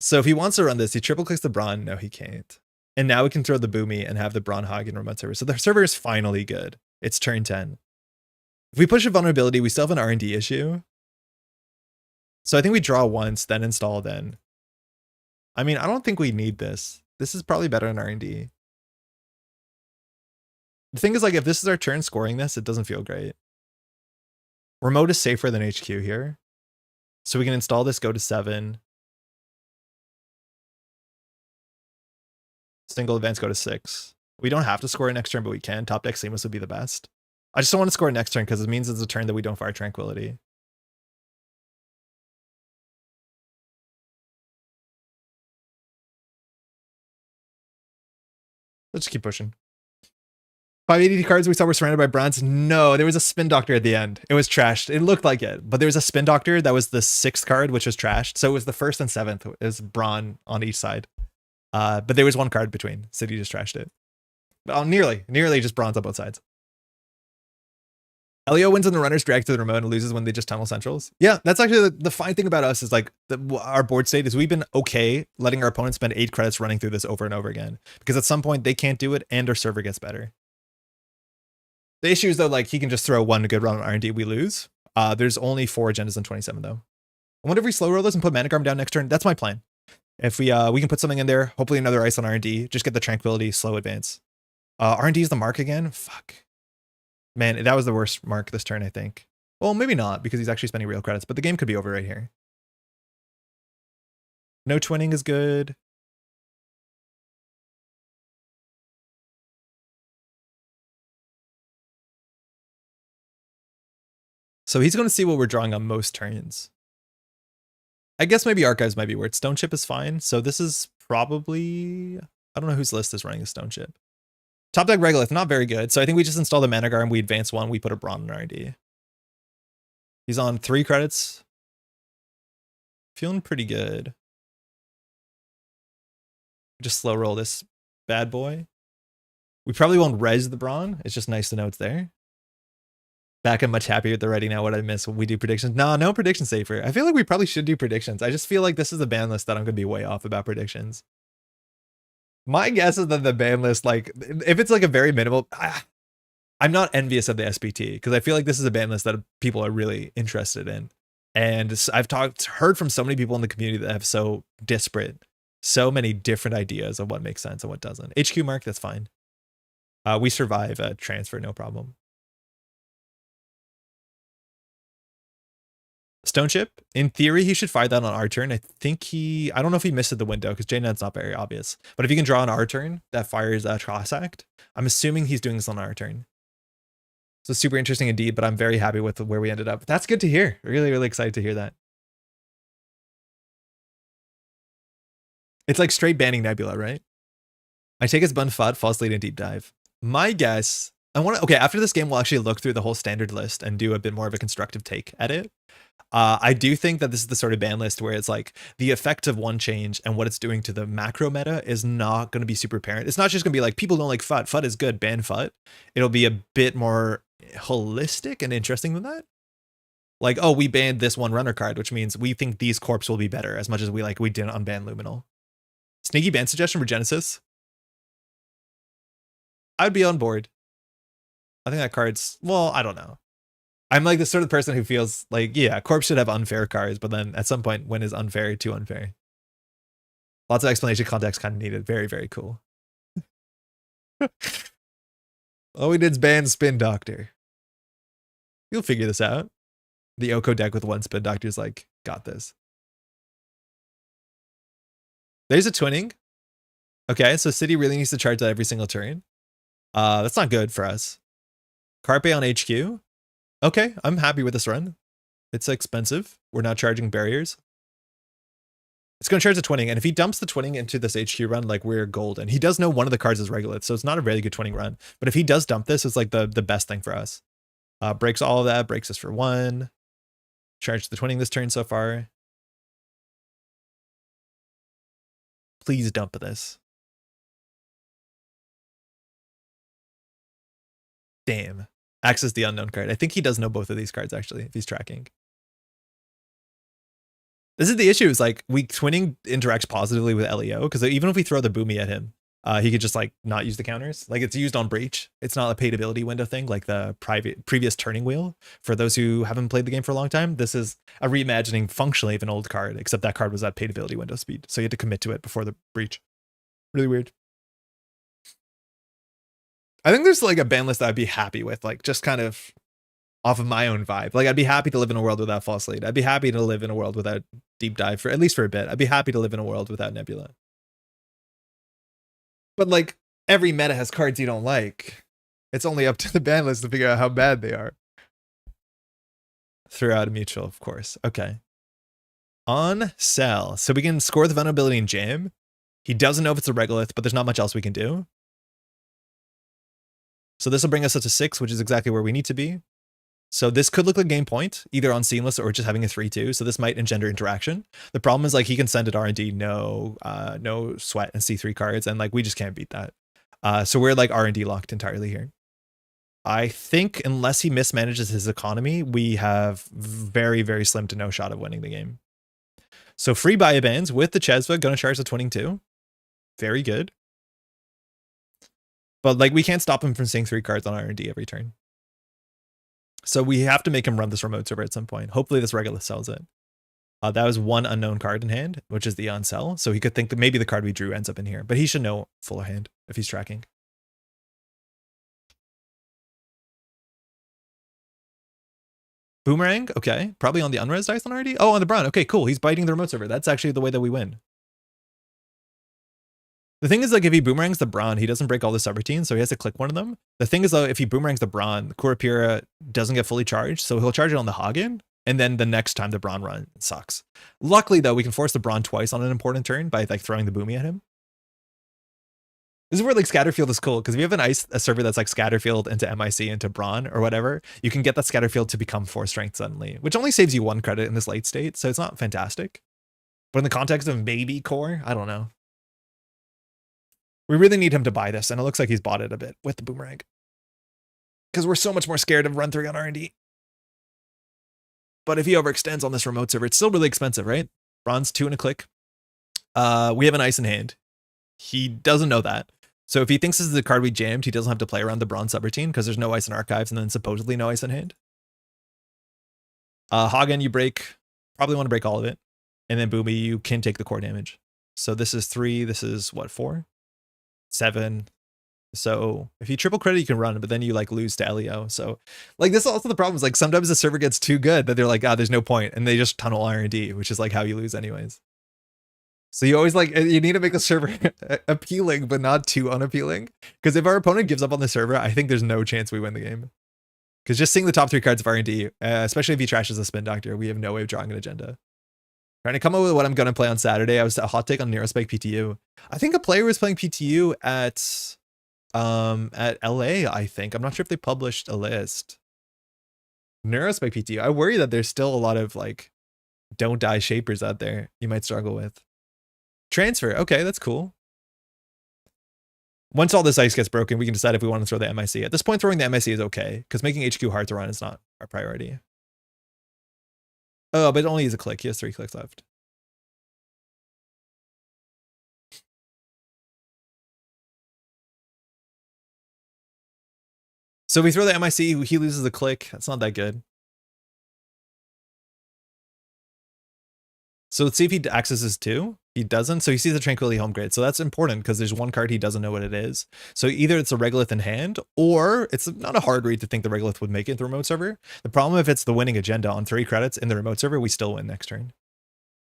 Speaker 1: So if he wants to run this, he triple clicks the Brawn. No, he can't. And now we can throw the Boomy and have the Brawn Hagen remote server. So the server is finally good. It's turn 10. If we push a vulnerability, we still have an R&D issue. So I think we draw once, then install, then. I mean, I don't think we need this. This is probably better than R&D. The thing is, like, if this is our turn scoring this, it doesn't feel great. Remote is safer than HQ here. So we can install this, go to 7. Single advance, go to 6. We don't have to score it next turn, but we can. Top deck Seamless would be the best. I just don't want to score it next turn because it means it's a turn that we don't fire Tranquility. Let's just keep pushing. 580 cards we saw were surrounded by bronze. No, there was a Spin Doctor at the end. It was trashed. It looked like it, but there was a Spin Doctor that was the 6th card, which was trashed. So it was the 1st and 7th. It was Brawn on each side. But there was 1 card between. City just trashed it. Oh, nearly just bronze on both sides. Elio wins when the runners drag through the remote and loses when they just tunnel centrals. Yeah, that's actually the fine thing about us is like our board state is we've been okay letting our opponents spend 8 credits running through this over and over again. Because at some point they can't do it and our server gets better. The issue is though, like he can just throw 1 good run on R&D, we lose. There's only 4 agendas in 27 though. I wonder if we slow roll this and put Manigarm down next turn. That's my plan. If we can put something in there, hopefully another ice on R&D, just get the Tranquility, slow advance. R&D is the mark again? Fuck. Man, that was the worst mark this turn, I think. Well, maybe not, because he's actually spending real credits, but the game could be over right here. No twinning is good. So he's going to see what we're drawing on most turns. I guess maybe Archives might be worth. Stone Chip is fine. So this is probably... I don't know whose list is running a Stone Chip. Top deck Regolith, not very good. So I think we just install the Manigarm, we advance 1, we put a Brawn in R&D. He's on 3 credits. Feeling pretty good. Just slow roll this bad boy. We probably won't res the Brawn. It's just nice to know it's there. Back, I'm much happier with the ready now. What I miss when we do predictions. No prediction safer. I feel like we probably should do predictions. I just feel like this is a ban list that I'm going to be way off about predictions. My guess is that the ban list, like, if it's like a very minimal, I'm not envious of the SPT because I feel like this is a ban list that people are really interested in. And I've heard from so many people in the community that have so disparate, so many different ideas of what makes sense and what doesn't. HQ mark, that's fine. We survive a transfer, no problem. Stone Chip, in theory, he should fire that on our turn. I don't know if he missed the window because JNet's not very obvious. But if he can draw on our turn, that fires a Cross Act. I'm assuming he's doing this on our turn. So super interesting indeed, but I'm very happy with where we ended up. That's good to hear. Really, really excited to hear that. It's like straight banning Nebula, right? I take his bun FUD, false lead, and deep dive. My guess, okay, after this game, we'll actually look through the whole standard list and do a bit more of a constructive take at it. I do think that this is the sort of ban list where it's like the effect of one change and what it's doing to the macro meta is not going to be super apparent. It's not just going to be like, people don't like FUD. FUD is good, ban FUD. It'll be a bit more holistic and interesting than that. Like, oh, we banned this one runner card, which means we think these corps will be better as much as we didn't unban Luminal. Sneaky ban suggestion for Genesis. I'd be on board. I think that card's, well, I don't know. I'm like the sort of person who feels like, yeah, corps should have unfair cards, but then at some point, when is unfair too unfair? Lots of explanation context kind of needed. Very, very cool. All we did is ban Spin Doctor. You'll figure this out. The Oko deck with one Spin Doctor is like, got this. There's a twinning. Okay, so City really needs to charge that every single turn. That's not good for us. Carpe on HQ. Okay, I'm happy with this run. It's expensive. We're not charging barriers. It's going to charge the twinning, and if he dumps the twinning into this HQ run, like, we're golden. He does know one of the cards is Regolith, so it's not a really good twinning run. But if he does dump this, it's like the best thing for us. Breaks all of that, breaks us for 1. Charge the twinning this turn so far. Please dump this. Damn. Access the unknown card. I think he does know both of these cards, actually, if he's tracking. This is the issue, is like, twinning interacts positively with LEO, because even if we throw the Boomy at him, he could just like not use the counters. Like, it's used on Breach. It's not a paid ability window thing like the previous Turning Wheel. For those who haven't played the game for a long time, this is a reimagining functionally of an old card, except that card was at paid ability window speed. So you had to commit to it before the Breach. Really weird. I think there's like a ban list that I'd be happy with, like, just kind of off of my own vibe. Like, I'd be happy to live in a world without False Lead. I'd be happy to live in a world without Deep Dive, for at least for a bit. I'd be happy to live in a world without Nebula. But like, every meta has cards you don't like. It's only up to the ban list to figure out how bad they are. Throw out a mutual, of course. Okay. On sell. So we can score the vulnerability and jam. He doesn't know if it's a Regolith, but there's not much else we can do. So this will bring us up to 6, which is exactly where we need to be. So this could look like game point, either on Seamless or just having a 3-2. So this might engender interaction. The problem is, like, he can send it R&D, no sweat and C3 cards, and like, we just can't beat that. So we're like R&D locked entirely here. I think unless he mismanages his economy, we have very, very slim to no shot of winning the game. So free Biobands with the Chesva, gonna charge the twinning too. Very good. But like, we can't stop him from seeing 3 cards on R&D every turn. So we have to make him run this remote server at some point. Hopefully this Regolith sells it. That was one unknown card in hand, which is the on sell. So he could think that maybe the card we drew ends up in here, but he should know full hand if he's tracking. Boomerang, okay. Probably on the unres dice on R&D. Oh, on the Braun. Okay, cool. He's biting the remote server. That's actually the way that we win. The thing is, like, if he boomerangs the Braun, he doesn't break all the subroutines, so he has to click one of them. The thing is, though, if he boomerangs the Braun, Kurapira doesn't get fully charged, so he'll charge it on the Hagen, and then the next time the Braun run sucks. Luckily, though, we can force the Braun twice on an important turn by like throwing the Boomy at him. This is where like Scatterfield is cool, because if you have a server that's like Scatterfield into MIC into Braun or whatever, you can get that Scatterfield to become 4 strength suddenly, which only saves you 1 credit in this late state, so it's not fantastic. But in the context of maybe core, I don't know. We really need him to buy this, and it looks like he's bought it a bit with the Boomerang. Because we're so much more scared of run 3 on R&D. But if he overextends on this remote server, it's still really expensive, right? Braun's 2 and a click. We have an ice in hand. He doesn't know that. So if he thinks this is the card we jammed, he doesn't have to play around the Braun subroutine because there's no ice in archives and then supposedly no ice in hand. Hagen, you break. Probably want to break all of it. And then Boomy, you can take the core damage. So this is 3. This is what, 4? 7. So if you triple credit, you can run, but then you like lose to LEO. So like, this is also the problem is like sometimes the server gets too good that they're like, there's no point, and they just tunnel R&D, which is like how you lose anyways. So you always like, you need to make the server appealing, but not too unappealing. Because if our opponent gives up on the server, I think there's no chance we win the game. Because just seeing the top 3 cards of R&D, especially if he trashes the Spin Doctor, we have no way of drawing an agenda. Trying to come up with what I'm going to play on Saturday. I was a hot take on Neurospike PTU. I think a player was playing PTU at LA, I think. I'm not sure if they published a list. Neurospike PTU. I worry that there's still a lot of like don't die shapers out there you might struggle with. Transfer. Okay, that's cool. Once all this ice gets broken, we can decide if we want to throw the MIC. At this point, throwing the MIC is okay, because making HQ hard to run is not our priority. Oh, but it only is a click. He has 3 clicks left. So if we throw the MIC, he loses a click. That's not that good. So let's see if he accesses 2. He doesn't. So he sees the Tranquility Home Grid. So that's important because there's one card he doesn't know what it is. So either it's a Reg LEO in hand, or it's not a hard read to think the Reg LEO would make it in the remote server. The problem if it's the winning agenda on 3 credits in the remote server, we still win next turn.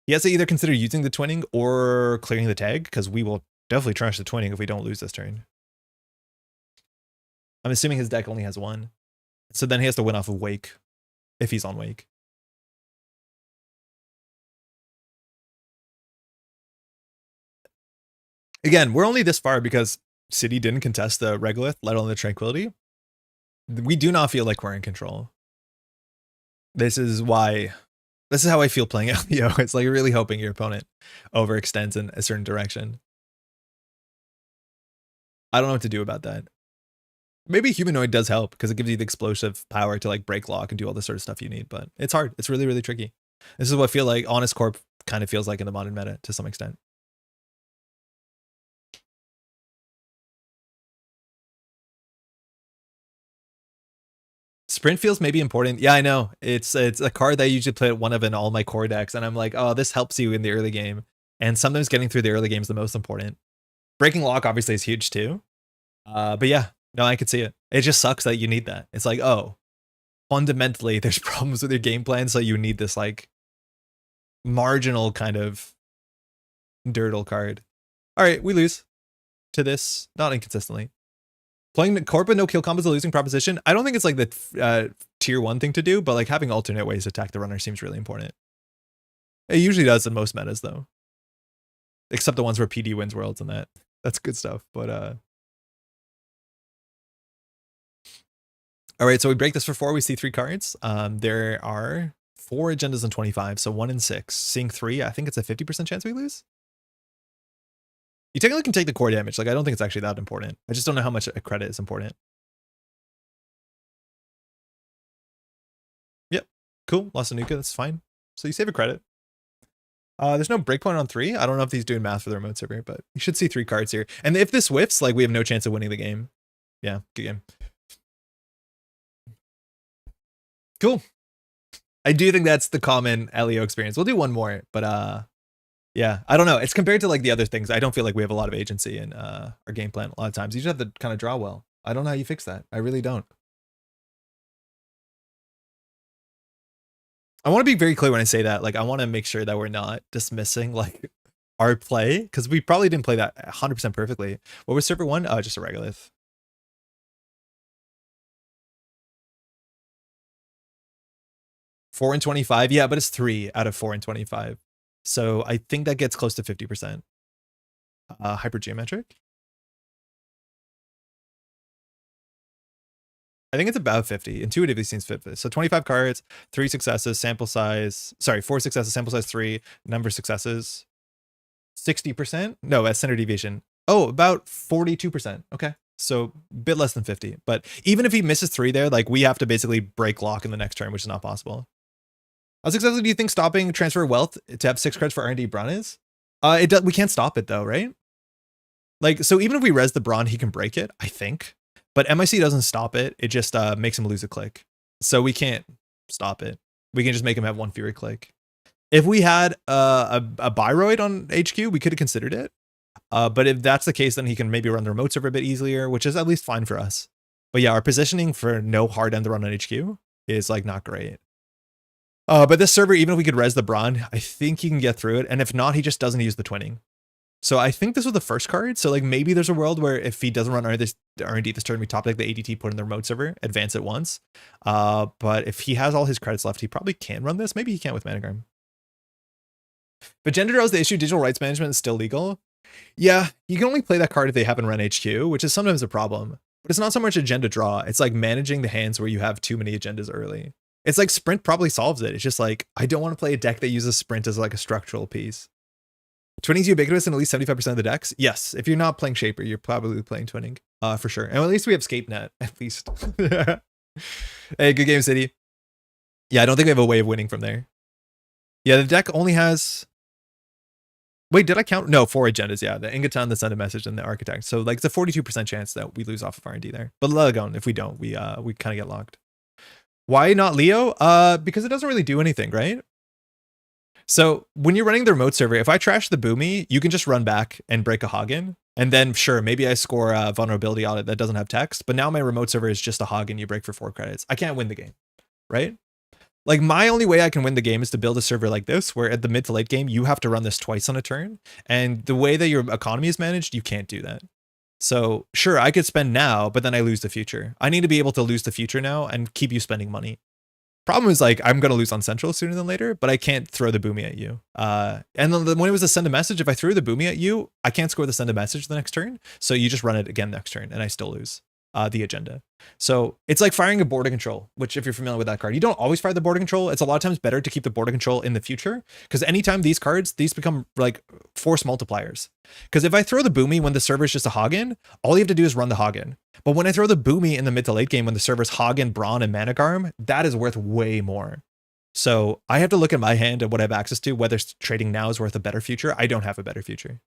Speaker 1: He has to either consider using the twinning or clearing the tag, because we will definitely trash the twinning if we don't lose this turn. I'm assuming his deck only has 1. So then he has to win off of Wake if he's on Wake. Again, we're only this far because City didn't contest the Reg LEO, let alone the Tranquility. We do not feel like we're in control. This is how I feel playing LEO. It's like really hoping your opponent overextends in a certain direction. I don't know what to do about that. Maybe Humanoid does help because it gives you the explosive power to like break lock and do all the sort of stuff you need, but it's hard. It's really, really tricky. This is what I feel like Honest Corp kind of feels like in the modern meta to some extent. Sprint feels maybe important. Yeah, I know. It's a card that I usually play at one of in all my core decks, and I'm like, oh, this helps you in the early game. And sometimes getting through the early game is the most important. Breaking lock obviously is huge too. But yeah, no, I could see it. It just sucks that you need that. It's like, oh, fundamentally there's problems with your game plan, so you need this like marginal kind of dirtle card. All right, we lose to this, not inconsistently. Playing the Corp with no kill combo is a losing proposition. I don't think it's like the tier 1 thing to do, but like having alternate ways to attack the runner seems really important. It usually does in most metas though. Except the ones where PD wins worlds and that's good stuff. But all right, so we break this for 4. We see 3 cards. There are 4 agendas in 25, so 1 in 6. Seeing 3, I think it's a 50% chance we lose. You technically can take the core damage. Like, I don't think it's actually that important. I just don't know how much a credit is important. Yep. Cool. Lost a Nuka. That's fine. So you save a credit. There's no breakpoint on 3. I don't know if he's doing math for the remote server, but you should see 3 cards here. And if this whiffs, like, we have no chance of winning the game. Yeah, good game. Cool. I do think that's the common LEO experience. We'll do one more, but yeah, I don't know. It's compared to like the other things. I don't feel like we have a lot of agency in our game plan a lot of times. You just have to kind of draw well. I don't know how you fix that. I really don't. I want to be very clear when I say that. Like, I want to make sure that we're not dismissing like our play, because we probably didn't play that 100% perfectly. What was server 1? Oh, just a Reg LEO. 4 in 25. Yeah, but it's 3 out of 4 in 25. So I think that gets close to 50%. Hypergeometric. I think it's about 50. Intuitively seems 50. So 25 cards, 3 successes, sample size. Sorry, 4 successes, sample size 3, number of successes. 60%? No, that's standard deviation. Oh, about 42%. Okay. So a bit less than 50. But even if he misses 3 there, like we have to basically break lock in the next turn, which is not possible. How successful do you think stopping transfer wealth to have 6 credits for R&D Braun is? We can't stop it though, right? Like, so even if we res the Braun, he can break it, I think. But MIC doesn't stop it. It just makes him lose a click. So we can't stop it. We can just make him have 1 Fury click. If we had a Biroid on HQ, we could have considered it. But if that's the case, then he can maybe run the remote server a bit easier, which is at least fine for us. But yeah, our positioning for no hard end run on HQ is like not great. But this server, even if we could res the Braun, I think he can get through it. And if not, he just doesn't use the twinning. So I think this was the first card. So like maybe there's a world where if he doesn't run R&D this turn, we top deck the ADT, put in the remote server, advance it once. But if he has all his credits left, he probably can run this. Maybe he can't with Managram. But gender draw is the issue. Digital rights management is still legal. Yeah, you can only play that card if they happen run HQ, which is sometimes a problem. But it's not so much agenda draw. It's like managing the hands where you have too many agendas early. It's like Sprint probably solves it. It's just like, I don't want to play a deck that uses Sprint as like a structural piece. Twinning's ubiquitous in at least 75% of the decks. Yes, if you're not playing Shaper, you're probably playing Twinning, for sure. And at least we have ScapeNet, at least. Hey, good game, City. Yeah, I don't think we have a way of winning from there. Yeah, the deck only has... Wait, did I count? No, 4 agendas, yeah. The Ingaton, the Send a Message, and the Architect. So like it's a 42% chance that we lose off of R&D there. But let it go. If we don't, we kind of get locked. Why not Leo? Because it doesn't really do anything, right? So when you're running the remote server, if I trash the Boomy, you can just run back and break a Hagen. And then sure, maybe I score a vulnerability audit that doesn't have text, but now my remote server is just a Hagen you break for 4 credits. I can't win the game, right? Like my only way I can win the game is to build a server like this, where at the mid to late game, you have to run this twice on a turn. And the way that your economy is managed, you can't do that. So sure, I could spend now, but then I lose the future. I need to be able to lose the future now and keep you spending money. Problem is like, I'm going to lose on Central sooner than later, but I can't throw the Boomy at you. And then when it was a Send a Message, if I threw the Boomy at you, I can't score the Send a Message the next turn. So you just run it again next turn and I still lose the agenda. So it's like firing a border control, which if you're familiar with that card, you don't always fire the border control. It's a lot of times better to keep the border control in the future, because anytime these cards, these become like force multipliers. Because if I throw the Boomy when the server is just a Hagen, all you have to do is run the Hagen. But when I throw the Boomy in the mid to late game when the server's Hagen, Brawn, and Managarm, that is worth way more. So I have to look at my hand and what I have access to, whether trading now is worth a better future. I don't have a better future.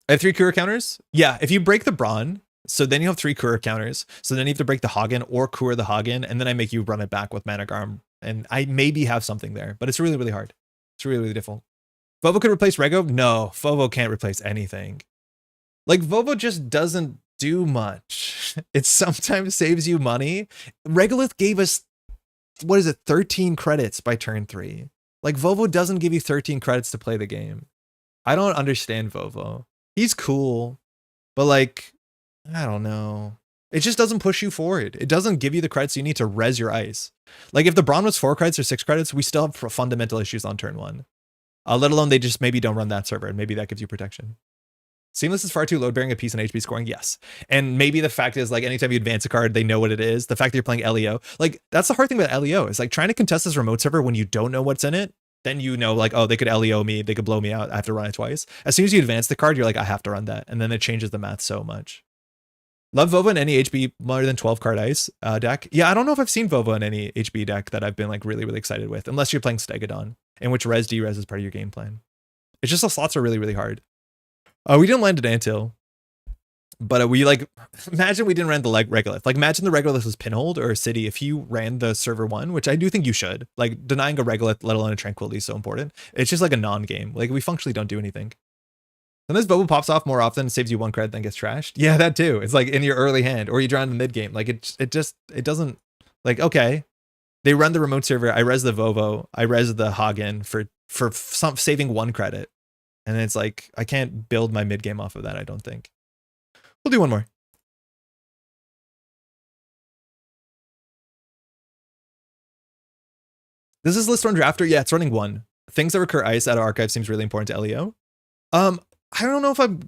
Speaker 1: I have 3 Kura counters. Yeah, if you break the Brawn, so then you have 3 Kura counters. So then you have to break the Hagen or Kura the Hagen, and then I make you run it back with Managarm. And I maybe have something there, but it's really, really hard. It's really, really difficult. Vovo could replace Rego? No, Vovo can't replace anything. Like, Vovo just doesn't do much. It sometimes saves you money. Regolith gave us, what is it, 13 credits by turn 3. Like, Vovo doesn't give you 13 credits to play the game. I don't understand Vovo. He's cool, but like, I don't know. It just doesn't push you forward. It doesn't give you the credits you need to res your ice. Like, if the Brawn was 4 credits or 6 credits, we still have fundamental issues on turn 1. Let alone they just maybe don't run that server, and maybe that gives you protection. Seamless is far too load bearing a piece in HP scoring, yes. And maybe the fact is, like, anytime you advance a card, they know what it is. The fact that you're playing LEO, like, that's the hard thing about LEO, is like trying to contest this remote server when you don't know what's in it. Then you know, like, oh, they could LEO me, they could blow me out, I have to run it twice. As soon as you advance the card, you're like, I have to run that. And then it changes the math so much. Love Vovo in any HB more than 12 card ice deck. Yeah, I don't know if I've seen Vovo in any HB deck that I've been like really, really excited with, unless you're playing Stegodon, in which res D-res is part of your game plan. It's just the slots are really, really hard. We didn't land at Antil, but we like, imagine we didn't run the Regolith. Like, imagine the Regolith was Pinhold or a City. If you ran the server 1, which I do think you should, like, denying a Regolith, let alone a Tranquility, is so important. It's just like a non-game. Like, we functionally don't do anything. And this Bobo pops off more often, saves you 1 credit, then gets trashed. Yeah, that too. It's like in your early hand, or you draw in the mid game. Like, it doesn't, like, okay, they run the remote server. I res the Vovo. I res the Hagen for saving 1 credit. And it's like, I can't build my mid game off of that, I don't think. We'll do one more. This is list run drafter. Yeah, it's running 1. Things that recur ice out of archive seems really important to LEO. I don't know if I'm,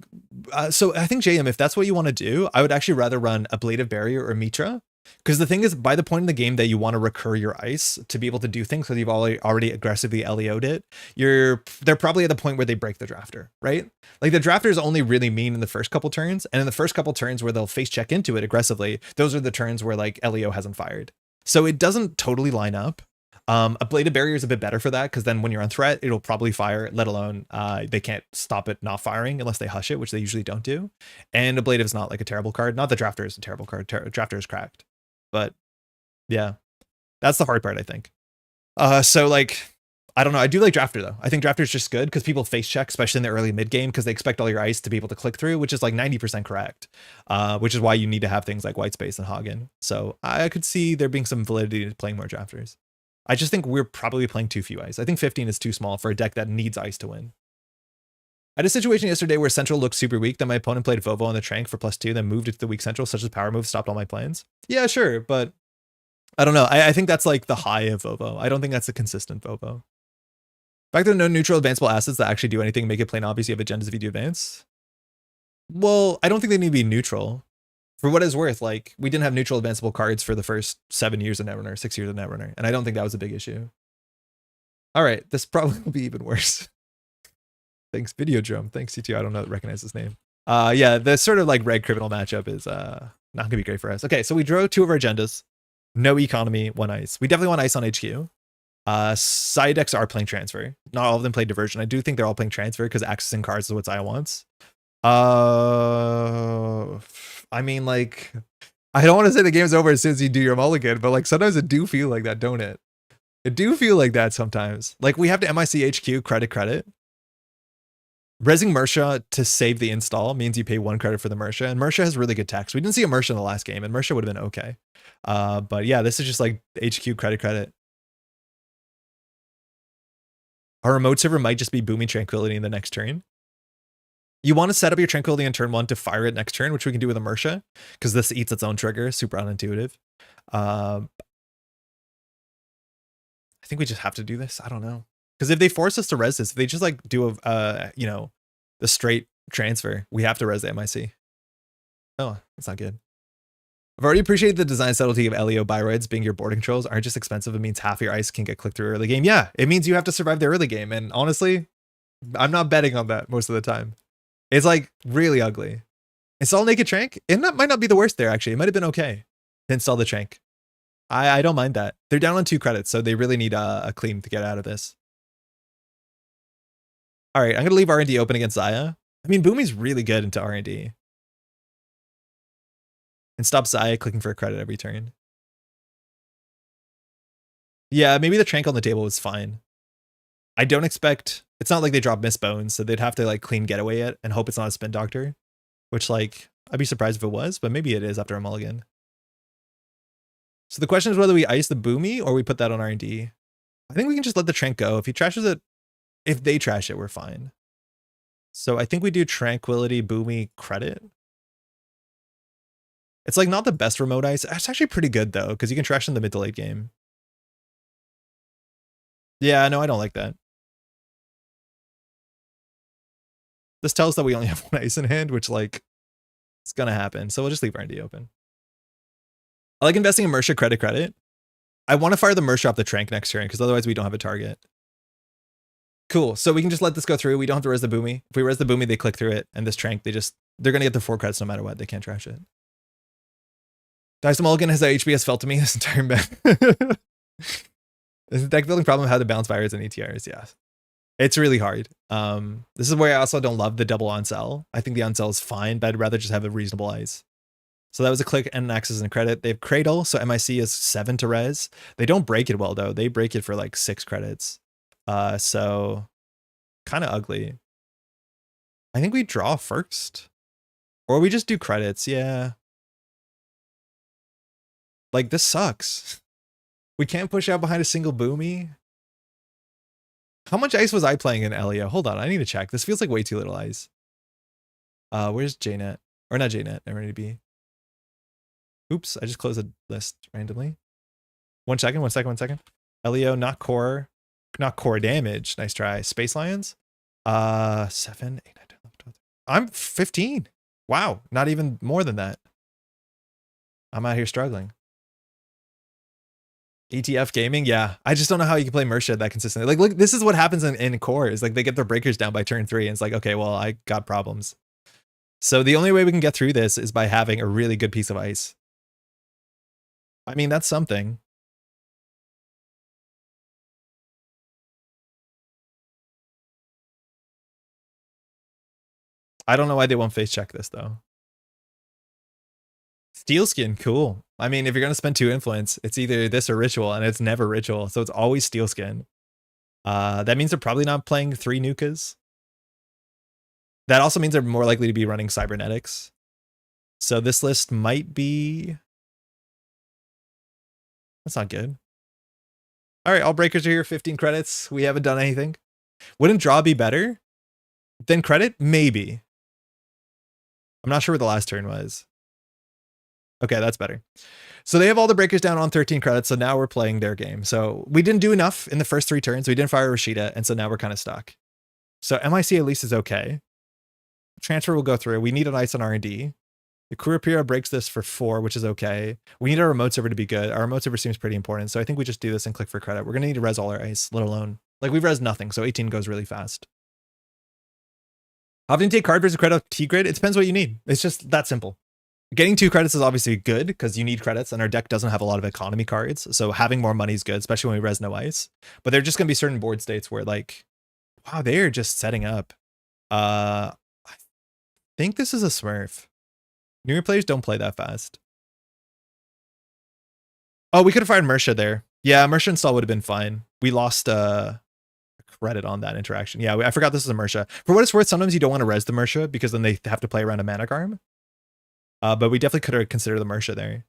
Speaker 1: so I think JM, if that's what you want to do, I would actually rather run Ablative Barrier or Mitra. Because the thing is, by the point in the game that you want to recur your ice to be able to do things, so you've already aggressively LEO'd it, they're probably at the point where they break the drafter, right? Like, the drafter is only really mean in the first couple turns, and in the first couple turns where they'll face check into it aggressively, those are the turns where like LEO hasn't fired. So it doesn't totally line up. Ablative Barrier is a bit better for that, because then when you're on threat, it'll probably fire, let alone they can't stop it not firing unless they hush it, which they usually don't do. And Ablative is not like a terrible card. Not that Drafter is a terrible card. Drafter is cracked. But yeah, that's the hard part, I think. So like, I don't know. I do like Drafter though. I think Drafter is just good because people face check, especially in the early mid game, because they expect all your ice to be able to click through, which is like 90% correct. Which is why you need to have things like White Space and Hagen. So I could see there being some validity to playing more Drafters. I just think we're probably playing too few ice. I think 15 is too small for a deck that needs ice to win. I had a situation yesterday where Central looked super weak, then my opponent played Vovo on the Trank for +2, then moved it to the weak Central, such as power move stopped all my plans. Yeah, sure, but I don't know. I think that's like the high of Vovo. I don't think that's a consistent Vovo. fact there are no neutral advanceable assets that actually do anything make it plain obvious you have agendas if you do advance. Well, I don't think they need to be neutral. For what it's worth, like, we didn't have neutral advanceable cards for the first 7 years of Netrunner, 6 years of Netrunner, and I don't think that was a big issue. All right, this probably will be even worse. Thanks, Videodrome. Thanks, C2. I don't recognize his name. Yeah, the sort of like red criminal matchup is not gonna be great for us. Okay, so we drew 2 of our agendas. No economy, 1 ice. We definitely want ice on HQ. Side decks are playing transfer. Not all of them play diversion. I do think they're all playing transfer because accessing cards is what Zaya wants. I mean, like, I don't want to say the game's over as soon as you do your mulligan, but like sometimes it do feel like that, don't it? It do feel like that sometimes. Like we have to MIC HQ credit. Resing Mersha to save the install means you pay 1 credit for the Mersha, and Mersha has really good text. We didn't see a Mersha in the last game, and Mersha would have been okay. But yeah, this is just like HQ credit. Our remote server might just be booming Tranquility in the next turn. You want to set up your Tranquility in turn 1 to fire it next turn, which we can do with a Mersha, because this eats its own trigger. Super unintuitive. I think we just have to do this. I don't know. Because if they force us to res this, if they just like do a, you know, the straight transfer, we have to res the MIC. Oh, that's not good. I've already appreciated the design subtlety of LEO Biroids being your boarding controls aren't just expensive. It means half your ice can get clicked through early game. Yeah, it means you have to survive the early game. And honestly, I'm not betting on that most of the time. It's like really ugly. Install Naked Trank. And that might not be the worst there, actually. It might have been okay to install the Trank. I don't mind that. They're down on 2 credits, so they really need a clean to get out of this. All right, I'm going to leave R&D open against Zaya. I mean, Boomy's really good into R&D. And stop Zaya clicking for a credit every turn. Yeah, maybe the Trank on the table was fine. I don't expect... It's not like they drop Miss Bones, so they'd have to like clean Getaway it and hope it's not a Spin Doctor. Which like, I'd be surprised if it was, but maybe it is after a mulligan. So the question is whether we ice the Boomy or we put that on R&D. I think we can just let the Trank go. If he trashes it, if they trash it, we're fine. So I think we do Tranquility, Boomy, credit. It's like not the best remote ice. It's actually pretty good though, because you can trash in the mid to late game. Yeah, no, I don't like that. This tells us that we only have 1 ice in hand, which like, it's gonna happen. So we'll just leave R&D open. I like investing in Mersha credit. I want to fire the Mersha off the Trank next turn, because otherwise we don't have a target. Cool, so we can just let this go through. We don't have to res the Boomy. If we res the Boomy, they click through it, and this Trank, they're gonna get the 4 credits no matter what. They can't trash it. Dice Mulligan has that HBS felt to me this entire match. Is the deck building problem how to balance virus and ETRs? Yeah. It's really hard. This is where I also don't love the double on-sell. I think the on-sell is fine, but I'd rather just have a reasonable ice. So that was a click and an access and a credit. They have Cradle, so MIC is 7 to res. They don't break it well, though. They break it for like 6 credits. So kind of ugly. I think we draw first. Or we just do credits, yeah. Like, this sucks. We can't push out behind a single Boomy. How much ice was I playing in LEO? Hold on, I need to check. This feels like way too little ice. Where's JNet? Or not JNet, MRDB. Oops, I just closed the list randomly. 1 second. LEO, not core damage. Nice try. Space Lions. 7, 8, 9, 10, 11, 12. I'm 15. Wow, not even more than that. I'm out here struggling. ETF gaming, yeah. I just don't know how you can play Mersha that consistently. Like, look, this is what happens in core is like they get their breakers down by turn 3, and it's like, okay, well, I got problems. So the only way we can get through this is by having a really good piece of ice. I mean, that's something. I don't know why they won't face check this though. Steel Skin, cool. I mean, if you're gonna spend 2 influence, it's either this or Ritual, and it's never Ritual, so it's always Steel Skin. That means they're probably not playing 3 Nukas. That also means they're more likely to be running Cybernetics. So this list might be... That's not good. All right, all breakers are here, 15 credits. We haven't done anything. Wouldn't draw be better than credit? Maybe. I'm not sure what the last turn was. Okay, that's better. So they have all the breakers down on 13 credits, so now we're playing their game. So we didn't do enough in the first 3 turns. We didn't fire Rashida, and so now we're kind of stuck. So MIC at least is okay. Transfer will go through. We need an ice on R&D. The Kurapira breaks this for 4, which is okay. We need our remote server to be good. Our remote server seems pretty important, so I think we just do this and click for credit. We're going to need to res all our ice, let alone... Like, we've res nothing, so 18 goes really fast. Often take card versus credit T-grid? It depends what you need. It's just that simple. Getting 2 credits is obviously good, because you need credits, and our deck doesn't have a lot of economy cards, so having more money is good, especially when we res no ice. But there are just going to be certain board states where, like... Wow, they're just setting up. I think this is a Smurf. Newer players don't play that fast. Oh, we could have fired Mersha there. Yeah, Mersha install would have been fine. We lost a credit on that interaction. Yeah, I forgot this is a Mersha. For what it's worth, sometimes you don't want to res the Mersha because then they have to play around a Manic Arm. But we definitely could have considered the Mersha there.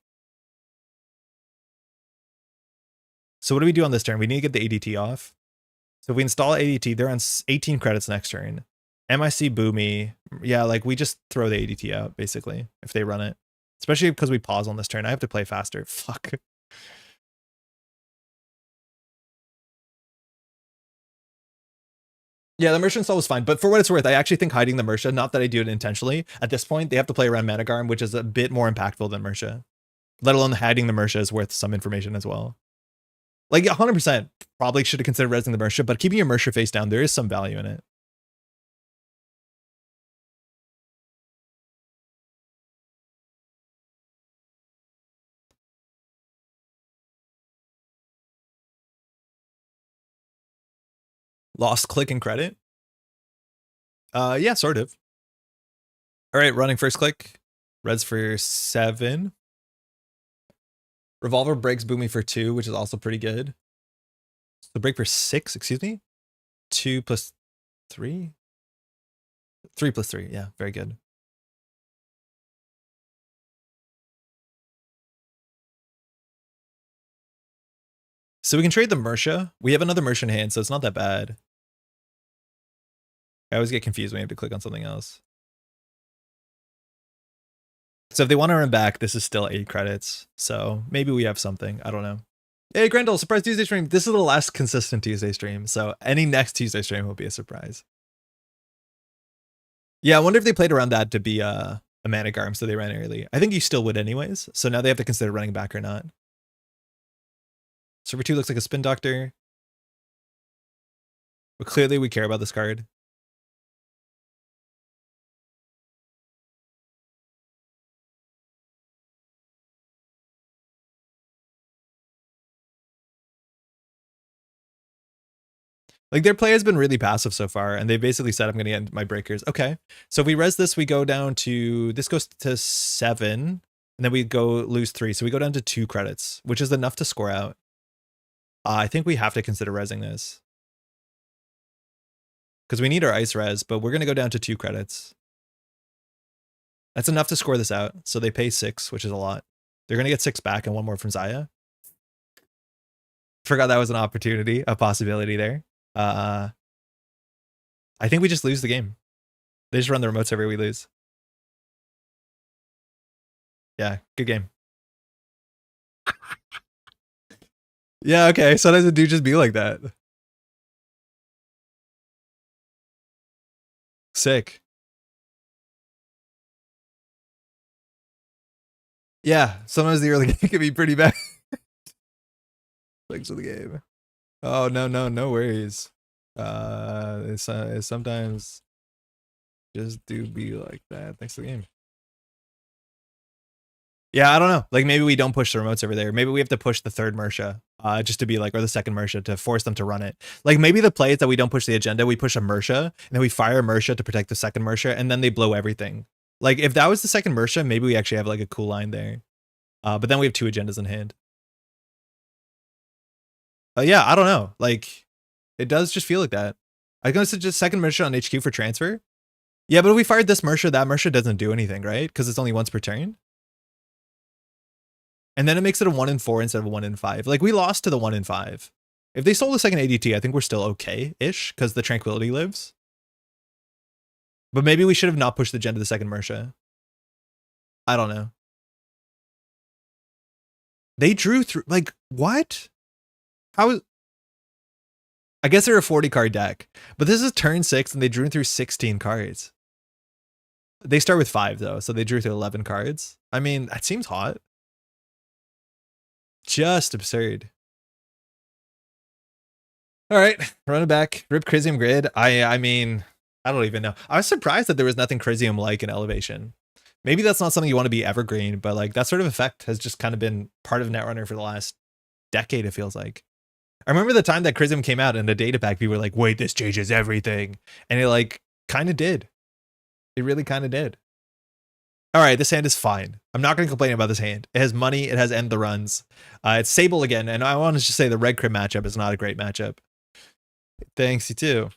Speaker 1: So what do we do on this turn? We need to get the ADT off. So if we install ADT, they're on 18 credits next turn. MIC Boomy. Yeah, like we just throw the ADT out, basically, if they run it. Especially because we pause on this turn. I have to play faster. Fuck. Yeah, the Mersha install was fine, but for what it's worth, I actually think hiding the Mersha, not that I do it intentionally, at this point, they have to play around Manic Arm, which is a bit more impactful than Mersha. Let alone hiding the Mersha is worth some information as well. Like, 100% probably should have considered resing the Mersha, but keeping your Mersha face down, there is some value in it. Lost click and credit? Yeah, sort of. All right, running first click. Res for 7. Revolver breaks Boomy for 2, which is also pretty good. So break for 6, excuse me? 2 plus 3? 3 plus 3, yeah, very good. So we can trade the Mersha. We have another Mersha in hand, so it's not that bad. I always get confused when you have to click on something else. So if they want to run back, this is still 8 credits. So maybe we have something. I don't know. Hey, Grendel, surprise Tuesday stream. This is the last consistent Tuesday stream. So any next Tuesday stream will be a surprise. Yeah, I wonder if they played around that to be a Manic Arm, so they ran early. I think you still would anyways. So now they have to consider running back or not. Server 2 looks like a Spin Doctor. But clearly we care about this card. Like, their play has been really passive so far, and they basically said, I'm going to get my breakers. Okay, so if we res this, we go down to, this goes to 7, and then we go lose 3. So we go down to 2 credits, which is enough to score out. I think we have to consider resing this. Because we need our ice res, but we're going to go down to 2 credits. That's enough to score this out. So they pay 6, which is a lot. They're going to get 6 back and 1 more from Zaya. Forgot that was an opportunity, a possibility there. I think we just lose the game. They just run the remote server, we lose. Yeah, good game. Yeah, okay, sometimes it do just be like that. Sick. Yeah, sometimes the early game can be pretty bad. Thanks for the game. Oh, no worries. It's sometimes just do be like that. Thanks for the game. Yeah, I don't know. Like, maybe we don't push the remotes over there. Maybe we have to push the 3rd Mersha, just to be like, or the 2nd Mersha to force them to run it. Like, maybe the play is that we don't push the agenda, we push a Mersha, and then we fire a Mersha to protect the 2nd Mersha, and then they blow everything. Like, if that was the 2nd Mersha, maybe we actually have like a cool line there. But then we have 2 agendas in hand. Yeah, I don't know. Like, it does just feel like that. I was going to suggest 2nd Mersha on HQ for transfer. Yeah, but if we fired this Mersha, that Mersha doesn't do anything, right? Because it's only once per turn. And then it makes it a 1 in 4 instead of a 1 in 5. Like, we lost to the 1 in 5. If they sold the 2nd ADT, I think we're still okay-ish, because the Tranquility lives. But maybe we should have not pushed the gen to the 2nd Mersha. I don't know. They drew through, like, what? How is... I guess they're a 40 card deck, but this is turn 6 and they drew through 16 cards. They start with 5 though, so they drew through 11 cards. I mean, that seems hot. Just absurd. All right, run it back. Rip Crisium Grid. I mean, I don't even know. I was surprised that there was nothing Crisium like in Elevation. Maybe that's not something you want to be evergreen, but like that sort of effect has just kind of been part of Netrunner for the last decade, it feels like. I remember the time that Crisium came out in the data pack, people were like, wait, this changes everything. And it like kind of did. It really kind of did. All right, this hand is fine. I'm not going to complain about this hand. It has money. It has end the runs. It's Sable again. And I want to just say the red crim matchup is not a great matchup. Thanks, you too.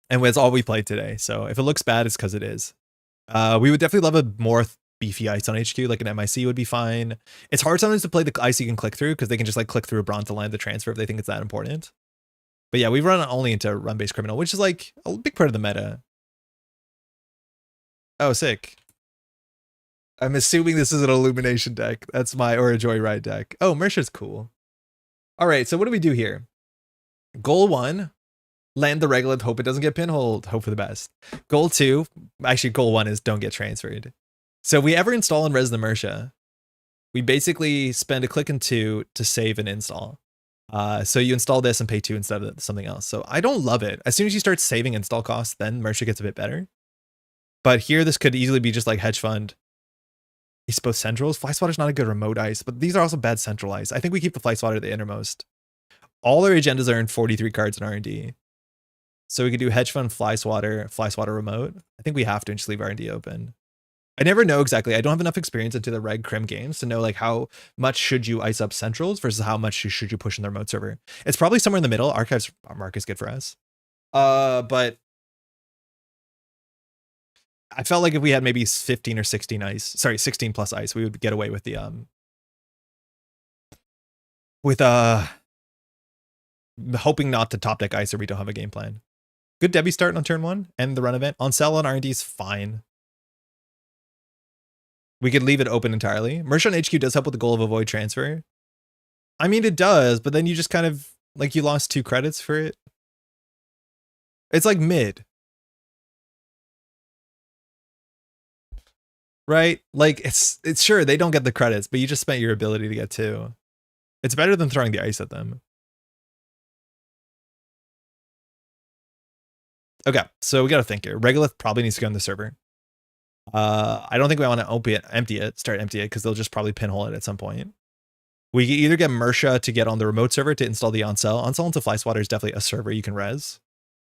Speaker 1: And it's all we played today. So if it looks bad, it's because it is. We would definitely love a more beefy ice on HQ, like an MIC would be fine. It's hard sometimes to play the ice you can click through because they can just like click through a bronze to land the transfer if they think it's that important. But yeah, we run only into run-based criminal, which is like a big part of the meta. Oh, sick. I'm assuming this is an Illumination deck. That's my, or a Joyride deck. Oh, Mersha's cool. All right, so what do we do here? Goal 1, land the Regolith, hope it doesn't get pinholed, hope for the best. Goal 2, actually goal 1 is don't get transferred. So if we ever install and res the Mersha, we basically spend a click and 2 to save and install. So you install this and pay 2 instead of something else. So I don't love it. As soon as you start saving install costs, then Mersha gets a bit better. But here, this could easily be just like hedge fund. He's both centrals. Fly Swatter's not a good remote ice, but these are also bad central ice. I think we keep the Fly Swatter the innermost. All our agendas are in 43 cards in R&D. So we could do hedge fund, Fly Swatter remote. I think we have to just leave R&D open. I never know exactly. I don't have enough experience into the Reg Crim games to know like how much should you ice up centrals versus how much should you push in the remote server. It's probably somewhere in the middle. Archives mark is good for us. But I felt like if we had maybe 15 or 16 ice, sorry, 16 plus ice, we would get away with the hoping not to top deck ice or we don't have a game plan. Good Debbie start on turn 1 and the run event. On sell on R&D is fine. We could leave it open entirely. Mersha on HQ does help with the goal of avoid transfer. I mean, it does, but then you just kind of like you lost 2 credits for it. It's like mid. Right? Like it's sure they don't get the credits, but you just spent your ability to get 2. It's better than throwing the ice at them. Okay, so we got to think here. Regolith probably needs to go on the server. I don't think we want to empty it, because they'll just probably pinhole it at some point. We can either get Mersha to get on the remote server to install the onsell. Onsell into Fly Swatter is definitely a server you can res.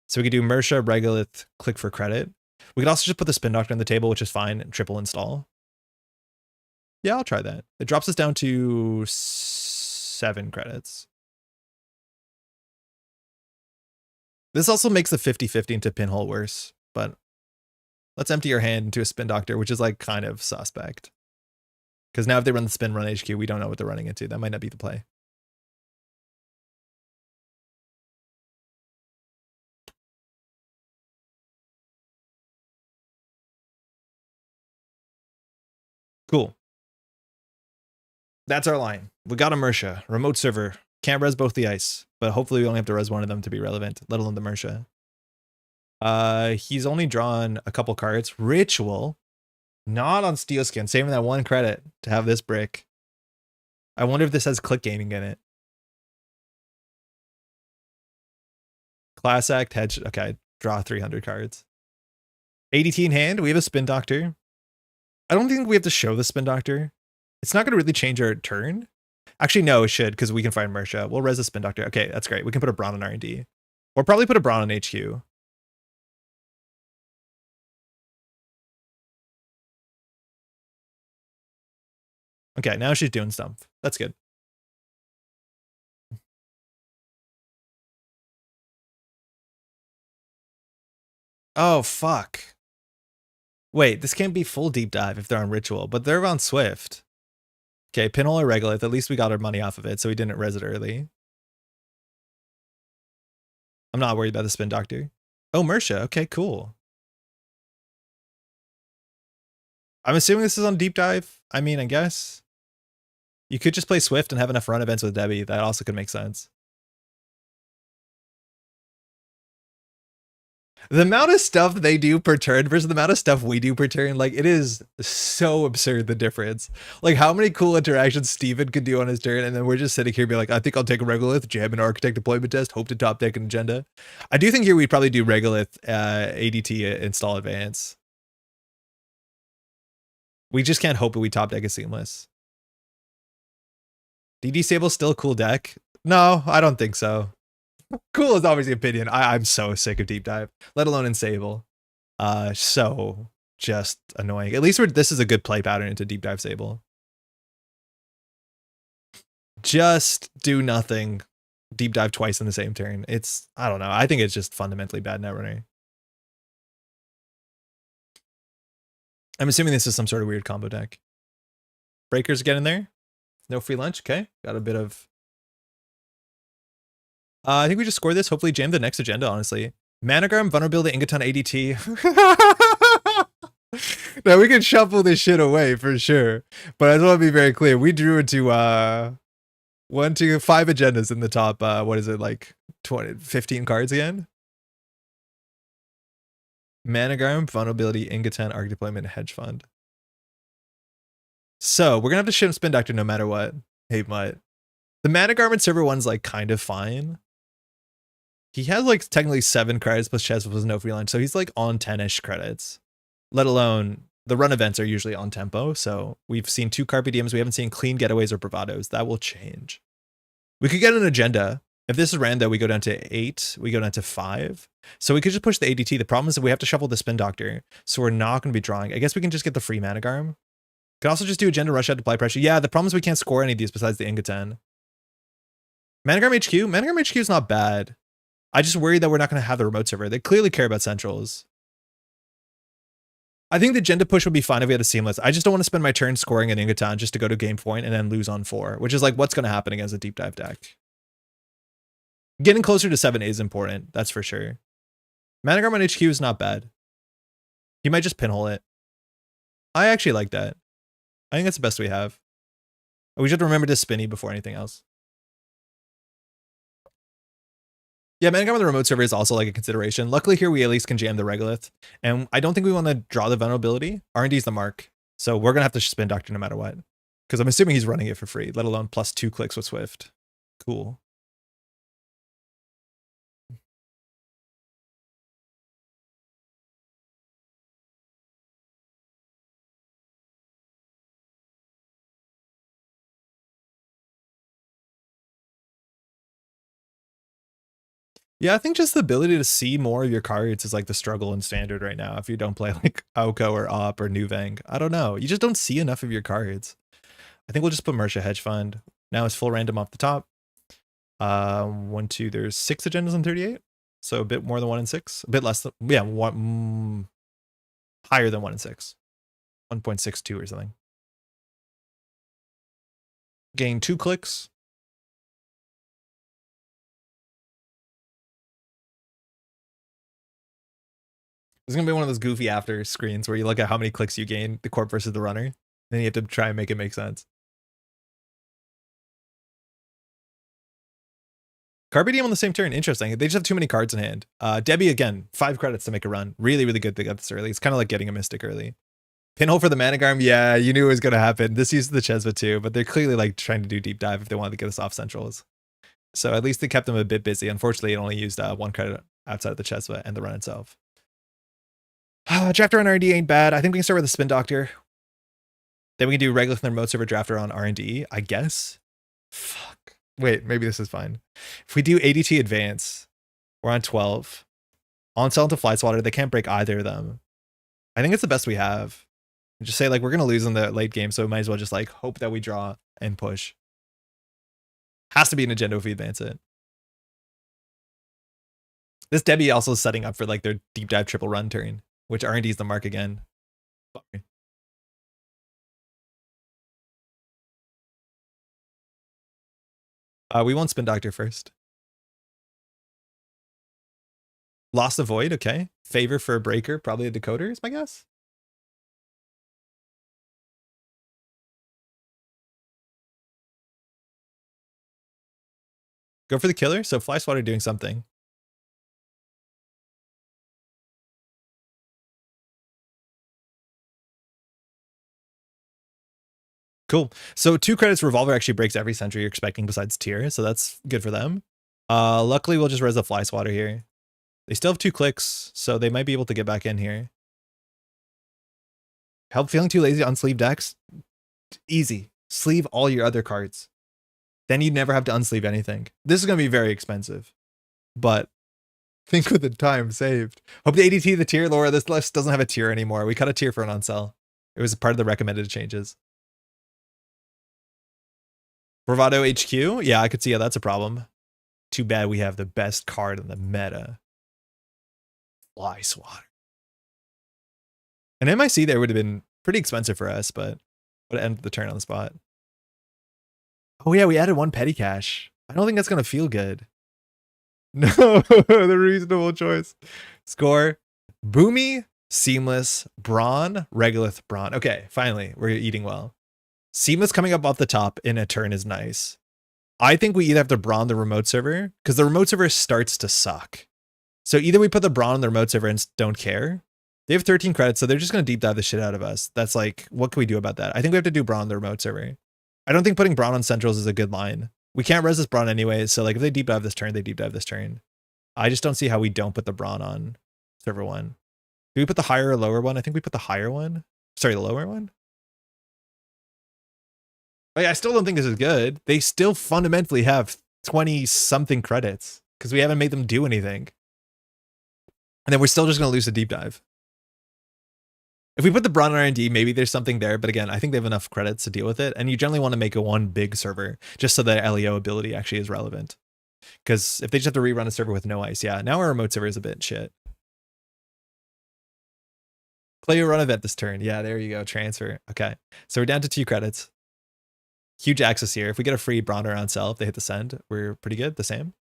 Speaker 1: So we could do Mersha, Regolith, click for credit. We could also just put the Spin Doctor on the table, which is fine, and triple install. Yeah, I'll try that. It drops us down to 7 credits. This also makes the 50-50 into pinhole worse, but let's empty your hand into a Spin Doctor, which is like kind of suspect. Because now if they run the spin run HQ, we don't know what they're running into. That might not be the play. Cool. That's our line. We got a Mersha, remote server. Can't res both the ice, but hopefully we only have to res one of them to be relevant, let alone the Mersha. He's only drawn a couple cards. Ritual, not on Steel Skin, saving that 1 credit to have this brick. I wonder if this has click gaming in it. Class Act, hedge. Okay, draw 300 cards. ADT in hand. We have a Spin Doctor. I don't think we have to show the Spin Doctor. It's not going to really change our turn. Actually, no, it should, because we can find Mersha. We'll res the Spin Doctor. Okay, that's great. We can put a Brawn on R&D. Or probably put a Brawn on HQ. Okay, now she's doing stuff. That's good. Oh, fuck. Wait, this can't be full deep dive if they're on Ritual, but they're on Swift. Okay, pinhole or Regolith. At least we got our money off of it, so we didn't res it early. I'm not worried about the Spin Doctor. Oh, Mersha. Okay, cool. I'm assuming this is on deep dive. I mean, I guess. You could just play Swift and have enough run events with Debbie. That also could make sense. The amount of stuff they do per turn versus the amount of stuff we do per turn, like, it is so absurd, the difference. Like, how many cool interactions Steven could do on his turn, and then we're just sitting here being like, I think I'll take a Regolith, jam an Architect deployment test, hope to top deck an agenda. I do think here we'd probably do Regolith ADT install advance. We just can't hope that we top deck a Seamless. DD Sable's still a cool deck? No, I don't think so. Cool is obviously opinion. I'm so sick of Deep Dive, let alone in Sable. So just annoying. At least this is a good play pattern into Deep Dive Sable. Just do nothing. Deep Dive twice in the same turn. It's, I don't know. I think it's just fundamentally bad Netrunner. I'm assuming this is some sort of weird combo deck. Breakers get in there. No free lunch. Okay. Got a bit of... I think we just score this. Hopefully jam the next agenda, honestly. Managram, Vulnerability, Ingaton, ADT. Now we can shuffle this shit away for sure. But I just want to be very clear. We drew into 5 agendas in the top, what is it, like 15 cards again? Managram, Vulnerability, Ingaton, Arc Deployment, Hedge Fund. So we're going to have to Spin Doctor no matter what. Hey, Mutt. The Mana Garment server one's like kind of fine. He has like technically 7 credits plus chess with no free lunch, so he's like on 10-ish credits. Let alone the run events are usually on tempo, so we've seen 2 Carpe Diems, we haven't seen clean getaways or bravados. That will change. We could get an agenda. If this is rando, we go down to 8, we go down to 5. So we could just push the ADT. The problem is that we have to shuffle the Spin Doctor, so we're not going to be drawing. I guess we can just get the free Mana Garm. Could also just do agenda, rush out, apply pressure. Yeah, the problem is we can't score any of these besides the Ingaton. Managram HQ? Managram HQ is not bad. I just worry that we're not going to have the remote server. They clearly care about centrals. I think the agenda push would be fine if we had a Seamless. I just don't want to spend my turn scoring an Ingaton just to go to game point and then lose on 4, which is like what's going to happen against a deep dive deck. Getting closer to 7 is important, that's for sure. Managram on HQ is not bad. He might just pinhole it. I actually like that. I think that's the best we have. We should remember to spinny before anything else. Yeah, Managram on the remote server is also like a consideration. Luckily here we at least can jam the Regolith. And I don't think we want to draw the vulnerability. R&D is the mark. So we're going to have to Spin Doctor no matter what. Because I'm assuming he's running it for free, let alone plus 2 clicks with Swift. Cool. Yeah, I think just the ability to see more of your cards is like the struggle in Standard right now. If you don't play like Aoko or Op or Nuvang, I don't know. You just don't see enough of your cards. I think we'll just put Mersha Hedge Fund. Now it's full random off the top. 1, 2, there's 6 agendas on 38. So a bit more than 1 and 6. A bit less than, yeah, higher than 1 and 6. 1.62 or something. Gain 2 clicks. It's going to be one of those goofy after screens where you look at how many clicks you gain, the corp versus the runner. Then you have to try and make it make sense. Carpe Diem on the same turn. Interesting. They just have too many cards in hand. Debbie, again, 5 credits to make a run. Really, really good to get this early. It's kind of like getting a Mystic early. Pinhole for the Managarm. Yeah, you knew it was going to happen. This uses the Chesva too, but they're clearly like trying to do deep dive if they wanted to get us off centrals. So at least they kept them a bit busy. Unfortunately, it only used 1 credit outside of the Chesva and the run itself. Drafter on R&D ain't bad. I think we can start with the Spin Doctor. Then we can do regular and remote server drafter on R&D, I guess. Fuck. Wait, maybe this is fine. If we do ADT advance, we're on 12. On sell into Fly Swatter, they can't break either of them. I think it's the best we have. And just say like we're gonna lose in the late game, so we might as well just like hope that we draw and push. Has to be an agenda if we advance it. This Debbie also is setting up for like their deep dive triple run turn, which R&D is the mark again. Sorry. We won't Spin Doctor first. Lost the Void, okay. Favor for a breaker, probably a decoder is my guess. Go for the killer. So Fly Swatter doing something. Cool. So 2 credits Revolver actually breaks every sentry you're expecting besides tier, so that's good for them. Luckily we'll just res the Fly Swatter here. They still have 2 clicks, so they might be able to get back in here. Help feeling too lazy on sleeve decks? Easy. Sleeve all your other cards. Then you never have to unsleeve anything. This is going to be very expensive, but think with the time saved. Hope the ADT, the tier, Laura, this list doesn't have a tier anymore. We cut a tier for an on-sell. It was part of the recommended changes. Bravado HQ? Yeah, I could see how that's a problem. Too bad we have the best card in the meta. Fly Swatter. An MIC there would have been pretty expensive for us, but would have ended the turn on the spot. Oh yeah, we added 1 petty cash. I don't think that's going to feel good. No, the reasonable choice. Score. Boomy, Seamless, Brawn, Regolith, Brawn. Okay, finally, we're eating well. Seamless coming up off the top in a turn is nice. I think we either have to Brawn the remote server, because the remote server starts to suck. So either we put the Brawn on the remote server and don't care. They have 13 credits, so they're just going to deep dive the shit out of us. That's like, what can we do about that? I think we have to do Brawn on the remote server. I don't think putting Brawn on Centrals is a good line. We can't res this Brawn anyways, so like if they deep dive this turn, they deep dive this turn. I just don't see how we don't put the Brawn on server 1. Do we put the higher or lower one? I think we put the higher one. Sorry, the lower one? I still don't think this is good. They still fundamentally have 20-something credits because we haven't made them do anything. And then we're still just going to lose the deep dive. If we put the Brawn on R&D, maybe there's something there. But again, I think they have enough credits to deal with it. And you generally want to make it one big server just so that LEO ability actually is relevant. Because if they just have to rerun a server with no ice, yeah, now our remote server is a bit shit. Play your run event this turn. Yeah, there you go. Transfer. Okay. So we're down to 2 credits. Huge access here. If we get a free Bronner on sell, if they hit the send, we're pretty good. The same.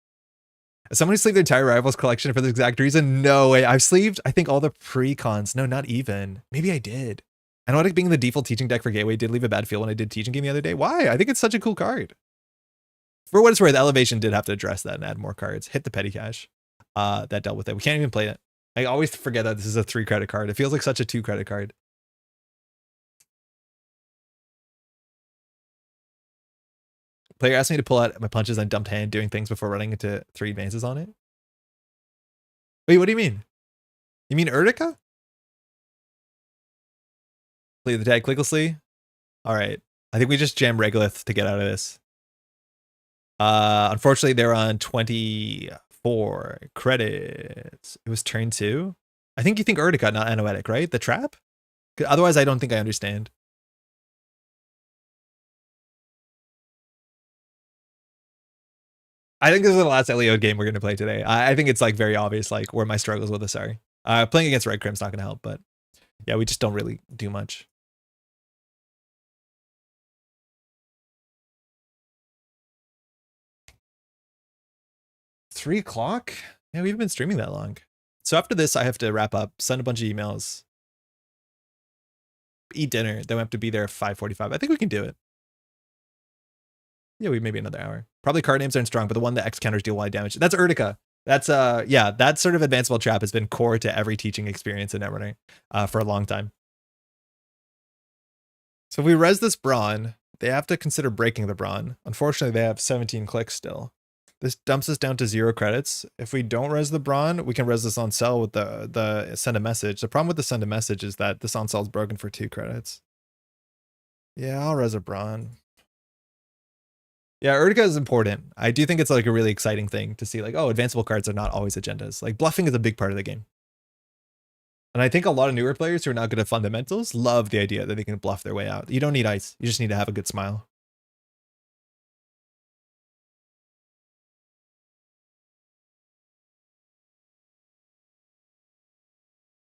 Speaker 1: As someone who sleeved their entire Rivals collection for this exact reason, no way. I've sleeved, I think, all the pre-cons. No, not even. Maybe I did. I know it being the default teaching deck for Gateway did leave a bad feel when I did teaching game the other day. Why? I think it's such a cool card. For what it's worth, Elevation did have to address that and add more cards. Hit the petty cash. That dealt with it. We can't even play it. I always forget that this is a 3 credit card. It feels like such a 2 credit card. Player asked me to pull out my punches and dumped hand doing things before running into 3 advances on it. Wait, what do you mean? You mean Urtica? Play the tag clicklessly? Alright. I think we just jam Regolith to get out of this. Unfortunately, they're on 24 credits. It was turn 2. I think you think Urtica, not Anoetic, right? The trap? Otherwise, I don't think I understand. I think this is the last LEO game we're going to play today. I think it's like very obvious like where my struggles with this are. Playing against Red Crim's not going to help, but yeah, we just don't really do much. Three o'clock? Yeah, we've been streaming that long. So after this, I have to wrap up, send a bunch of emails, eat dinner. Then we have to be there at 5:45. I think we can do it. Yeah, we maybe another hour. Probably card names aren't strong, but the one that X counters deal wide damage. That's Urtica. That's yeah, that sort of advanceable trap has been core to every teaching experience in Netrunner for a long time. So if we res this Brawn, they have to consider breaking the Brawn. Unfortunately, they have 17 clicks still. This dumps us down to 0 credits. If we don't res the Brawn, we can res this on sell with the send a message. The problem with the send a message is that this on sell is broken for 2 credits. Yeah, I'll res a Brawn. Yeah, Urtica is important. I do think it's like a really exciting thing to see like, oh, advanceable cards are not always agendas. Like bluffing is a big part of the game. And I think a lot of newer players who are not good at fundamentals love the idea that they can bluff their way out. You don't need ice. You just need to have a good smile.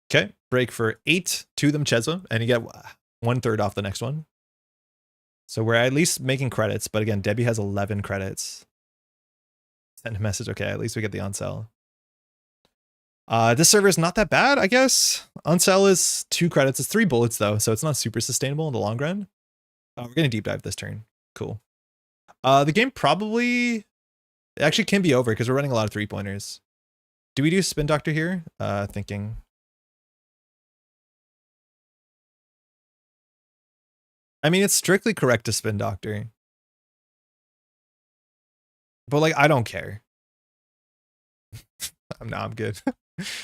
Speaker 1: Okay, break for 8 to them Cheswa, and you get 1/3 off the next one. So we're at least making credits, but again, Debbie has 11 credits. Send a message. Okay, at least we get the on sell. This server is not that bad, I guess. On sell is 2 credits. It's 3 bullets though, so it's not super sustainable in the long run. We're gonna deep dive this turn. Cool. The game probably It actually can be over because we're running a lot of 3-pointers. Do we do Spin Doctor here? Thinking. I mean, it's strictly correct to Spin Doctor. But like, I don't care. I'm good.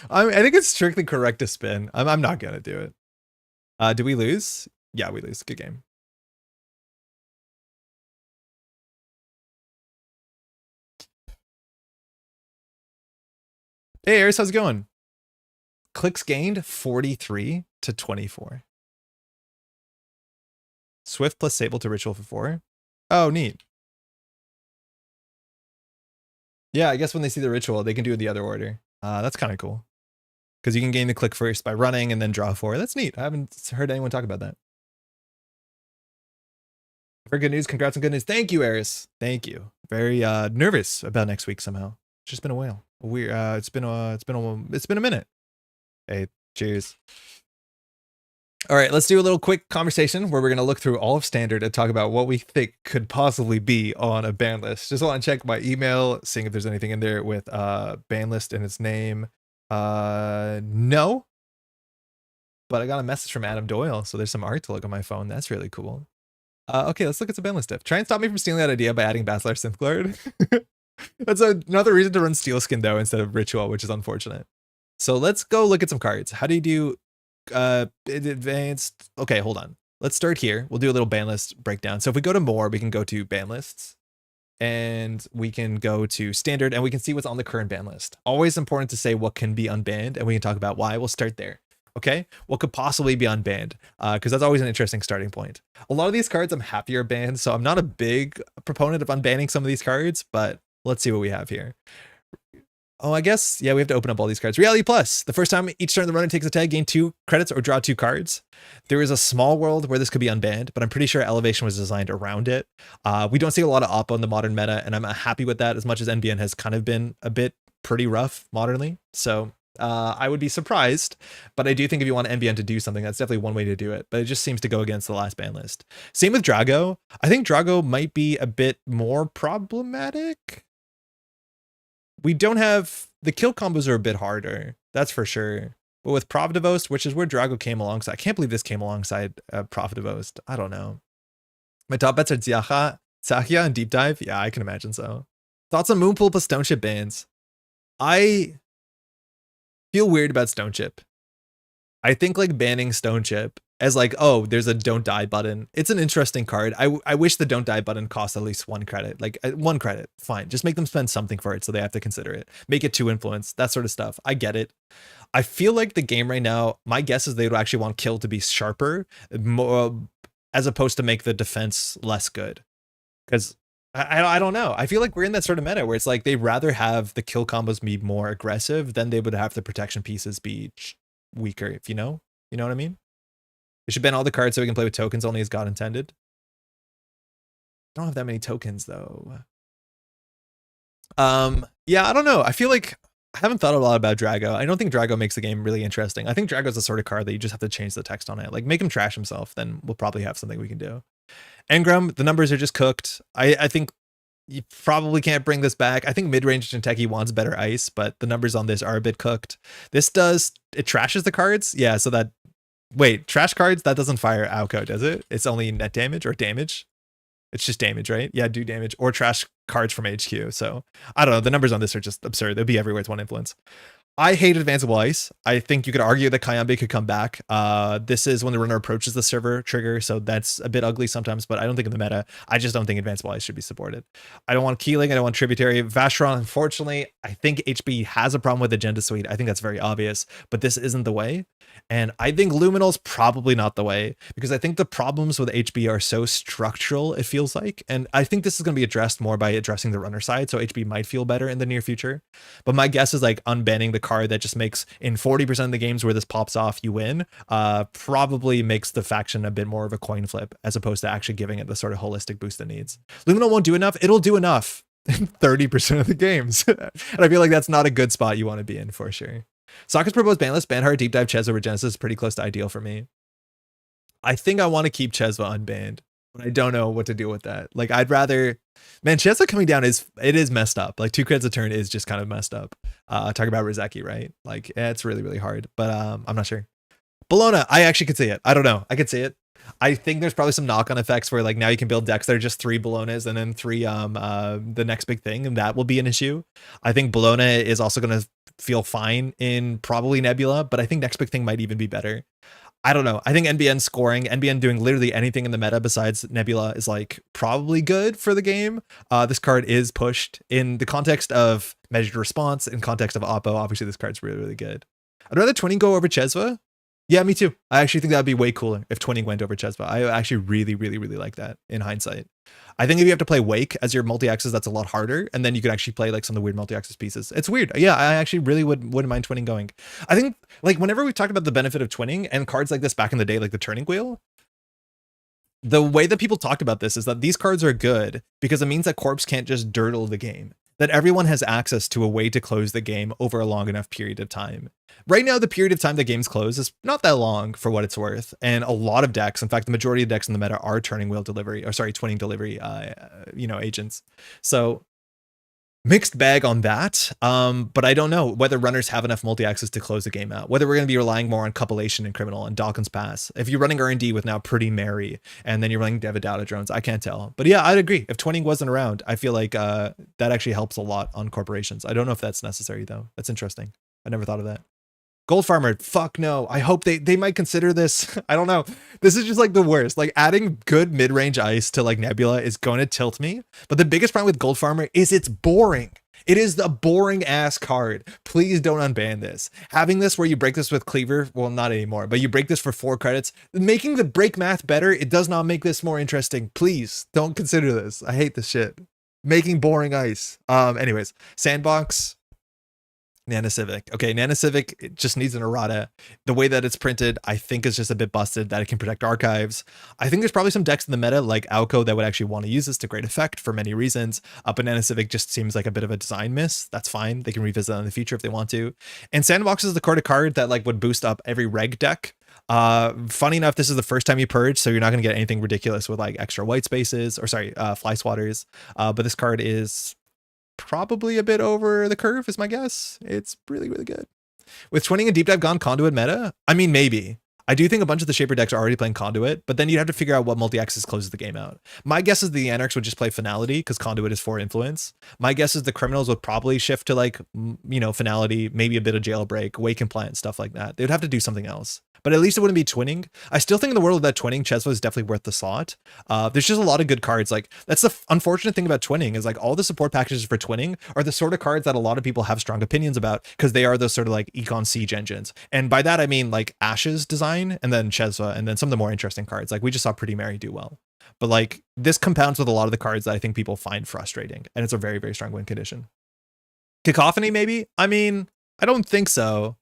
Speaker 1: I think it's strictly correct to spin. I'm not gonna do it. Do we lose? Yeah, we lose. Good game. Hey, Aris, how's it going? Clicks gained 43 to 24. Swift plus Sable to Ritual for 4. Oh, neat. Yeah, I guess when they see the Ritual, they can do it the other order. That's kind of cool. Because you can gain the click first by running and then draw 4. That's neat. I haven't heard anyone talk about that. For good news, congrats on good news. Thank you, Eris. Thank you. Very nervous about next week somehow. It's just been a whale. It's been a minute. Hey, cheers. All right, let's do a little quick conversation where we're going to look through all of Standard and talk about what we think could possibly be on a ban list. Just want to check my email, seeing if there's anything in there with ban list in its name. No. But I got a message from Adam Doyle, so there's some art to look on my phone. That's really cool. Okay, let's look at some ban list stuff. Try and stop me from stealing that idea by adding Basilar Synthguard. That's another reason to run Steel Skin, though, instead of Ritual, which is unfortunate. So let's go look at some cards. How do you do advanced? Okay, hold on. Let's start here. We'll do a little ban list breakdown. So if we go to more, we can go to ban lists. And we can go to standard and we can see what's on the current ban list. Always important to say what can be unbanned, and we can talk about why. We'll start there. Okay, what could possibly be unbanned? Because that's always an interesting starting point. A lot of these cards I'm happy are banned, so I'm not a big proponent of unbanning some of these cards, but let's see what we have here. Oh, I guess, yeah, we have to open up all these cards. Reality Plus. The first time each turn the runner takes a tag, gain 2 credits or draw 2 cards. There is a small world where this could be unbanned, but I'm pretty sure Elevation was designed around it. We don't see a lot of Oppo in the modern meta, and I'm happy with that as much as NBN has kind of been a bit pretty rough modernly. So I would be surprised, but I do think if you want NBN to do something, that's definitely one way to do it, but it just seems to go against the last ban list. Same with Drago. I think Drago might be a bit more problematic. We don't have, the kill combos are a bit harder, that's for sure. But with Profidivost, which is where Drago came alongside, I can't believe this came alongside Profidivost. I don't know. My top bets are Tsahia and Deep Dive. Yeah, I can imagine so. Thoughts on Moonpool plus Stone Chip bans? I feel weird about Stone Chip. I think like banning Stone Chip as like, oh, there's a don't die button. It's an interesting card. I wish the don't die button cost at least 1 credit. Like 1 credit, fine. Just make them spend something for it so they have to consider it. Make it 2 influence, that sort of stuff. I get it. I feel like the game right now, my guess is they would actually want kill to be sharper, more, as opposed to make the defense less good. Because I don't know. I feel like we're in that sort of meta where it's like they'd rather have the kill combos be more aggressive than they would have the protection pieces be weaker, if you know what I mean? They should ban all the cards so we can play with tokens only as God intended. I don't have that many tokens though. Yeah, I don't know. I feel like I haven't thought a lot about Drago. I don't think Drago makes the game really interesting. I think Drago's the sort of card that you just have to change the text on it. Like make him trash himself, then we'll probably have something we can do. Engram, the numbers are just cooked. I think you probably can't bring this back. I think mid-range Jinteki wants better ice, but the numbers on this are a bit cooked. This does, it trashes the cards. Yeah, so that, wait, trash cards, that doesn't fire Alco, does it? It's only net damage or damage? It's just damage, right? Yeah, do damage or trash cards from HQ. So I don't know. The numbers on this are just absurd. They'll be everywhere. It's 1 influence. I hate advanceable ice. I think you could argue that Kayambe could come back. This is when the runner approaches the server trigger, so that's a bit ugly sometimes, but I don't think in the meta, I just don't think advanceable ice should be supported. I don't want Keeling, I don't want Tributary. Vashron, unfortunately, I think HB has a problem with Agenda Suite. I think that's very obvious, but this isn't the way. And I think Luminal's probably not the way, because I think the problems with HB are so structural, it feels like. And I think this is going to be addressed more by addressing the runner side, so HB might feel better in the near future. But my guess is like unbanning the card that just makes in 40% of the games where this pops off, you win, probably makes the faction a bit more of a coin flip, as opposed to actually giving it the sort of holistic boost it needs. Luminal won't do enough. It'll do enough in 30% of the games. And I feel like that's not a good spot you want to be in for sure. Sokka's proposed ban list, Banhart, Deep Dive, Chesva, Regenesis is pretty close to ideal for me. I think I want to keep Chesva unbanned. but I don't know what to do with that. Like, I'd rather, man, Chesla coming down is messed up. Like 2 crits a turn is just kind of messed up. Talk about Rizeki, right? Like, it's really, really hard, but I'm not sure. Bologna, I actually could see it. I don't know. I could see it. I think there's probably some knock-on effects where like now you can build decks that are just 3 Bolognas and then 3 the next big thing, and that will be an issue. I think Bologna is also going to feel fine in probably Nebula, but I think next big thing might even be better. I don't know. I think NBN scoring, NBN doing literally anything in the meta besides Nebula is like probably good for the game. This card is pushed in the context of measured response, in context of Oppo. Obviously, this card's really, really good. I'd rather Twinning go over Chesva. Yeah, me too. I actually think that'd be way cooler if Twinning went over Chesva. I actually really, really, really like that in hindsight. I think if you have to play Wake as your multi-axis, that's a lot harder. And then you could actually play like some of the weird multi-axis pieces. It's weird. Yeah, I actually really wouldn't mind Twinning going. I think like whenever we talked about the benefit of Twinning and cards like this back in the day, like the Turning Wheel, the way that people talked about this is that these cards are good because it means that Corpse can't just dirtle the game, that everyone has access to a way to close the game over a long enough period of time. Right now, the period of time that games close is not that long for what it's worth. And a lot of decks, in fact, the majority of decks in the meta are Twinning delivery, agents. So mixed bag on that. But I don't know whether runners have enough multi-axis to close the game out, whether we're going to be relying more on Copulation and Criminal and Dawkins Pass. If you're running R&D with now Pretty Mary and then you're running Devidata drones, I can't tell. But yeah, I'd agree. If Twinning wasn't around, I feel like that actually helps a lot on corporations. I don't know if that's necessary though. That's interesting. I never thought of that. Gold Farmer, fuck no. I hope they might consider this. I don't know. This is just like the worst. Like adding good mid-range ice to like Nebula is going to tilt me. But the biggest problem with Gold Farmer is it's boring. It is the boring ass card. Please don't unban this. Having this where you break this with Cleaver, well, not anymore, but you break this for 4 credits, making the break math better, it does not make this more interesting. Please don't consider this. I hate this shit. Making boring ice. Anyways, Sandbox. Nana Civic. Okay, Nana Civic, it just needs an errata. The way that it's printed, I think is just a bit busted, that it can protect archives. I think there's probably some decks in the meta like Alco that would actually want to use this to great effect for many reasons. But Nana Civic just seems like a bit of a design miss. That's fine. They can revisit that in the future if they want to. And Sandbox is the card that like would boost up every reg deck. Funny enough, this is the first time you purge, so you're not going to get anything ridiculous with like extra white spaces or fly swatters. But this card is probably a bit over the curve is my guess. It's really, really good. With Twinning and Deep Dive gone Conduit meta, I mean, maybe. I do think a bunch of the Shaper decks are already playing Conduit, but then you'd have to figure out what multi-axis closes the game out. My guess is the Anarchs would just play Finality because Conduit is for influence. My guess is the Criminals would probably shift to like, Finality, maybe a bit of Jailbreak, Wake and Plant, stuff like that. They would have to do something else. But at least it wouldn't be Twinning. I still think in the world of that Twinning, Chesva is definitely worth the slot. There's just a lot of good cards. Like that's the unfortunate thing about Twinning is like all the support packages for Twinning are the sort of cards that a lot of people have strong opinions about because they are those sort of like Econ Siege engines. And by that, I mean like Ash's design and then Chesva and then some of the more interesting cards. Like we just saw Pretty Mary do well. But like this compounds with a lot of the cards that I think people find frustrating. And it's a very, very strong win condition. Cacophony, maybe? I mean, I don't think so.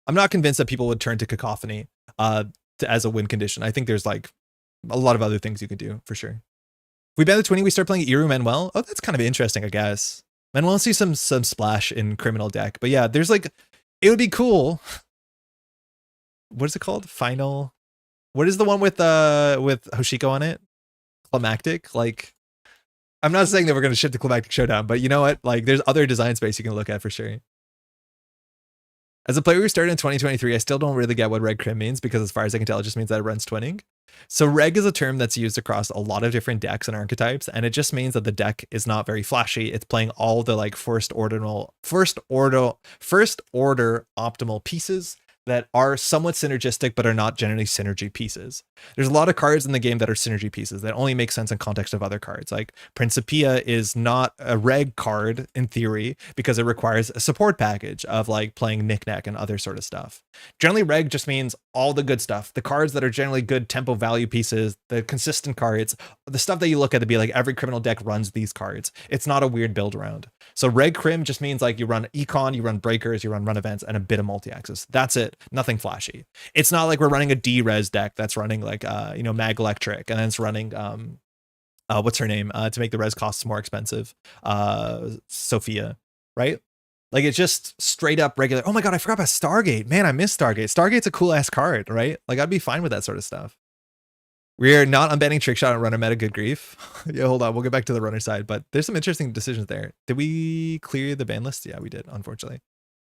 Speaker 1: I'm not convinced that people would turn to Cacophony as a win condition. I think there's like a lot of other things you could do for sure. If we ban the Twinning, we start playing Iru Manuel. Oh, that's kind of interesting, I guess. Manuel sees some splash in Criminal deck, but yeah, there's like, it would be cool. What is it called? Final. What is the one with Hoshiko on it? Climactic. Like, I'm not saying that we're going to shift to Climactic Showdown, but you know what? Like, there's other design space you can look at for sure. As a player who started in 2023, I still don't really get what Reg Crim means because as far as I can tell, it just means that it runs Twinning. So Reg is a term that's used across a lot of different decks and archetypes, and it just means that the deck is not very flashy. It's playing all the like first order optimal pieces that are somewhat synergistic but are not generally synergy pieces. There's a lot of cards in the game that are synergy pieces that only make sense in context of other cards. Like Principia is not a reg card in theory because it requires a support package of like playing knickknack and other sort of stuff. Generally reg just means all the good stuff, the cards that are generally good tempo value pieces, the consistent cards, the stuff that you look at to be like every Criminal deck runs these cards. It's not a weird build around. So reg crim just means like you run econ, you run breakers, you run events, and a bit of multi-axis. That's it. Nothing flashy. It's not like we're running a D-res deck that's running like Mag Electric and then it's running what's her name to make the res costs more expensive, Sophia, right? Like it's just straight up regular. Oh my god, I forgot about Stargate. Man, I miss Stargate. Stargate's a cool ass card, right? Like I'd be fine with that sort of stuff. We're not unbanning Trickshot and Runner meta, good grief. Yeah, hold on, we'll get back to the runner side, but there's some interesting decisions there. Did we clear the ban list? Yeah, we did, unfortunately.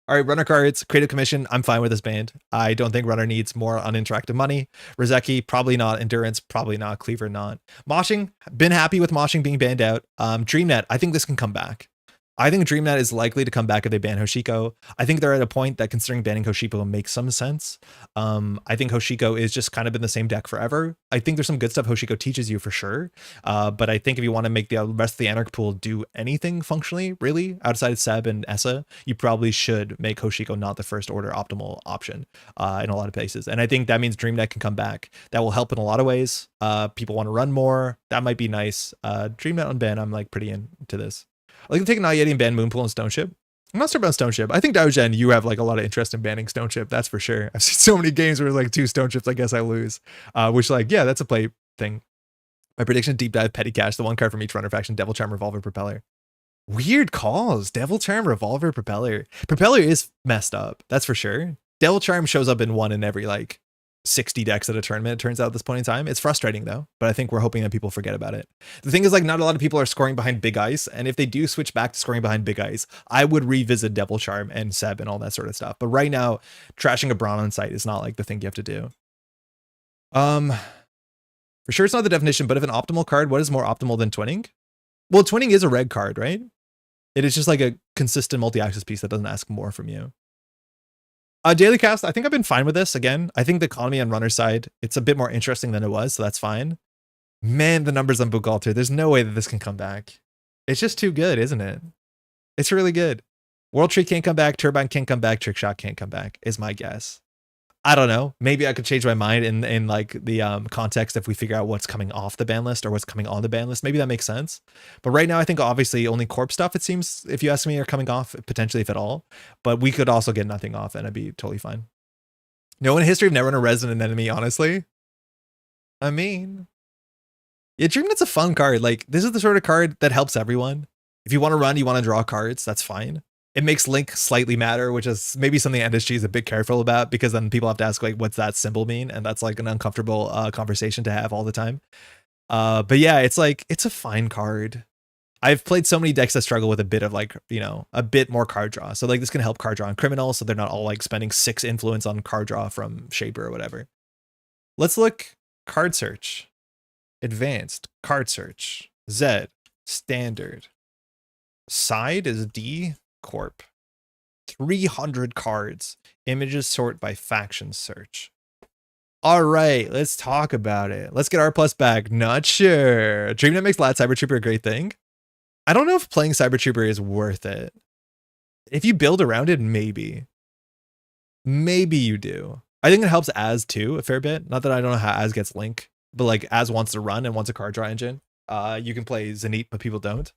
Speaker 1: All right, runner cards, Creative Commission. I'm fine with this band. I don't think runner needs more uninteractive money. Rozeki, probably not. Endurance, probably not. Cleaver, not. Moshing, been happy with Moshing being banned out. DreamNet, I think this can come back. I think DreamNet is likely to come back if they ban Hoshiko. I think they're at a point that considering banning Hoshiko makes some sense. I think Hoshiko is just kind of been the same deck forever. I think there's some good stuff Hoshiko teaches you for sure. But I think if you want to make the rest of the Anarch pool do anything functionally, really, outside of Seb and Essa, you probably should make Hoshiko not the first order optimal option in a lot of places. And I think that means DreamNet can come back. That will help in a lot of ways. People want to run more. That might be nice. DreamNet unban, I'm like pretty into this. I like to take Nayeti and ban Moonpool and Stoneship. I'm not sure about Stoneship. I think Daogen, you have like a lot of interest in banning Stoneship. That's for sure. I've seen so many games where like 2 Stoneships, I guess I lose. Which like, yeah, that's a play thing. My prediction, Deep Dive, Petty Cash, the one card from each runner faction, Devil Charm, Revolver, Propeller. Weird calls. Devil Charm, Revolver, Propeller. Propeller is messed up. That's for sure. Devil Charm shows up in one in every like 60 decks at a tournament, it turns out at this point in time. It's frustrating though, but I think we're hoping that people forget about it. The thing is like not a lot of people are scoring behind Big Ice, and if they do switch back to scoring behind Big Ice, I would revisit Devil Charm and Seb and all that sort of stuff. But right now, trashing a Brawn on site is not like the thing you have to do. For sure it's not the definition, but if an optimal card, what is more optimal than twinning? Well, twinning is a red card, right? It is just like a consistent multi-axis piece that doesn't ask more from you. Daily cast, I think I've been fine with this. Again, I think the economy on runner side, it's a bit more interesting than it was, so that's fine. Man, the numbers on Bugalter, there's no way that this can come back. It's just too good, isn't it? It's really good. World Tree can't come back, Turbine can't come back, Trickshot can't come back, is my guess. I don't know. Maybe I could change my mind in like the context if we figure out what's coming off the ban list or what's coming on the ban list. Maybe that makes sense. But right now, I think obviously only corp stuff, it seems, if you ask me, are coming off, potentially if at all. But we could also get nothing off and I'd be totally fine. No one in history of Netrunner Resident Enemy, honestly. I mean, yeah, DreamNet's a fun card. Like, this is the sort of card that helps everyone. If you want to run, you want to draw cards, that's fine. It makes Link slightly matter, which is maybe something NSG is a bit careful about, because then people have to ask, like, what's that symbol mean? And that's like an uncomfortable conversation to have all the time. But yeah, it's like, it's a fine card. I've played so many decks that struggle with a bit of like, you know, a bit more card draw. So like this can help card draw on criminals, so they're not all like spending 6 influence on card draw from Shaper or whatever. Let's look card search. Advanced, card search, Z, standard. Side is D, corp. 300 cards. Images sort by faction search. All right, let's talk about it. Let's get R+ back. Not sure. DreamNet makes Lad Cyber Trooper a great thing. I don't know if playing Cyber Trooper is worth it. If you build around it, maybe. Maybe you do. I think it helps Az too a fair bit. Not that I don't know how Az gets Link, but like Az wants to run and wants a card draw engine. You can play Zenith, but people don't.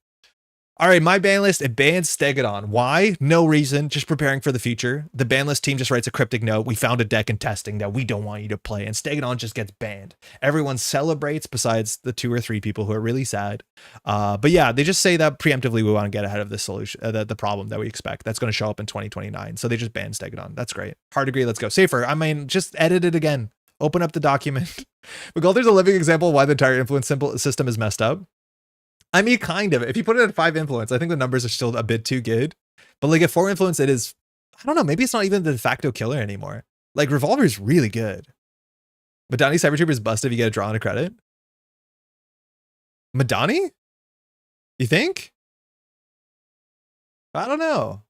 Speaker 1: All right, my ban list, it bans Stegadon. Why? No reason, just preparing for the future. The ban list team just writes a cryptic note. We found a deck in testing that we don't want you to play, and Stegadon just gets banned. Everyone celebrates besides the 2 or 3 people who are really sad. But yeah, they just say that preemptively we want to get ahead of the solution, the problem that we expect. That's going to show up in 2029. So they just ban Stegadon. That's great. Hard agree, let's go. Safer, I mean, just edit it again. Open up the document. Because there's a living example of why the entire influence system is messed up. I mean, kind of. If you put it at 5 influence, I think the numbers are still a bit too good. But like at 4 influence, it is, I don't know, maybe it's not even the de facto killer anymore. Like Revolver is really good. Madani Cyber Trooper is busted if you get a draw on a credit. Madani? You think? I don't know.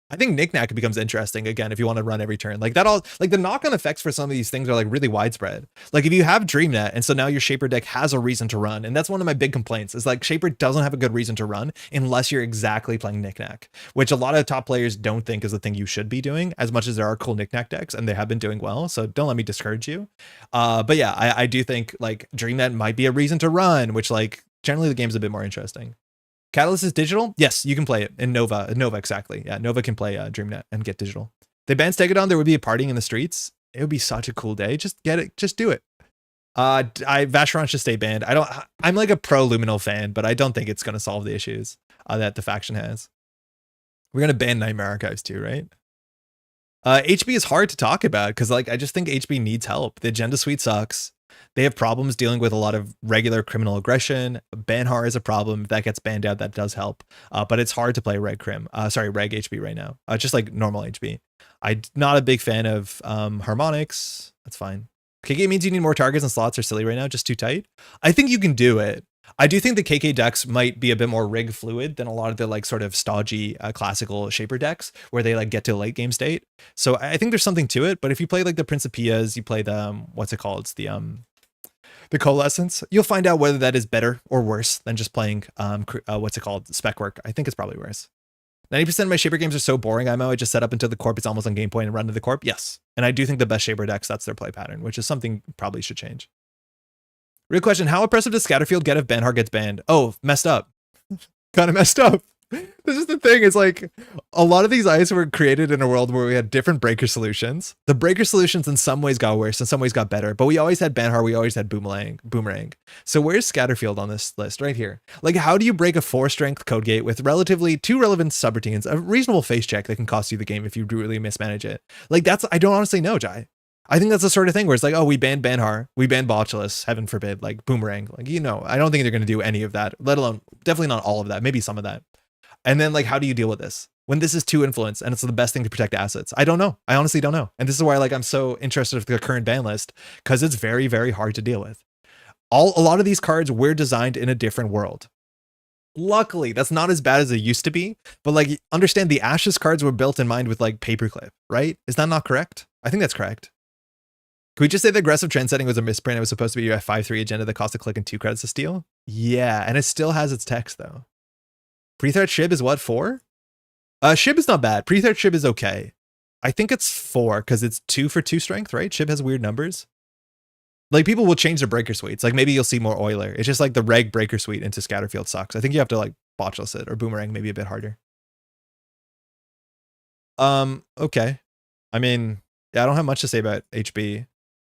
Speaker 1: I think Knick-Knack becomes interesting again if you want to run every turn. Like that all, like the knock-on effects for some of these things are like really widespread. Like if you have DreamNet and so now your Shaper deck has a reason to run, and that's one of my big complaints is like Shaper doesn't have a good reason to run unless you're exactly playing Knick-Knack, which a lot of top players don't think is the thing you should be doing, as much as there are cool Knick-Knack decks and they have been doing well. So don't let me discourage you. But yeah, I do think like DreamNet might be a reason to run, which like generally the game's a bit more interesting. Catalyst is digital? Yes, you can play it in Nova. Nova, exactly. Yeah, Nova can play DreamNet and get digital. They banned Stegadon, there would be a partying in the streets. It would be such a cool day. Just get it. Just do it. Vacheron should stay banned. I'm like a pro Luminal fan, but I don't think it's going to solve the issues that the faction has. We're going to ban Nightmare Archives too, right? HB is hard to talk about because like I just think HB needs help. The agenda suite sucks. They have problems dealing with a lot of regular criminal aggression. Banhar is a problem. If that gets banned out, that does help. But it's hard to play Reg HB right now. Just like normal HB. I'm not a big fan of harmonics. That's fine. KK means you need more targets and slots are silly right now, just too tight. I think you can do it. I do think the KK decks might be a bit more rig fluid than a lot of the like sort of stodgy classical shaper decks where they like get to a late game state. So I think there's something to it. But if you play like the Principias, you play the what's it called? It's the Coalescence. You'll find out whether that is better or worse than just playing what's it called? Spec work. I think it's probably worse. 90% of my shaper games are so boring, IMO. I just set up until the corp is almost on game point and run to the corp. Yes. And I do think the best shaper decks, that's their play pattern, which is something probably should change. Real question, how oppressive does Scatterfield get if Banhar gets banned? Oh, messed up. Kind of messed up. This is the thing, it's like a lot of these ice were created in a world where we had different breaker solutions. The breaker solutions in some ways got worse, in some ways got better, but we always had Banhar, we always had Boomerang. So where's Scatterfield on this list? Right here. Like, how do you break a 4-strength code gate with relatively 2 relevant subroutines, a reasonable face check that can cost you the game if you do really mismanage it? Like, that's, I don't honestly know, Jai. I think that's the sort of thing where it's like, oh, we banned Banhar, we banned Botulus, heaven forbid, like Boomerang. Like, you know, I don't think they're going to do any of that, let alone, definitely not all of that, maybe some of that. And then like, how do you deal with this when this is 2 influence and it's the best thing to protect assets? I don't know. I honestly don't know. And this is why like I'm so interested in the current ban list, because it's very, very hard to deal with. A lot of these cards were designed in a different world. Luckily, that's not as bad as it used to be. But like, understand the Ashes cards were built in mind with like Paperclip, right? Is that not correct? I think that's correct. Can we just say the aggressive trend setting was a misprint? It was supposed to be your 5/3 agenda that cost a click and 2 credits to steal? Yeah, and it still has its text though. Pre-threat Shib is what, 4? Shib is not bad. Pre-threat Shib is okay. I think it's 4 because it's 2 for 2 strength, right? Shib has weird numbers. Like, people will change their breaker suites. Like, maybe you'll see more Oiler. It's just like the reg breaker suite into Scatterfield sucks. I think you have to like Botulus it or Boomerang maybe a bit harder. Okay. I mean, yeah, I don't have much to say about HB.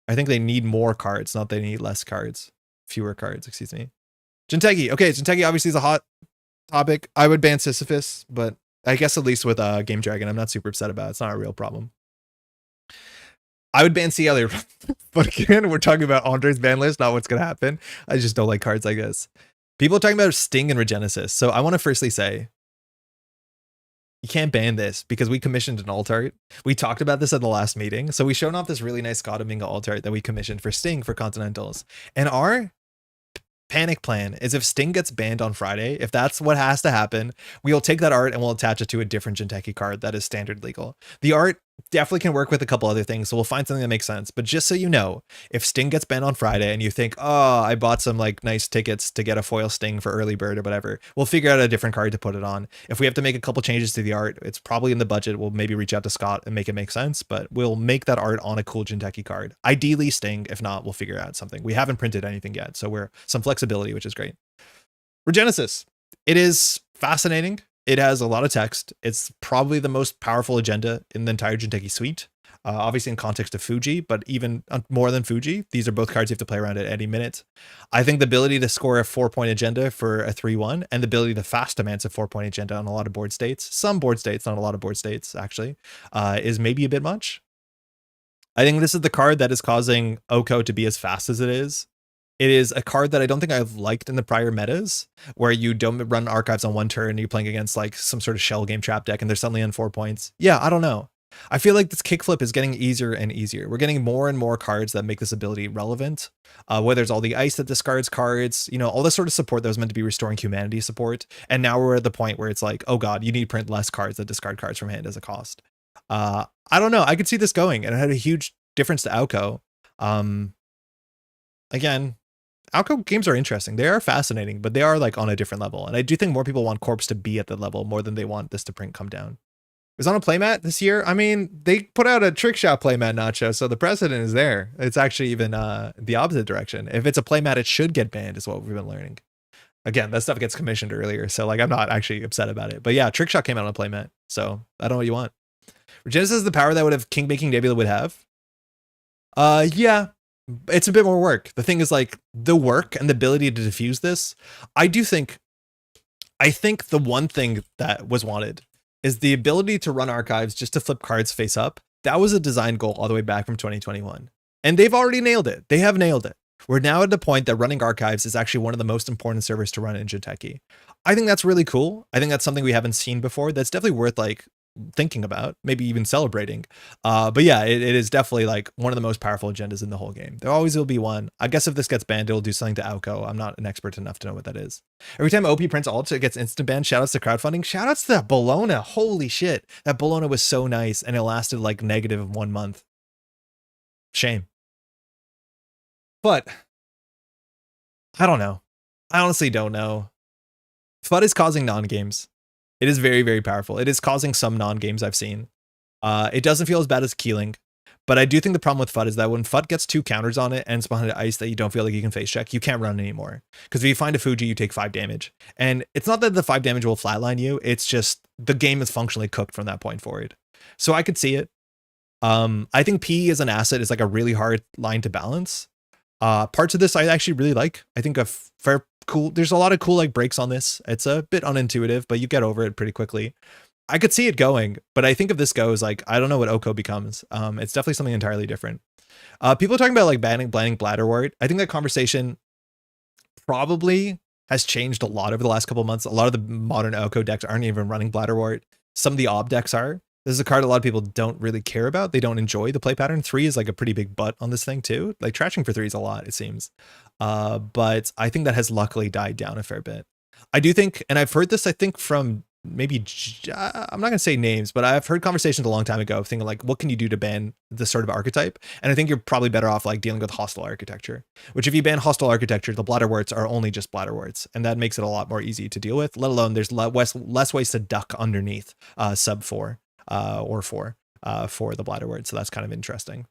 Speaker 1: I think they need more cards, not they need less cards. Fewer cards, excuse me. Jinteki. Okay, Jinteki obviously is a hot topic. I would ban Sisyphus, but I guess at least with Game Dragon, I'm not super upset about it. It's not a real problem. I would ban Sea Elliot, but again, we're talking about Andre's ban list, not what's going to happen. I just don't like cards like this. People are talking about Sting and Regenesis. So I want to firstly say, you can't ban this because we commissioned an alt art. We talked about this at the last meeting. So we shown off this really nice God of Minga alt art that we commissioned for Sting for Continentals. And our panic plan is if Sting gets banned on Friday, if that's what has to happen, we'll take that art and we'll attach it to a different Jinteki card that is standard legal. The art definitely can work with a couple other things, so we'll find something that makes sense. But just so you know, if Sting gets banned on Friday and you think, oh, I bought some like nice tickets to get a foil Sting for early bird or whatever, we'll figure out a different card to put it on. If we have to make a couple changes to the art, it's probably in the budget. We'll maybe reach out to Scott and make it make sense, but we'll make that art on a cool Jinteki card. Ideally Sting. If not, we'll figure out something. We haven't printed anything yet, so we're some flexibility, which is great. Regenesis. It is fascinating. It has a lot of text. It's probably the most powerful agenda in the entire Jinteki suite. Obviously in context of Fuji, but even more than Fuji. These are both cards you have to play around at any minute. I think the ability to score a 4-point agenda for a 3/1 and the ability to fast demands a 4-point agenda on a lot of board states, some board states, not a lot of board states actually, is maybe a bit much. I think this is the card that is causing Oko to be as fast as it is. It is a card that I don't think I've liked in the prior metas, where you don't run archives on 1 turn and you're playing against like some sort of shell game trap deck and they're suddenly on 4 points. Yeah, I don't know. I feel like this kickflip is getting easier and easier. We're getting more and more cards that make this ability relevant, whether it's all the ice that discards cards, you know, all this sort of support that was meant to be restoring humanity support. And now we're at the point where it's like, oh God, you need to print less cards that discard cards from hand as a cost. I don't know. I could see this going, and it had a huge difference to Alco. Again, Alco games are interesting. They are fascinating, but they are like on a different level. And I do think more people want Corpse to be at the level more than they want this to print come down. It was on a playmat this year. I mean, they put out a trick shot playmat, Nacho, so the precedent is there. It's actually even the opposite direction. If it's a playmat, it should get banned is what we've been learning. Again, that stuff gets commissioned earlier, so like I'm not actually upset about it. But yeah, trick shot came out on a playmat, so I don't know what you want. Regenesis is the power that would have King Making Nebula would have. Yeah. It's a bit more work. The thing is like the work and the ability to diffuse this. I think the one thing that was wanted is the ability to run archives just to flip cards face up. That was a design goal all the way back from 2021. And they've already nailed it. They have nailed it. We're now at the point that running archives is actually one of the most important servers to run in Jiteki. I think that's really cool. I think that's something we haven't seen before. That's definitely worth like thinking about, maybe even celebrating. But yeah, it is definitely like one of the most powerful agendas in the whole game. There always will be one. I guess if this gets banned, it'll do something to Alco. I'm not an expert enough to know what that is. Every time OP prints ult, it gets instant ban. Shoutouts to crowdfunding. Shoutouts to that Bologna. Holy shit. That Bologna was so nice and it lasted like negative 1 month. Shame. But I don't know. I honestly don't know. FUD is causing non-games. It is very, very powerful. It is causing some non-games I've seen. It doesn't feel as bad as Keeling, but I do think the problem with FUD is that when FUD gets 2 counters on it and it's behind the ice that you don't feel like you can face check, you can't run anymore. Because if you find a Fuji, you take 5 damage. And it's not that the 5 damage will flatline you, it's just the game is functionally cooked from that point forward. So I could see it. I think P as an asset is like a really hard line to balance. Parts of this I actually really like. I think there's a lot of cool like breaks on this. It's a bit unintuitive, but you get over it pretty quickly. I could see it going, but I think if this goes, like, I don't know what Oko becomes. It's definitely something entirely different. People are talking about like banning Bladderwort. I think that conversation probably has changed a lot over the last couple of months. A lot of the modern Oko decks aren't even running Bladderwort. Some of the Ob decks are. This is a card a lot of people don't really care about. They don't enjoy the play pattern. 3 is like a pretty big butt on this thing too. Like trashing for 3 is a lot, it seems. But I think that has luckily died down a fair bit. I do think, and I've heard this, I think from maybe, I'm not going to say names, but I've heard conversations a long time ago thinking like, what can you do to ban this sort of archetype? And I think you're probably better off like dealing with hostile architecture, which if you ban hostile architecture, the Bladderworts are only just Bladderworts. And that makes it a lot more easy to deal with, let alone there's less ways to duck underneath sub 4. Or 4 for the Bladderwort. So that's kind of interesting.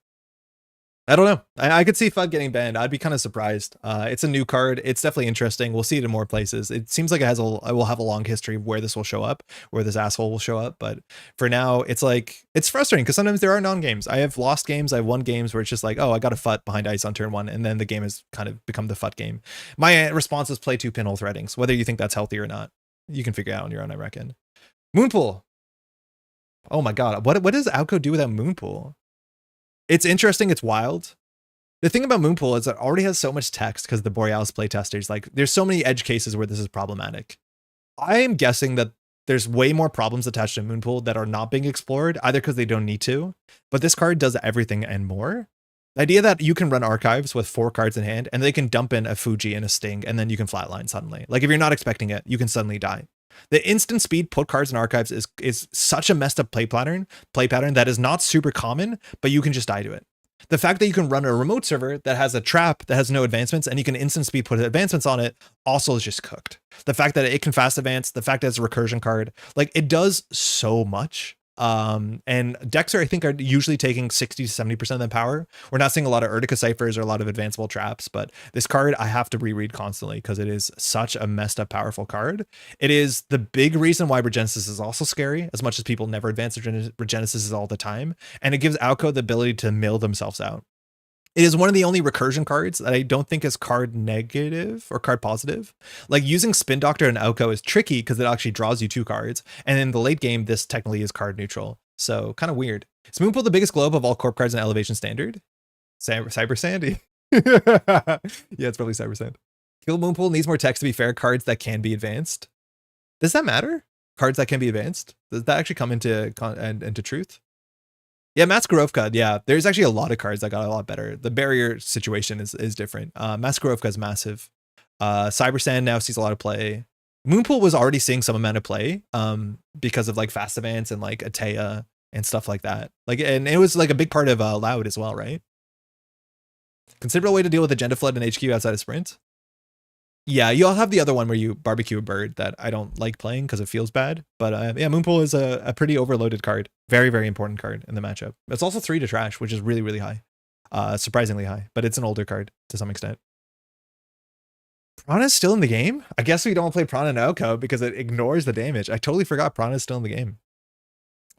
Speaker 1: I don't know. I could see FUD getting banned. I'd be kind of surprised. It's a new card. It's definitely interesting. We'll see it in more places. It seems like it will have a long history of where this will show up, where this asshole will show up. But for now, it's like, it's frustrating because sometimes there are non-games. I have lost games. I have won games where it's just like, oh, I got a FUD behind ice on turn 1. And then the game has kind of become the FUD game. My response is play 2 pinhole threadings. Whether you think that's healthy or not, you can figure it out on your own, I reckon. Moonpool. Oh my god, what does Alco do without Moonpool? It's interesting, it's wild. The thing about Moonpool is it already has so much text because the Borealis playtesters, like there's so many edge cases where this is problematic. I am guessing that there's way more problems attached to Moonpool that are not being explored, either because they don't need to, but this card does everything and more. The idea that you can run archives with 4 cards in hand and they can dump in a Fuji and a Sting and then you can flatline suddenly. Like if you're not expecting it, you can suddenly die. The instant speed put cards in archives is such a messed up play pattern that is not super common, but you can just die to it. The fact that you can run a remote server that has a trap that has no advancements and you can instant speed put advancements on it also is just cooked. The fact that it can fast advance, the fact that it's a recursion card, like it does so much. And decks I think are usually taking 60 to 70% of the power. We're not seeing a lot of Urtica ciphers or a lot of advanceable traps, but this card I have to reread constantly because it is such a messed up powerful card. It is the big reason why Regenesis is also scary, as much as people never advance Regenesis all the time, and it gives Alco the ability to mill themselves out. It is one of the only recursion cards that I don't think is card negative or card positive. Like using Spin Doctor and Alco is tricky because it actually draws you 2 cards. And in the late game, this technically is card neutral. So kind of weird. Is Moonpool the biggest globe of all corp cards in Elevation Standard? Cyber Sandy. Yeah, it's probably Cyber Sand. Kill Moonpool needs more text to be fair. Cards that can be advanced. Does that matter? Cards that can be advanced? Does that actually come into truth? Yeah, Maskarovka, yeah. There's actually a lot of cards that got a lot better. The barrier situation is different. Maskarovka is massive. Cyber Sand now sees a lot of play. Moonpool was already seeing some amount of play because of like Fast Advance and like Atea and stuff like that. Like, and it was like a big part of Loud as well, right? Considerable way to deal with Agenda Flood and HQ outside of Sprint. Yeah, you'll have the other one where you barbecue a bird that I don't like playing because it feels bad. But yeah, Moonpool is a pretty overloaded card. Very, very important card in the matchup. It's also 3 to trash, which is really, really high. Surprisingly high, but it's an older card to some extent. Prana is still in the game? I guess we don't play Prana and Oko because it ignores the damage. I totally forgot Prana is still in the game.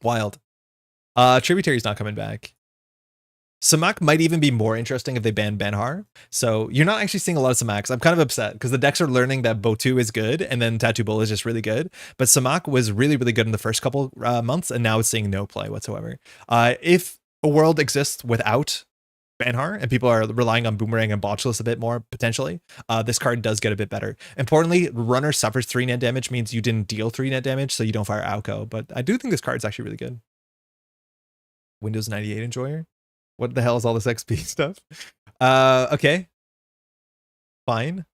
Speaker 1: Wild. Tributary's not coming back. Samak might even be more interesting if they ban Banhar. So you're not actually seeing a lot of Samaks. I'm kind of upset because the decks are learning that Botu is good and then Tattoo Bull is just really good. But Samak was really, really good in the first couple months and now it's seeing no play whatsoever. If a world exists without Banhar, and people are relying on Boomerang and Botchless a bit more, potentially, this card does get a bit better. Importantly, Runner suffers 3 net damage, means you didn't deal 3 net damage, so you don't fire Alco, but I do think this card's actually really good. Windows 98 enjoyer? What the hell is all this XP stuff? Okay. Fine.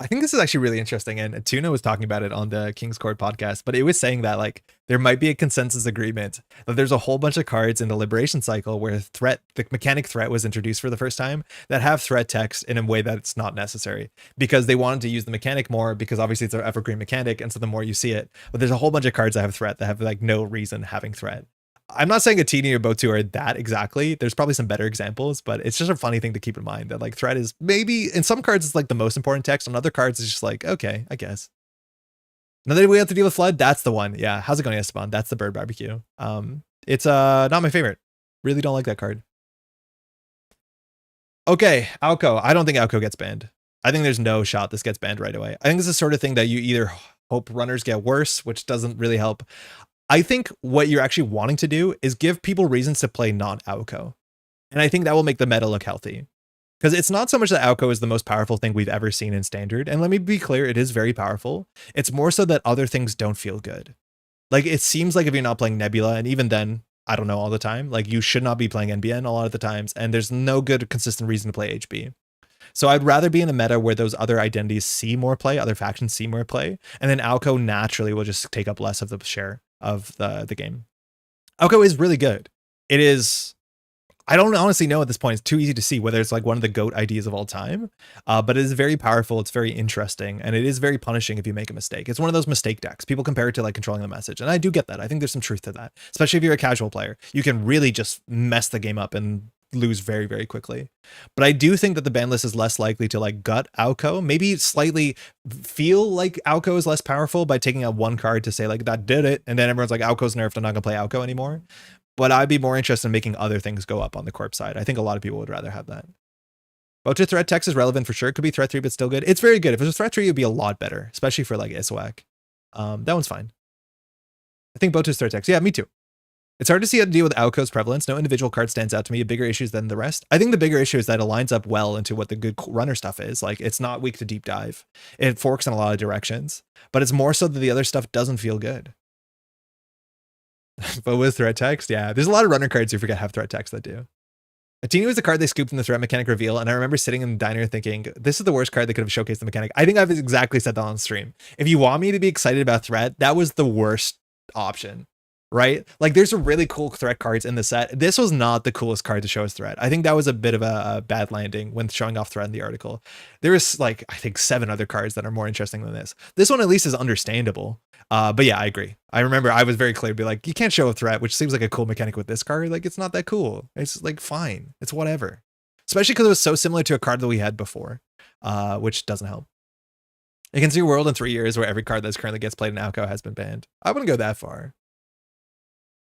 Speaker 1: I think this is actually really interesting, and Tuna was talking about it on the King's Court podcast, but it was saying that like there might be a consensus agreement that there's a whole bunch of cards in the Liberation cycle where the mechanic threat was introduced for the first time that have threat text in a way that it's not necessary because they wanted to use the mechanic more because obviously it's an evergreen mechanic, and so the more you see it, but there's a whole bunch of cards that have threat that have like no reason having threat. I'm not saying Atini or Botu are that exactly. There's probably some better examples, but it's just a funny thing to keep in mind that like threat is maybe in some cards it's like the most important text. On other cards it's just like, okay, I guess. Another way we have to deal with flood. That's the one. Yeah. How's it going, Esteban? That's the bird barbecue. It's not my favorite. Really don't like that card. Okay. Alco. I don't think Alco gets banned. I think there's no shot this gets banned right away. I think this is the sort of thing that you either hope runners get worse, which doesn't really help. I think what you're actually wanting to do is give people reasons to play non-Alco. And I think that will make the meta look healthy. Because it's not so much that Alco is the most powerful thing we've ever seen in Standard. And let me be clear, it is very powerful. It's more so that other things don't feel good. Like, it seems like if you're not playing Nebula, and even then, I don't know all the time, like, you should not be playing NBN a lot of the times, and there's no good, consistent reason to play HB. So I'd rather be in a meta where those other identities see more play, other factions see more play, and then Alco naturally will just take up less of the share of the game. Alco is really good. It is, I don't honestly know at this point, it's too easy to see whether it's like one of the GOAT ideas of all time, but it is very powerful, it's very interesting, and it is very punishing if you make a mistake. It's one of those mistake decks. People compare it to like controlling the message, and I do get that. I think there's some truth to that, especially if you're a casual player. You can really just mess the game up and lose very, very quickly. But I do think that the ban list is less likely to like gut Alco, maybe slightly feel like Alco is less powerful by taking out one card to say like that did it, and then everyone's like Alco's nerfed, I'm not gonna play Alco anymore. But I'd be more interested in making other things go up on the corp side. I think a lot of people would rather have that. Botu threat text is relevant for sure. Could be threat 3, but still good. It's very good. If it was threat 3, it'd be a lot better, especially for like Iswak. That one's fine. I think Botu's threat text. Yeah, me too. It's hard to see how to deal with Alco's prevalence. No individual card stands out to me. Bigger issues than the rest. I think the bigger issue is that it lines up well into what the good runner stuff is. Like, it's not weak to deep dive. It forks in a lot of directions, but it's more so that the other stuff doesn't feel good. But with threat text, yeah, there's a lot of runner cards you forget have threat text that do. Atini was the card they scooped in the threat mechanic reveal, and I remember sitting in the diner thinking, this is the worst card that could have showcased the mechanic. I think I've exactly said that on stream. If you want me to be excited about threat, that was the worst option. Right? Like, there's some really cool threat cards in the set. This was not the coolest card to show as threat. I think that was a bit of a bad landing when showing off threat in the article. There is like, I think 7 other cards that are more interesting than this. This one at least is understandable. But yeah, I agree. I remember I was very clear to be like, you can't show a threat, which seems like a cool mechanic with this card. Like, it's not that cool. It's like, fine. It's whatever. Especially because it was so similar to a card that we had before, which doesn't help. You can see a world in 3 years where every card that currently gets played in Alco has been banned. I wouldn't go that far.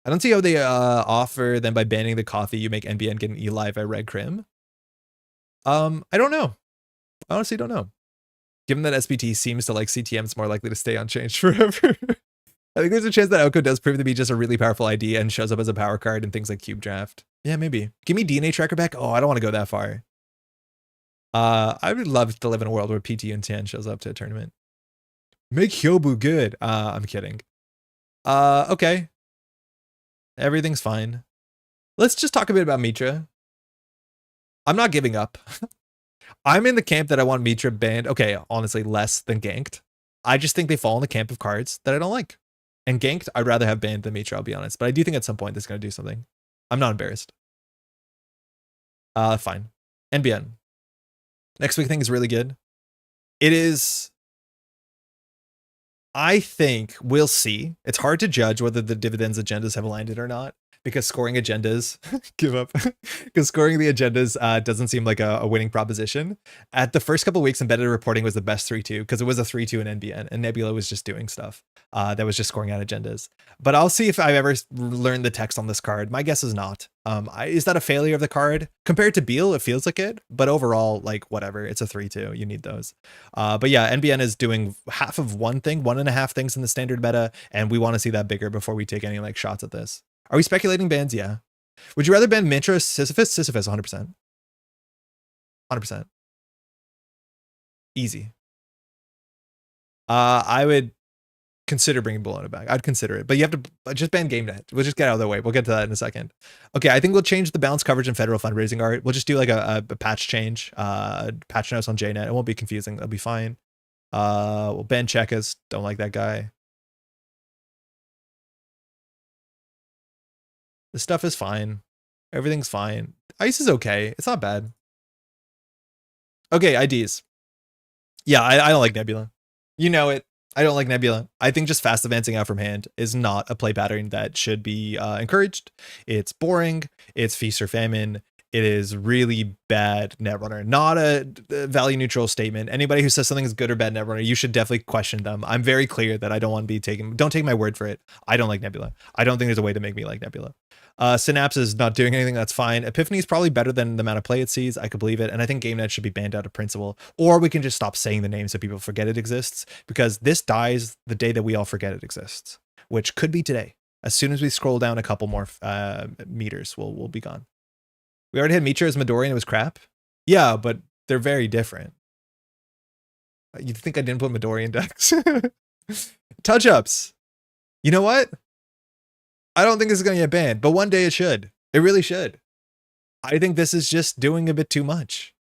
Speaker 1: I don't see how they offer them by banning the coffee you make NBN get an E-Live at Red Crim. I don't know. I honestly don't know. Given that SPT seems to like CTM, it's more likely to stay unchanged forever. I think there's a chance that Alco does prove to be just a really powerful idea and shows up as a power card in things like Cube Draft. Yeah, maybe. Give me DNA Tracker back. Oh, I don't want to go that far. I would love to live in a world where PT and 10 shows up to a tournament. Make Hyobu good. I'm kidding. Okay. Everything's fine. Let's just talk a bit about Mitra. I'm not giving up. I'm in the camp that I want Mitra banned. Okay, honestly, less than ganked. I just think they fall in the camp of cards that I don't like. And ganked, I'd rather have banned than Mitra, I'll be honest. But I do think at some point this is going to do something. I'm not embarrassed. Fine. NBN. Next week thing is really good. It is... I think we'll see. It's hard to judge whether the dividends agendas have landed or not, because scoring agendas, give up, because scoring the agendas doesn't seem like a winning proposition. At the first couple of weeks, embedded reporting was the best 3-2 because it was a 3-2 in NBN, and Nebula was just doing stuff that was just scoring out agendas. But I'll see if I've ever learned the text on this card. My guess is not. Is that a failure of the card? Compared to Beal, it feels like it, but overall, like, whatever. It's a 3-2. You need those. But yeah, NBN is doing half of one thing, 1.5 things in the standard meta, and we want to see that bigger before we take any like shots at this. Are we speculating bans? Yeah. Would you rather ban Mintra, Sisyphus? Sisyphus, 100%. 100%. Easy. I would consider bringing Bologna back. I'd consider it, but you have to just ban GameNet. We'll just get out of the way. We'll get to that in a second. Okay, I think we'll change the balance coverage and federal fundraising art. We'll just do like a patch change, patch notes on JNet. It won't be confusing. That'll be fine. We'll ban Chekas. Don't like that guy. This stuff is fine. Everything's fine. Ice is okay. It's not bad. Okay, IDs. Yeah, I don't like Nebula. You know it. I don't like Nebula. I think just fast advancing out from hand is not a play pattern that should be encouraged. It's boring. It's feast or famine. It is really bad Netrunner. Not a value neutral statement. Anybody who says something is good or bad Netrunner, you should definitely question them. I'm very clear that I don't want to be taken. Don't take my word for it. I don't like Nebula. I don't think there's a way to make me like Nebula. Synapse is not doing anything. That's fine. Epiphany is probably better than the amount of play it sees. I could believe it. And I think GameNet should be banned out of principle, or we can just stop saying the name so people forget it exists, because this dies the day that we all forget it exists, which could be today. As soon as we scroll down a couple more meters, we'll be gone. We already had Mitra as Midori and it was crap. Yeah, but they're very different. You think I didn't put Midori in decks? Touch-ups. You know what? I don't think this is going to get banned, but one day it should. It really should. I think this is just doing a bit too much.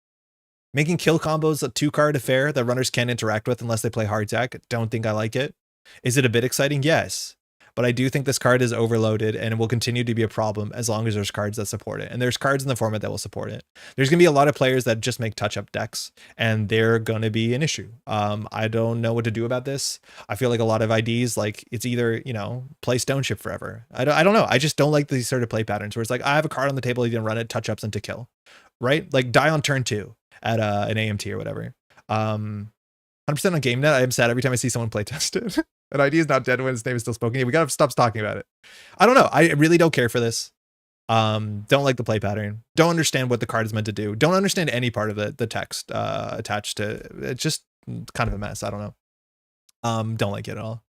Speaker 1: Making kill combos a 2-card affair that runners can't interact with unless they play hard tech. Don't think I like it. Is it a bit exciting? Yes. But I do think this card is overloaded and it will continue to be a problem as long as there's cards that support it. And there's cards in the format that will support it. There's going to be a lot of players that just make touch-up decks, and they're going to be an issue. I don't know what to do about this. I feel like a lot of IDs, like it's either, you know, play Stone Ship forever. I don't know. I just don't like these sort of play patterns where it's like, I have a card on the table, you didn't run it, touch-ups into kill, right? Like die on turn 2 at an AMT or whatever. 100% on GameNet. I am sad every time I see someone play tested. An ID is not dead when his name is still spoken. Yeah, we gotta stop talking about it. I don't know. I really don't care for this. Don't like the play pattern. Don't understand what the card is meant to do. Don't understand any part of the text attached to it. It's just kind of a mess. I don't know. Don't like it at all.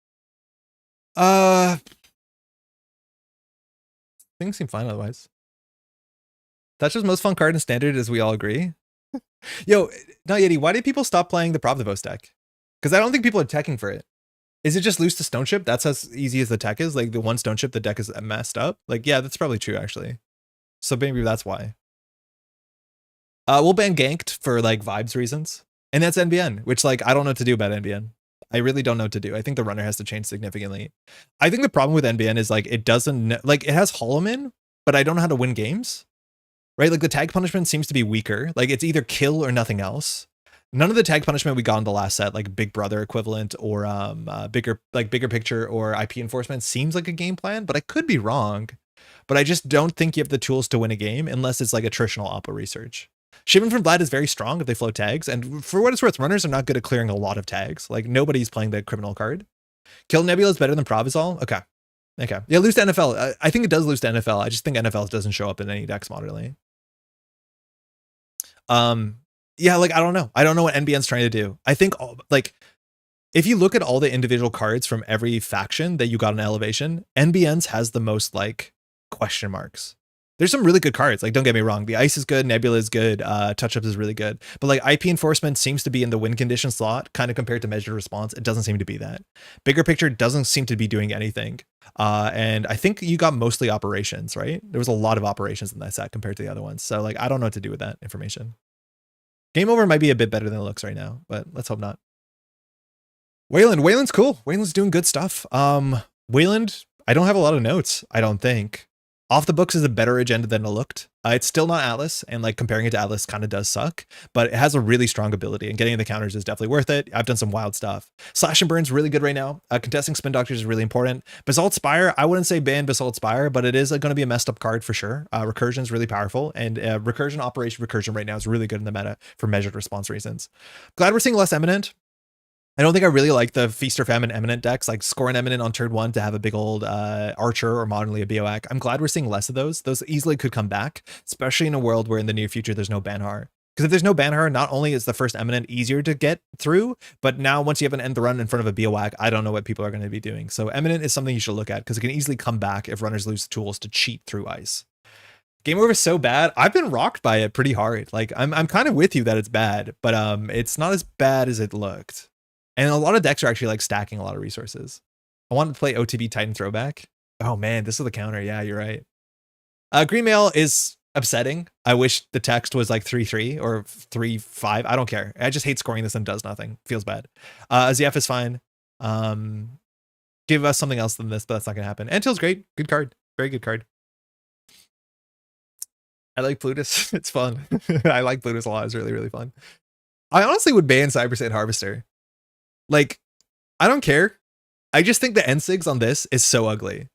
Speaker 1: Things seem fine otherwise. That's just most fun card in standard, as we all agree. Yo, no Yeti, why did people stop playing the Pravdivos deck? Because I don't think people are teching for it. Is it just lose to Stone Ship? That's as easy as the tech is. Like the one Stone Ship, the deck is messed up. Like, yeah, that's probably true actually. So maybe that's why. We'll ban Ganked for like vibes reasons. And that's NBN, which like, I don't know what to do about NBN. I really don't know what to do. I think the runner has to change significantly. I think the problem with NBN is like, it doesn't, like it has Holloman, but I don't know how to win games. Right? Like the tag punishment seems to be weaker. Like it's either kill or nothing else. None of the tag punishment we got in the last set, like Big Brother equivalent or bigger picture or IP enforcement, seems like a game plan, but I could be wrong. But I just don't think you have the tools to win a game unless it's like attritional oppo research. Shipment from Vlad is very strong if they float tags, and for what it's worth, runners are not good at clearing a lot of tags. Like nobody's playing the criminal card. Kill Nebula is better than Provizol. Okay. Yeah, lose to NFL. I think it does lose to NFL. I just think NFL doesn't show up in any decks modernly. Yeah, like, I don't know. I don't know what NBN's trying to do. I think like if you look at all the individual cards from every faction that you got in Elevation, NBN's has the most like question marks. There's some really good cards. Like, don't get me wrong. The Ice is good. Nebula is good. Touch-ups is really good. But like IP enforcement seems to be in the win condition slot, kind of compared to measured response. It doesn't seem to be that. Bigger picture doesn't seem to be doing anything. And I think you got mostly operations, right? There was a lot of operations in that set compared to the other ones. So like, I don't know what to do with that information. Game Over might be a bit better than it looks right now, but let's hope not. Wayland's cool. Wayland's doing good stuff. Wayland, I don't have a lot of notes, I don't think. Off the books is a better agenda than it looked. It's still not Atlas, and like comparing it to Atlas kind of does suck, but it has a really strong ability, and getting the counters is definitely worth it. I've done some wild stuff. Slash and Burn's really good right now. Contesting Spin Doctors is really important. Basalt Spire, I wouldn't say ban Basalt Spire, but it is going to be a messed up card for sure. Recursion is really powerful, and Recursion, Operation Recursion right now is really good in the meta for measured response reasons. Glad we're seeing less Imminent. I don't think I really like the Feast or Famine Imminent decks, like score an Imminent on turn 1 to have a big old Archer or modernly a Bioac. I'm glad we're seeing less of those. Those easily could come back, especially in a world where in the near future there's no Banhar. Because if there's no Banhar, not only is the first Imminent easier to get through, but now once you have an end the run in front of a Bioac, I don't know what people are going to be doing. So Imminent is something you should look at because it can easily come back if runners lose the tools to cheat through Ice. Game over is so bad. I've been rocked by it pretty hard. Like I'm kind of with you that it's bad, but it's not as bad as it looked. And a lot of decks are actually like stacking a lot of resources. I wanted to play OTB Titan Throwback. Oh man, this is the counter. Yeah, you're right. Green Mail is upsetting. I wish the text was like 3-3 or 3-5. I don't care. I just hate scoring this and does nothing. Feels bad. ZF is fine. Give us something else than this, but that's not gonna happen. Antil's great. Good card. Very good card. I like Plutus. It's fun. I like Plutus a lot. It's really, really fun. I honestly would ban Cybersand Harvester. Like, I don't care. I just think the NSIGs on this is so ugly.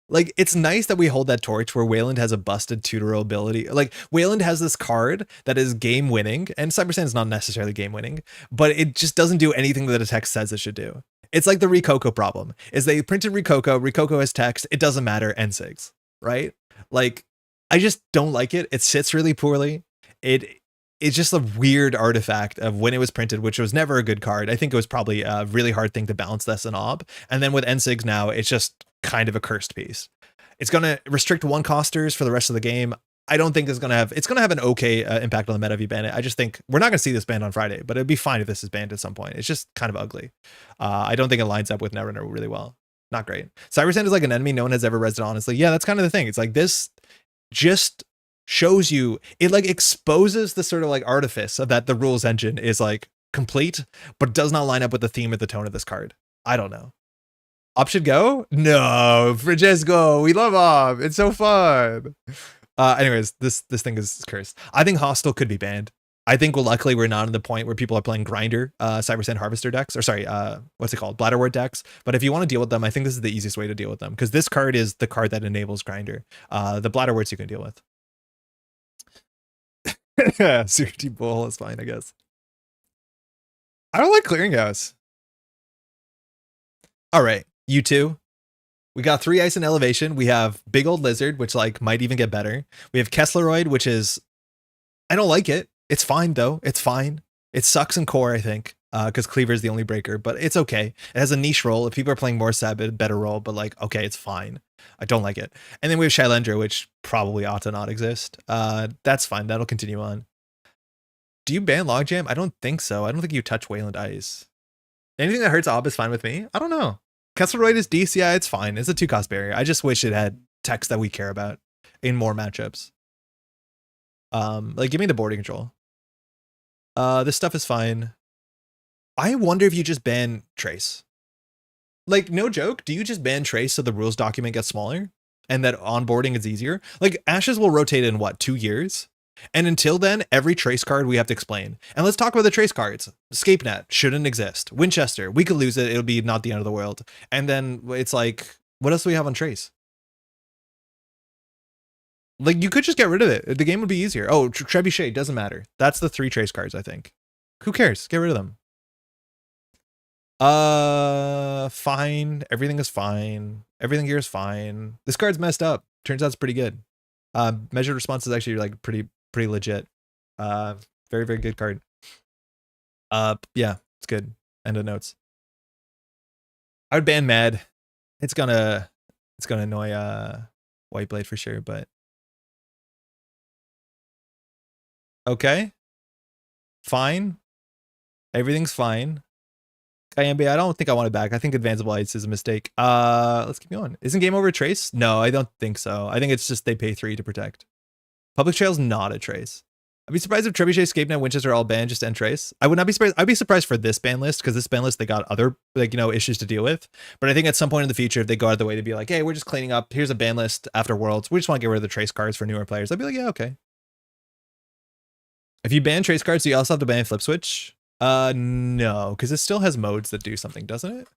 Speaker 1: Like, it's nice that we hold that torch where Wayland has a busted tutorial ability. Like, Wayland has this card that is game winning, and Cybersand is not necessarily game winning, but it just doesn't do anything that the text says it should do. It's like the Rikoko problem. Is they printed Rikoko has text, it doesn't matter, NSIGs, right? Like, I just don't like it. It sits really poorly. It's just a weird artifact of when it was printed, which was never a good card. I think it was probably a really hard thing to balance this and ob. And then with NSIGs now, it's just kind of a cursed piece. It's going to restrict one costers for the rest of the game. I don't think it's going to have an okay impact on the meta if you ban it. I just think we're not going to see this banned on Friday, but it'd be fine if this is banned at some point. It's just kind of ugly. I don't think it lines up with Netrunner really well. Not great. Cybersand is like an enemy no one has ever rezzed honestly. Yeah, that's kind of the thing. It's like this just shows you, it like exposes the sort of like artifice of that the rules engine is like complete, but does not line up with the theme of the tone of this card. I don't know. Op should go? No, Francesco, we love Op. It's so fun. Anyways, this thing is cursed. I think Hostile could be banned. I think luckily we're not in the point where people are playing Grinder, Cybersand Harvester decks, or sorry, what's it called? Bladderwort decks. But if you want to deal with them, I think this is the easiest way to deal with them because this card is the card that enables Grinder. The Bladderworts you can deal with. Surety Bull is fine, I guess. I don't like Clearinghouse. All right, you two. We got 3 ice and elevation. We have Big Old Lizard, which like might even get better. We have Kessleroid, which is, I don't like it. It's fine though. It's fine. It sucks in core, I think, because Cleaver is the only breaker, but it's okay. It has a niche role. If people are playing more Sabbath, better role, but like, okay, it's fine. I don't like it. And then we have Shylendra, which probably ought to not exist. That's fine. That'll continue on. Do you ban Logjam? I don't think so. I don't think you touch Wayland Ice. Anything that hurts Ob is fine with me. I don't know. Kessleroid is DC. Yeah, it's fine. It's a 2-cost barrier. I just wish it had text that we care about in more matchups. Like, give me the boarding control. This stuff is fine. I wonder if you just ban Trace. Like, no joke. Do you just ban Trace so the rules document gets smaller and that onboarding is easier? Like, Ashes will rotate in what, 2 years? And until then, every Trace card we have to explain. And let's talk about the Trace cards. Escape Net shouldn't exist. Winchester, we could lose it. It'll be not the end of the world. And then it's like, what else do we have on Trace? Like, you could just get rid of it. The game would be easier. Oh, Trebuchet, doesn't matter. That's the 3 Trace cards, I think. Who cares? Get rid of them. Fine. Everything is fine. Everything here is fine. This card's messed up. Turns out it's pretty good. Measured response is actually like pretty legit. Very, very good card. Yeah, it's good. End of notes. I would ban Mad. It's gonna annoy Whiteblade for sure, but okay. Fine. Everything's fine. Kayambe, I don't think I want it back. I think Advanceable Ice is a mistake. Let's keep going. Isn't Game Over Trace? No, I don't think so. I think it's just they pay 3 to protect. Public Trail's not a Trace. I'd be surprised if Trebuchet, Escape Net, Winchester are all banned just to end Trace. I would not be surprised. I'd be surprised for this ban list because this ban list, they got other, like, you know, issues to deal with. But I think at some point in the future, if they go out of the way to be like, hey, we're just cleaning up. Here's a ban list after Worlds. We just want to get rid of the Trace cards for newer players. I'd be like, yeah, okay. If you ban Trace cards, do you also have to ban Flip Switch? No, because it still has modes that do something, doesn't it?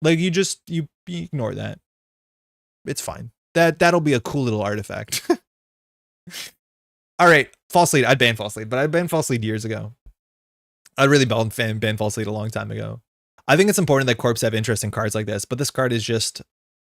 Speaker 1: Like, you ignore that. It's fine. That'll be a cool little artifact. All right, False Lead. I'd ban False Lead, but I banned False Lead years ago. I really banned False Lead a long time ago. I think it's important that Corps have interesting cards like this, but this card is just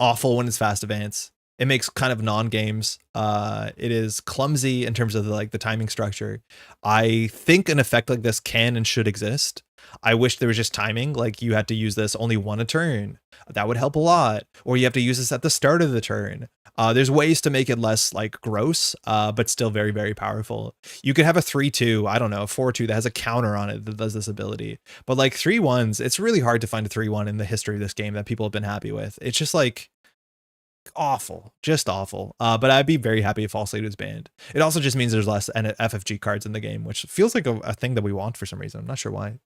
Speaker 1: awful when it's fast advance. It makes kind of non-games. It is clumsy in terms of the timing structure. I think an effect like this can and should exist. I wish there was just timing, like you had to use this only one a turn. That would help a lot. Or you have to use this at the start of the turn. There's ways to make it less like gross, but still very, very powerful. You could have a 3-2, I don't know, a 4-2 that has a counter on it that does this ability. But like 3-1s, it's really hard to find a 3-1 in the history of this game that people have been happy with. It's just like awful, just awful. But I'd be very happy if False Lead was banned. It also just means there's less FFG cards in the game, which feels like a thing that we want for some reason. I'm not sure why.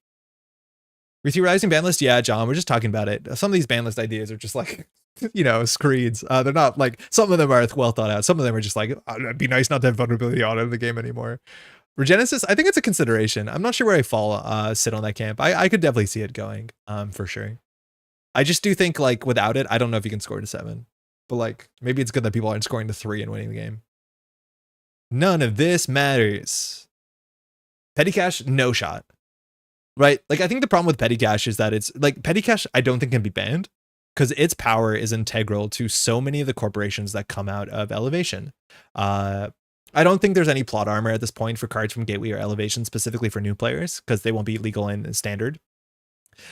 Speaker 1: Rising ban list? Yeah, John, we're just talking about it. Some of these ban list ideas are just like, you know, screeds. They're not like, some of them are well thought out. Some of them are just like, oh, it'd be nice not to have vulnerability on in the game anymore. Regenesis, I think it's a consideration. I'm not sure where I fall, sit on that camp. I could definitely see it going, for sure. I just do think like without it, I don't know if you can score to 7. But like, maybe it's good that people aren't scoring to 3 and winning the game. None of this matters. Petty Cash, no shot. Right? Like, I think the problem with Petty Cash is that it's like Petty Cash, I don't think can be banned because its power is integral to so many of the corporations that come out of Elevation. I don't think there's any plot armor at this point for cards from Gateway or Elevation specifically for new players because they won't be legal in standard.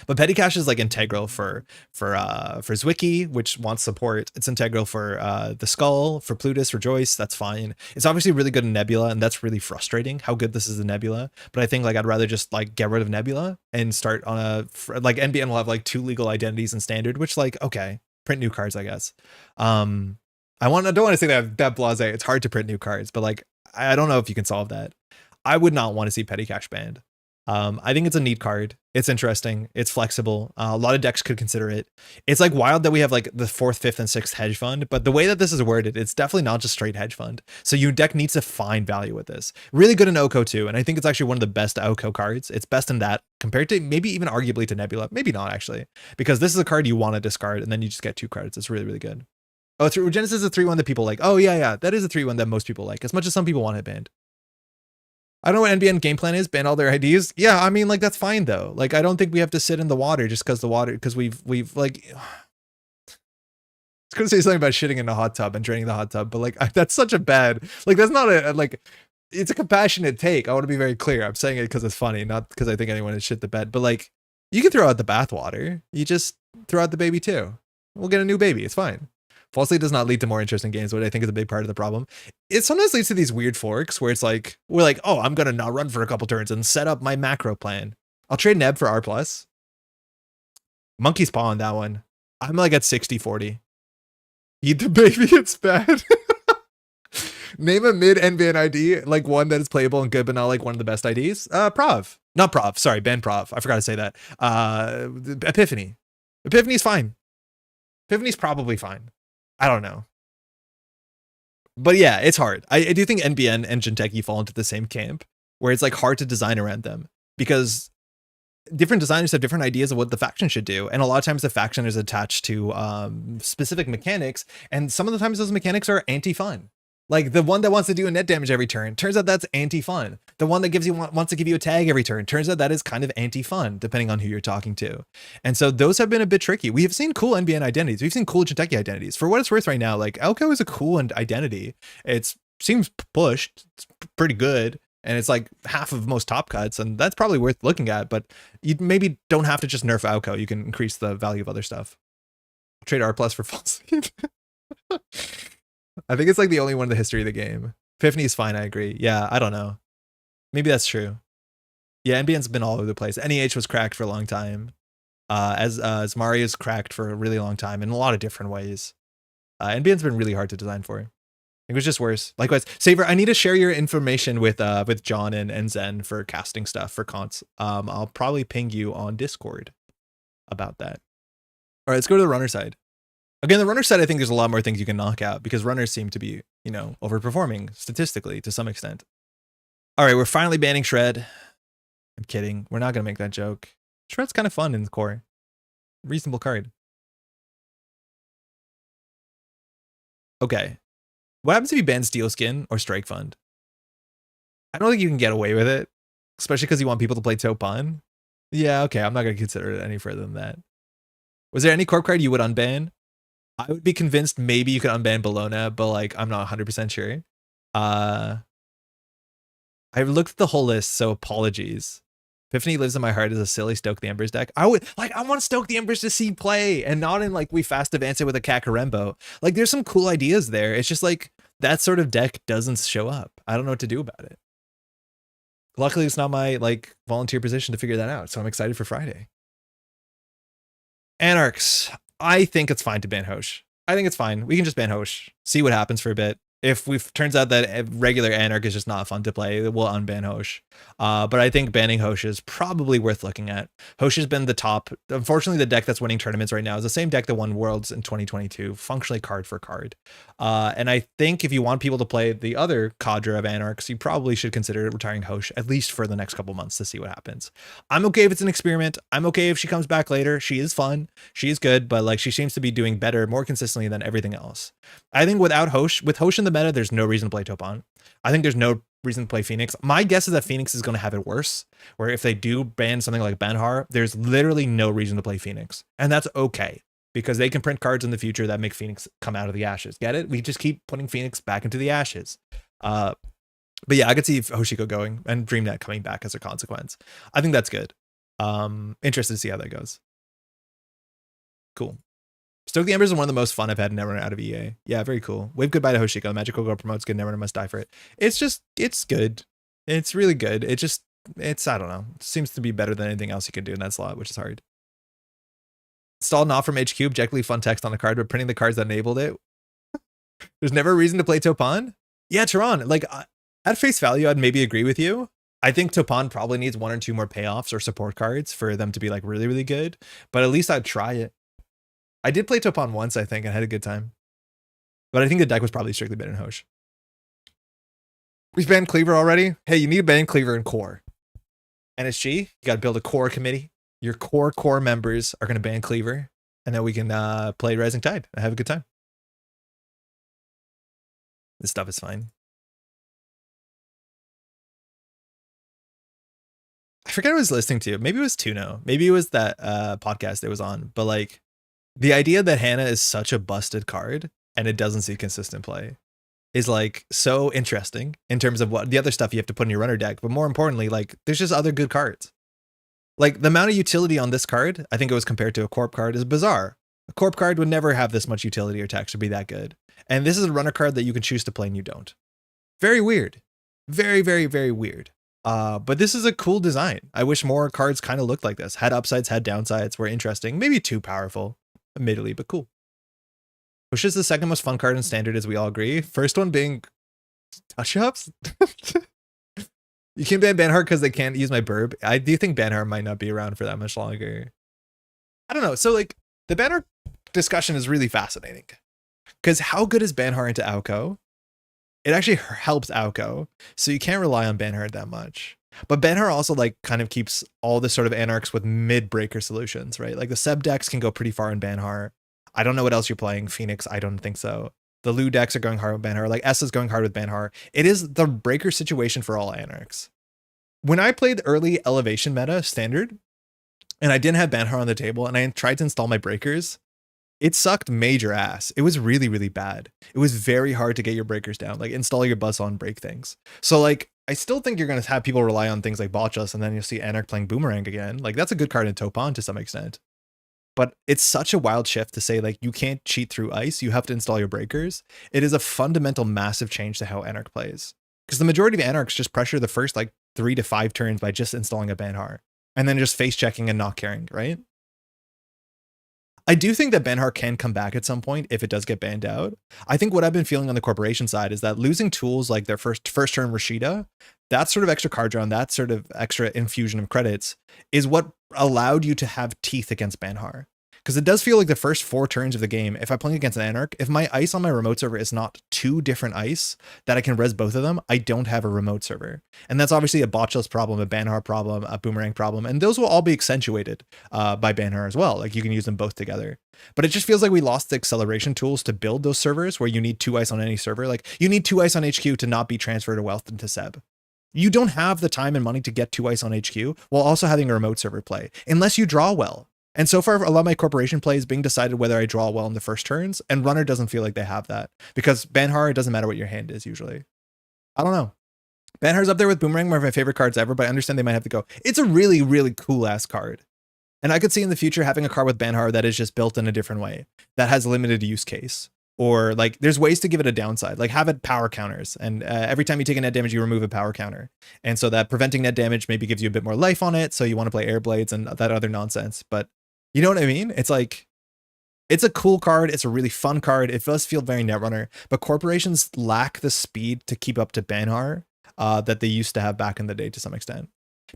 Speaker 1: But Petty Cash is like integral for Zwicky, which wants support. It's integral for the Skull, for Plutus, for Joyce. That's fine. It's obviously really good in Nebula, and that's really frustrating how good this is in Nebula. But I think like I'd rather just like get rid of Nebula and start on a like NBN will have like 2 legal identities in standard, which like okay, print new cards, I guess. I don't want to say that blasé. It's hard to print new cards, but like I don't know if you can solve that. I would not want to see Petty Cash banned. I think it's a neat card. It's interesting. It's flexible. A lot of decks could consider it. It's like wild that we have like the 4th, 5th, and 6th hedge fund, but the way that this is worded, it's definitely not just straight hedge fund. So your deck needs to find value with this. Really good in Oko too, and I think it's actually one of the best Oko cards. It's best in that compared to maybe even arguably to Nebula. Maybe not actually, because this is a card you want to discard and then you just get 2 cards. It's really, really good. Oh, Genesis is a 3-1 that people like. Oh yeah, that is a 3-1 that most people like, as much as some people want it banned. I don't know what NBN game plan is, ban all their IDs. Yeah, I mean, like, that's fine, though. Like, I don't think we have to sit in the water just because we've, like... I was going to say something about shitting in a hot tub and draining the hot tub, but, like, that's such a bad... Like, that's not a, like... It's a compassionate take. I want to be very clear. I'm saying it because it's funny, not because I think anyone has shit the bed. But, like, you can throw out the bathwater. You just throw out the baby, too. We'll get a new baby. It's fine. Falsely does not lead to more interesting games, which I think is a big part of the problem. It sometimes leads to these weird forks where it's like, we're like, oh, I'm going to not run for a couple turns and set up my macro plan. I'll trade Neb for R+. Monkey's Paw on that one. I'm like at 60-40. Eat the baby, it's bad. Name a mid NBN ID, like one that is playable and good, but not like one of the best IDs. Prov. Not Prov. Sorry, Ben Prov. I forgot to say that. Epiphany. Epiphany's fine. Epiphany's probably fine. I don't know. But yeah, it's hard. I do think NBN and Jinteki fall into the same camp where it's like hard to design around them because different designers have different ideas of what the faction should do. And a lot of times the faction is attached to specific mechanics. And some of the times those mechanics are anti-fun. Like the one that wants to do a net damage every turn, turns out that's anti-fun. The one that wants to give you a tag every turn, turns out that is kind of anti-fun, depending on who you're talking to. And so those have been a bit tricky. We have seen cool NBN identities. We've seen cool Jinteki identities. For what it's worth right now, like Elko is a cool identity. It seems pushed. It's pretty good. And it's like half of most top cuts. And that's probably worth looking at. But you maybe don't have to just nerf Elko. You can increase the value of other stuff. Trade R+ for false. I think it's like the only one in the history of the game. Epiphany is fine, I agree. Yeah, I don't know. Maybe that's true. Yeah, NBN's been all over the place. NEH was cracked for a long time. As Mario's cracked for a really long time in a lot of different ways. NBN's been really hard to design for. It was just worse. Likewise, Saver, I need to share your information with John and Zen for casting stuff for cons. I'll probably ping you on Discord about that. All right, let's go to the runner side. Again, the runner side, I think there's a lot more things you can knock out because runners seem to be, you know, overperforming statistically to some extent. All right, we're finally banning Shred. I'm kidding. We're not going to make that joke. Shred's kind of fun in the core. Reasonable card. Okay. What happens if you ban Steel Skin or Strike Fund? I don't think you can get away with it, especially because you want people to play Topan. Yeah, okay. I'm not going to consider it any further than that. Was there any corp card you would unban? I would be convinced maybe you could unban Bologna, but like I'm not 100% sure. I looked at the whole list, so apologies. Epiphany Lives in My Heart is a silly Stoke the Embers deck. I want Stoke the Embers to see play, and not in like we fast advance it with a Kakarembo. Like there's some cool ideas there. It's just like that sort of deck doesn't show up. I don't know what to do about it. Luckily, it's not my like volunteer position to figure that out, so I'm excited for Friday. Anarchs. I think it's fine to ban Hosh. I think it's fine. We can just ban Hosh. See what happens for a bit. If we turns out that regular Anarch is just not fun to play, we'll unban Hosh. But I think banning Hosh is probably worth looking at. Hosh has been the top. Unfortunately, the deck that's winning tournaments right now is the same deck that won Worlds in 2022, functionally card for card. And I think if you want people to play the other cadre of Anarchs, you probably should consider retiring Hosh, at least for the next couple months to see what happens. I'm okay if it's an experiment. I'm okay if she comes back later. She is fun. She is good, but like she seems to be doing better, more consistently than everything else. I think without Hosh, with Hosh in the meta, there's no reason to play Topon. I think there's no reason to play Phoenix. My guess is that Phoenix is going to have it worse, where if they do ban something like Banhar, there's literally no reason to play Phoenix. And that's okay, because they can print cards in the future that make Phoenix come out of the ashes. Get it? We just keep putting Phoenix back into the ashes. But yeah, I could see Hoshiko going and DreamNet coming back as a consequence. I think that's good. Interested to see how that goes. Cool. Stoke the Embers is one of the most fun I've had in Netrunner out of EA. Yeah, very cool. Wave goodbye to Hoshiko. Magical Girl promotes good. Netrunner must die for it. It's good. It's really good. I don't know. It seems to be better than anything else you can do in that slot, which is hard. Installed not from HQ. Objectively fun text on the card, but printing the cards that enabled it. There's never a reason to play Topon. Yeah, Tehran. Like at face value, I'd maybe agree with you. I think Topon probably needs 1 or 2 more payoffs or support cards for them to be like really, really good. But at least I'd try it. I did play Topon once, I think, and had a good time. But I think the deck was probably strictly better than Hosh. We've banned Cleaver already. Hey, you need to ban Cleaver in core. NSG, you got to build a core committee. Your core members are going to ban Cleaver. And then we can play Rising Tide and have a good time. This stuff is fine. I forget what I was listening to. Maybe it was Tuno. Maybe it was that podcast it was on. But like, the idea that Hannah is such a busted card and it doesn't see consistent play is like so interesting in terms of what the other stuff you have to put in your runner deck. But more importantly, like there's just other good cards. Like the amount of utility on this card, I think it was compared to a Corp card, is bizarre. A Corp card would never have this much utility or text or be that good. And this is a runner card that you can choose to play and you don't. Very weird. Very, very, very weird. But this is a cool design. I wish more cards kind of looked like this. Had upsides, had downsides, were interesting. Maybe too powerful. Admittedly, but cool. Push is the second most fun card in Standard, as we all agree. First one being touch-ups. You can ban Banhart because they can't use my burb. I do think Banhart might not be around for that much longer. I don't know. So like the Banhart discussion is really fascinating because how good is Banhart into Auko? It actually helps Auko, so you can't rely on Banhart that much. But Banhart also like kind of keeps all this sort of Anarchs with mid-breaker solutions, right? Like the Seb decks can go pretty far in Banhart. I don't know what else you're playing. Phoenix, I don't think so. The Lu decks are going hard with Banhart. Like S is going hard with Banhart. It is the breaker situation for all Anarchs. When I played early Elevation meta Standard, and I didn't have Banhart on the table, and I tried to install my breakers, it sucked major ass. It was really, really bad. It was very hard to get your breakers down, like install your buzz on break things. So like, I still think you're going to have people rely on things like Botchus, and then you'll see Anarch playing Boomerang again. Like that's a good card in Topon to some extent. But it's such a wild shift to say like, you can't cheat through ice. You have to install your breakers. It is a fundamental, massive change to how Anarch plays. Because the majority of Anarchs just pressure the first like 3 to 5 turns by just installing a Banhart. And then just face checking and not caring, right? I do think that Banhart can come back at some point if it does get banned out. I think what I've been feeling on the corporation side is that losing tools like their first turn Rashida, that sort of extra card draw, that sort of extra infusion of credits is what allowed you to have teeth against Banhart. Because it does feel like the first 4 turns of the game, if I'm playing against an Anarch, if my ice on my remote server is not 2 different ice that I can res both of them, I don't have a remote server. And that's obviously a Botchus problem, a Banhart problem, a Boomerang problem, and those will all be accentuated by Banhart as well. Like you can use them both together. But it just feels like we lost the acceleration tools to build those servers where you need 2 ice on any server. Like you need 2 ice on HQ to not be transferred to Wealth into Seb. You don't have the time and money to get 2 ice on HQ while also having a remote server play, unless you draw well. And so far, a lot of my corporation plays being decided whether I draw well in the first turns, and runner doesn't feel like they have that. Because Banhar, it doesn't matter what your hand is usually. I don't know. Banhar's up there with Boomerang, one of my favorite cards ever, but I understand they might have to go. It's a really, really cool ass card. And I could see in the future having a card with Banhar that is just built in a different way, that has limited use case. Or like there's ways to give it a downside, like have it power counters. And every time you take a net damage, you remove a power counter. And so that preventing net damage maybe gives you a bit more life on it. So you want to play air blades and that other nonsense. But you know what I mean? It's like, it's a cool card. It's a really fun card. It does feel very Netrunner, but corporations lack the speed to keep up to Banhar that they used to have back in the day to some extent.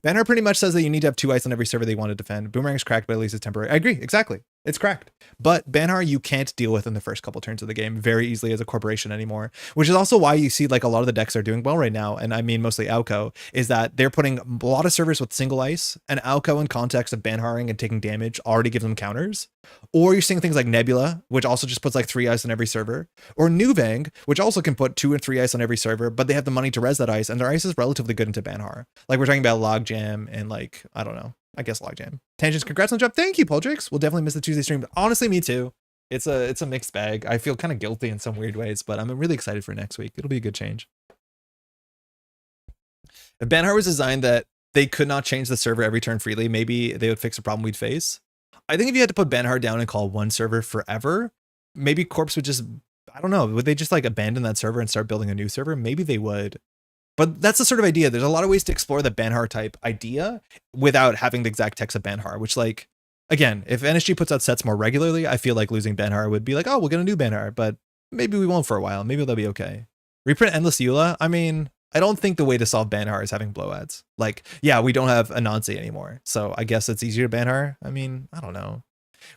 Speaker 1: Banhar pretty much says that you need to have 2 ice on every server they want to defend. Boomerang's cracked, but at least it's temporary. I agree, exactly. It's cracked. But Banhar you can't deal with in the first couple turns of the game very easily as a corporation anymore, which is also why you see like a lot of the decks are doing well right now, and I mean mostly Alco, is that they're putting a lot of servers with single ice, and Alco in context of Banharing and taking damage already gives them counters. Or you're seeing things like Nebula, which also just puts like 3 ice on every server, or Nuvang, which also can put 2 and 3 ice on every server, but they have the money to res that ice, and their ice is relatively good into Banhar. Like we're talking about Logjam and like, I don't know, I guess Logjam. Tangents, congrats on the job. Thank you, Poldrix. We'll definitely miss the Tuesday stream. Honestly, me too. It's a mixed bag. I feel kind of guilty in some weird ways, but I'm really excited for next week. It'll be a good change. If Banhar was designed that they could not change the server every turn freely, maybe they would fix a problem we'd face. I think if you had to put Banhar down and call one server forever, maybe Corpse would just, I don't know, would they just like abandon that server and start building a new server? Maybe they would. But that's the sort of idea. There's a lot of ways to explore the Banhar type idea without having the exact text of Banhar, which like, again, if NSG puts out sets more regularly, I feel like losing Banhar would be like, oh, we'll get a new Banhar, but maybe we won't for a while. Maybe that'll be okay. Reprint Endless Eula. I mean, I don't think the way to solve Banhar is having blow ads. Like, yeah, we don't have Anansi anymore, so I guess it's easier to Banhar. I mean, I don't know.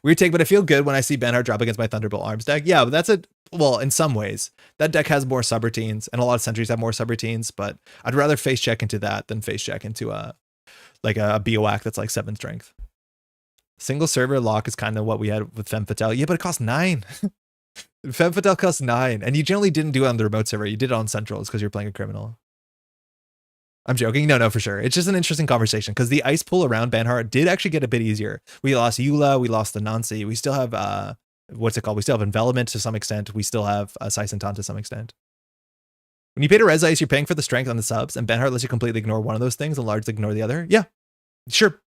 Speaker 1: Weird take, but I feel good when I see Banhar drop against my Thunderbolt Arms deck. Yeah, but that's a, well, in some ways, that deck has more subroutines, and a lot of sentries have more subroutines, but I'd rather face check into that than face check into like a BOAC that's like 7 strength. Single server lock is kind of what we had with Femme Fatale. Yeah, but it costs 9. Femme Fatale costs 9, and you generally didn't do it on the remote server. You did it on Centrals because you're playing a criminal. I'm joking. No, for sure. It's just an interesting conversation because the ice pool around Banhar did actually get a bit easier. We lost Eula, we lost the Nancy. We still have, what's it called? We still have Envelopment to some extent. We still have Saisentan to some extent. When you pay to res ice, you're paying for the strength on the subs, and Banhar lets you completely ignore one of those things and largely ignore the other. Yeah, sure.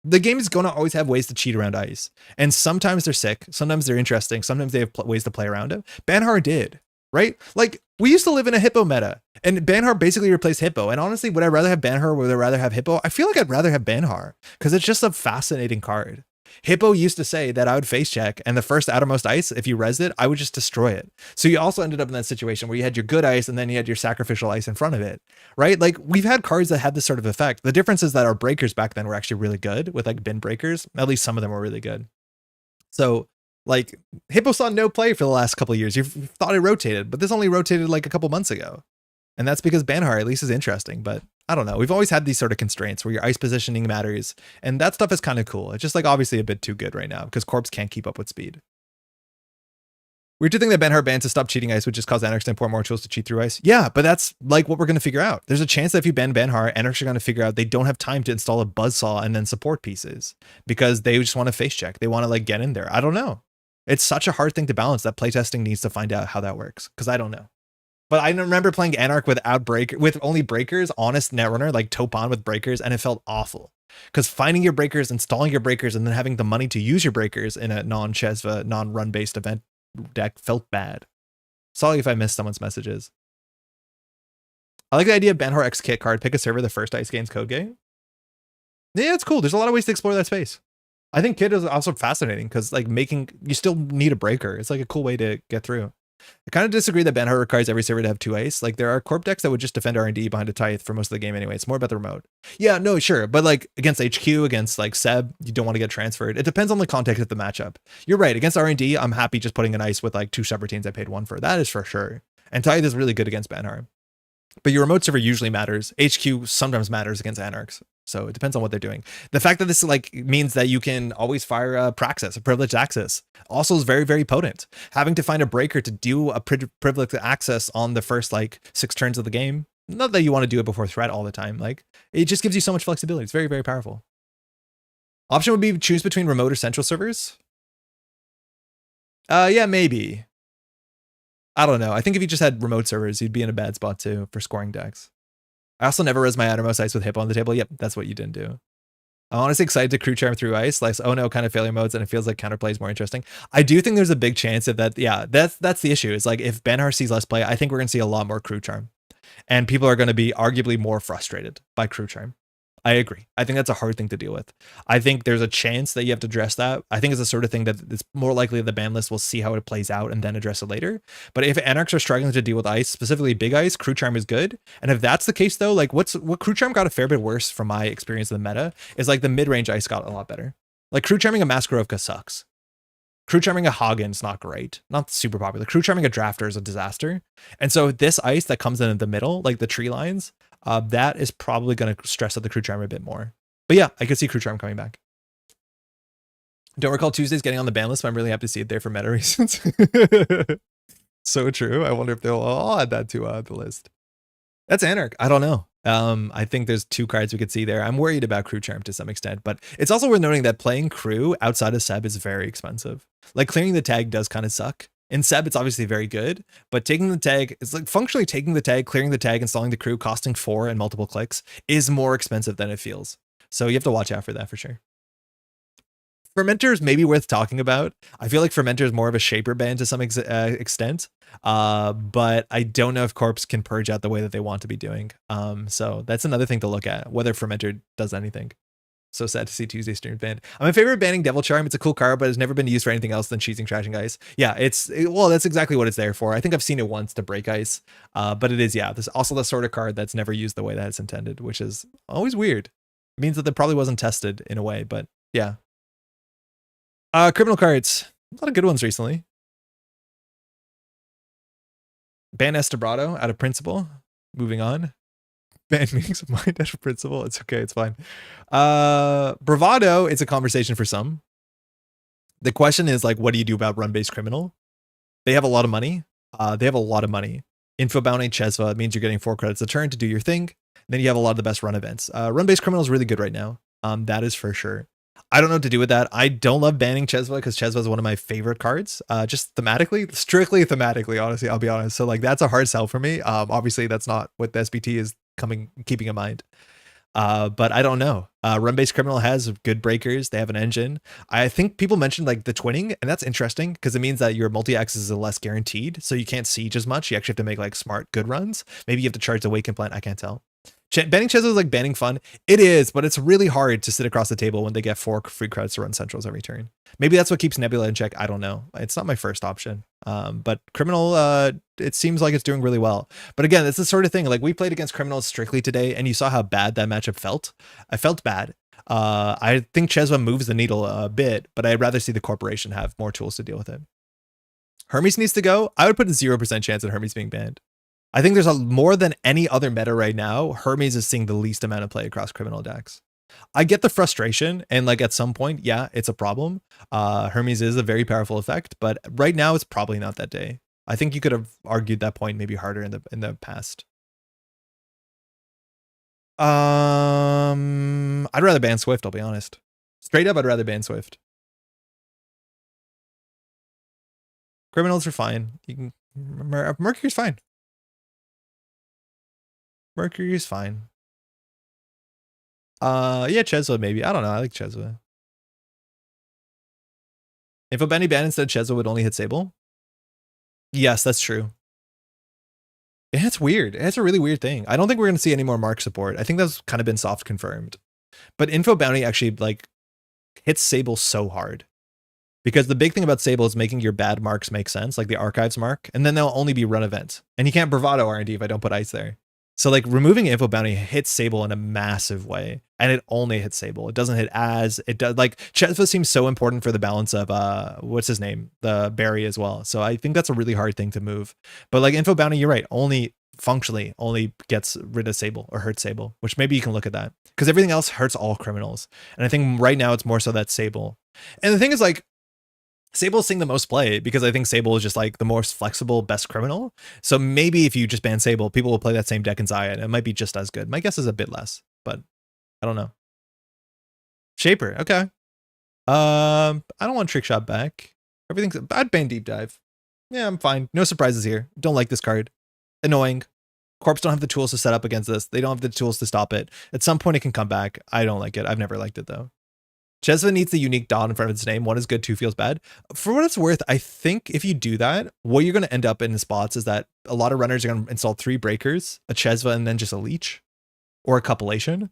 Speaker 1: The game is going to always have ways to cheat around ice. And sometimes they're sick. Sometimes they're interesting. Sometimes they have ways to play around it. Banhar did, right? Like, we used to live in a Hippo meta, and Banhar basically replaced Hippo. And honestly, would I rather have Banhar or would I rather have Hippo? I feel like I'd rather have Banhar because it's just a fascinating card. Hippo used to say that I would face check, and the first outermost ice, if you resed it, I would just destroy it. So you also ended up in that situation where you had your good ice and then you had your sacrificial ice in front of it, right? Like, we've had cards that had this sort of effect. The difference is that our breakers back then were actually really good with like bin breakers. At least some of them were really good. So like, Hippo saw no play for the last couple of years. You thought it rotated, but this only rotated like a couple months ago. And that's because Banhar at least is interesting, but I don't know. We've always had these sort of constraints where your ice positioning matters, and that stuff is kind of cool. It's just like obviously a bit too good right now because Corpse can't keep up with speed. We do think that Banhar bans to stop cheating ice would just cause Anarchs to import more tools to cheat through ice. Yeah, but that's like what we're going to figure out. There's a chance that if you ban Banhar, Anarchs are going to figure out they don't have time to install a buzzsaw and then support pieces because they just want to face check. They want to like get in there. I don't know. It's such a hard thing to balance that playtesting needs to find out how that works because I don't know. But I remember playing Anarch with only breakers, honest Netrunner, like Topon with breakers, and it felt awful. Because finding your breakers, installing your breakers, and then having the money to use your breakers in a non-Chesva, non-run-based event deck felt bad. Sorry if I missed someone's messages. I like the idea of Banhar X Kit card. Pick a server the first Ice Games code game. Yeah, it's cool. There's a lot of ways to explore that space. I think Kit is also fascinating because like you still need a breaker. It's like a cool way to get through. I kind of disagree that Banhar requires every server to have 2 ice. Like, there are corp decks that would just defend R&D behind a Tithe for most of the game anyway. It's more about the remote. Yeah, no, sure. But like against HQ, against like Seb, you don't want to get transferred. It depends on the context of the matchup. You're right. Against R&D, I'm happy just putting an ice with like 2 subroutines I paid 1 for. That is for sure. And Tithe is really good against Banhar. But your remote server usually matters. HQ sometimes matters against Anarchs. So it depends on what they're doing. The fact that this like means that you can always fire a Praxis, a privileged access, also is very, very potent. Having to find a breaker to do a privileged access on the first like 6 turns of the game. Not that you want to do it before threat all the time. Like, it just gives you so much flexibility. It's very, very powerful. Option would be choose between remote or central servers. Yeah, maybe. I don't know. I think if you just had remote servers, you'd be in a bad spot too for scoring decks. I also never res my outermost ice with Hippo on the table. Yep, that's what you didn't do. I'm honestly excited to crew charm through ice, like, oh no, kind of failure modes, and it feels like counterplay is more interesting. I do think there's a big chance that yeah, that's the issue. Is like if Banhar sees less play, I think we're gonna see a lot more crew charm. And people are gonna be arguably more frustrated by crew charm. I agree. I think that's a hard thing to deal with. I think there's a chance that you have to address that. I think it's the sort of thing that it's more likely the ban list will see how it plays out and then address it later. But if Anarchs are struggling to deal with ice, specifically big ice, crew charm is good. And if that's the case though, like what crew charm got a fair bit worse from my experience in the meta is like the mid-range ice got a lot better. Like crew charming a Maskarovka sucks. Crew charming a Hagen's not great, not super popular. Crew charming a Drafter is a disaster. And so this ice that comes in the middle, like the tree lines, that is probably going to stress out the crew charm a bit more. But yeah, I could see crew charm coming back. Don't recall Tuesdays getting on the ban list, but I'm really happy to see it there for meta reasons. So true. I wonder if they'll all add that to the list. That's Anarch. I don't know. I think there's two cards we could see there. I'm worried about crew charm to some extent, but it's also worth noting that playing crew outside of Seb is very expensive. Like clearing the tag does kind of suck. In Seb, it's obviously very good, but taking the tag, it's like functionally taking the tag, clearing the tag, installing the crew, costing 4 and multiple clicks is more expensive than it feels. So you have to watch out for that for sure. Fermenter is maybe worth talking about. I feel like Fermenter is more of a shaper ban to some extent, but I don't know if Corps can purge out the way that they want to be doing. So that's another thing to look at, whether Fermenter does anything. So sad to see Tuesday stream banned. I'm in favor of banning Devil Charm. It's a cool card, but it's never been used for anything else than cheating, trashing ice. Yeah, well, that's exactly what it's there for. I think I've seen it once to break ice, but it is, yeah, there's also the sort of card that's never used the way that it's intended, which is always weird. It means that it probably wasn't tested in a way, but yeah. Criminal cards. A lot of good ones recently. Ban Estebrado out of principle. Moving on. Ban meetings of mind out of principle. It's okay. It's fine. Bravado, it's a conversation for some. The question is like, what do you do about run-based criminal? They have a lot of money. Info bounty Chesva means you're getting 4 credits a turn to do your thing. Then you have a lot of the best run events. Run-based criminal is really good right now. That is for sure. I don't know what to do with that. I don't love banning Chesva because Chesva is one of my favorite cards. Just thematically, strictly thematically, honestly, I'll be honest. So like that's a hard sell for me. Obviously that's not what the SBT is keeping in mind. But I don't know. Run-based criminal has good breakers. They have an engine. I think people mentioned like the twinning, and that's interesting because it means that your multi-axis is less guaranteed. So you can't siege as much. You actually have to make like smart, good runs. Maybe you have to charge the Awaken Plant. I can't tell. Banning Chesva is like banning fun. It is, but it's really hard to sit across the table when they get 4 free credits to run centrals every turn. Maybe that's what keeps Nebula in check. I don't know. It's not my first option. But Criminal, it seems like it's doing really well. But again, it's the sort of thing, like we played against Criminals strictly today, and you saw how bad that matchup felt. I felt bad. I think Chesva moves the needle a bit, but I'd rather see the corporation have more tools to deal with it. Hermes needs to go. I would put a 0% chance at Hermes being banned. I think there's more than any other meta right now. Hermes is seeing the least amount of play across criminal decks. I get the frustration, and like at some point, yeah, it's a problem. Hermes is a very powerful effect, but right now it's probably not that day. I think you could have argued that point maybe harder in the past. I'd rather ban Swift, I'll be honest. Straight up, I'd rather ban Swift. Criminals are fine. You can Mercury's fine. Mercury's fine. Yeah, Chesva maybe. I don't know. I like Chesva. If a Benny ban instead of Chesva would only hit Sable. Yes, that's true. Yeah, it's weird. It's a really weird thing. I don't think we're going to see any more Mark support. I think that's kind of been soft confirmed. But Info Bounty actually like hits Sable so hard. Because the big thing about Sable is making your bad marks make sense, like the Archives mark, and then they'll only be run event. And you can't Bravado R&D if I don't put ice there. So like removing Info Bounty hits Sable in a massive way, and it only hits Sable. It doesn't hit as it does. Like Chesva seems so important for the balance of what's his name, the Barry as well. So I think that's a really hard thing to move. But like Info Bounty, you're right, only functionally only gets rid of Sable or hurts Sable, which maybe you can look at that because everything else hurts all criminals. And I think right now it's more so that Sable. And the thing is like, Sable's seeing the most play because I think Sable is just like the most flexible, best criminal. So maybe if you just ban Sable, people will play that same deck in Zaya and it might be just as good. My guess is a bit less, but I don't know. Shaper, okay. I don't want Trick Shot back. Everything's I'd ban Deep Dive. Yeah, I'm fine. No surprises here. Don't like this card. Annoying. Corps don't have the tools to set up against this. They don't have the tools to stop it. At some point it can come back. I don't like it. I've never liked it though. Chesva needs the unique dot in front of its name. One is good, two feels bad. For what it's worth, I think if you do that, what you're going to end up in spots is that a lot of runners are going to install 3 breakers, a Chesva, and then just a leech or a compilation.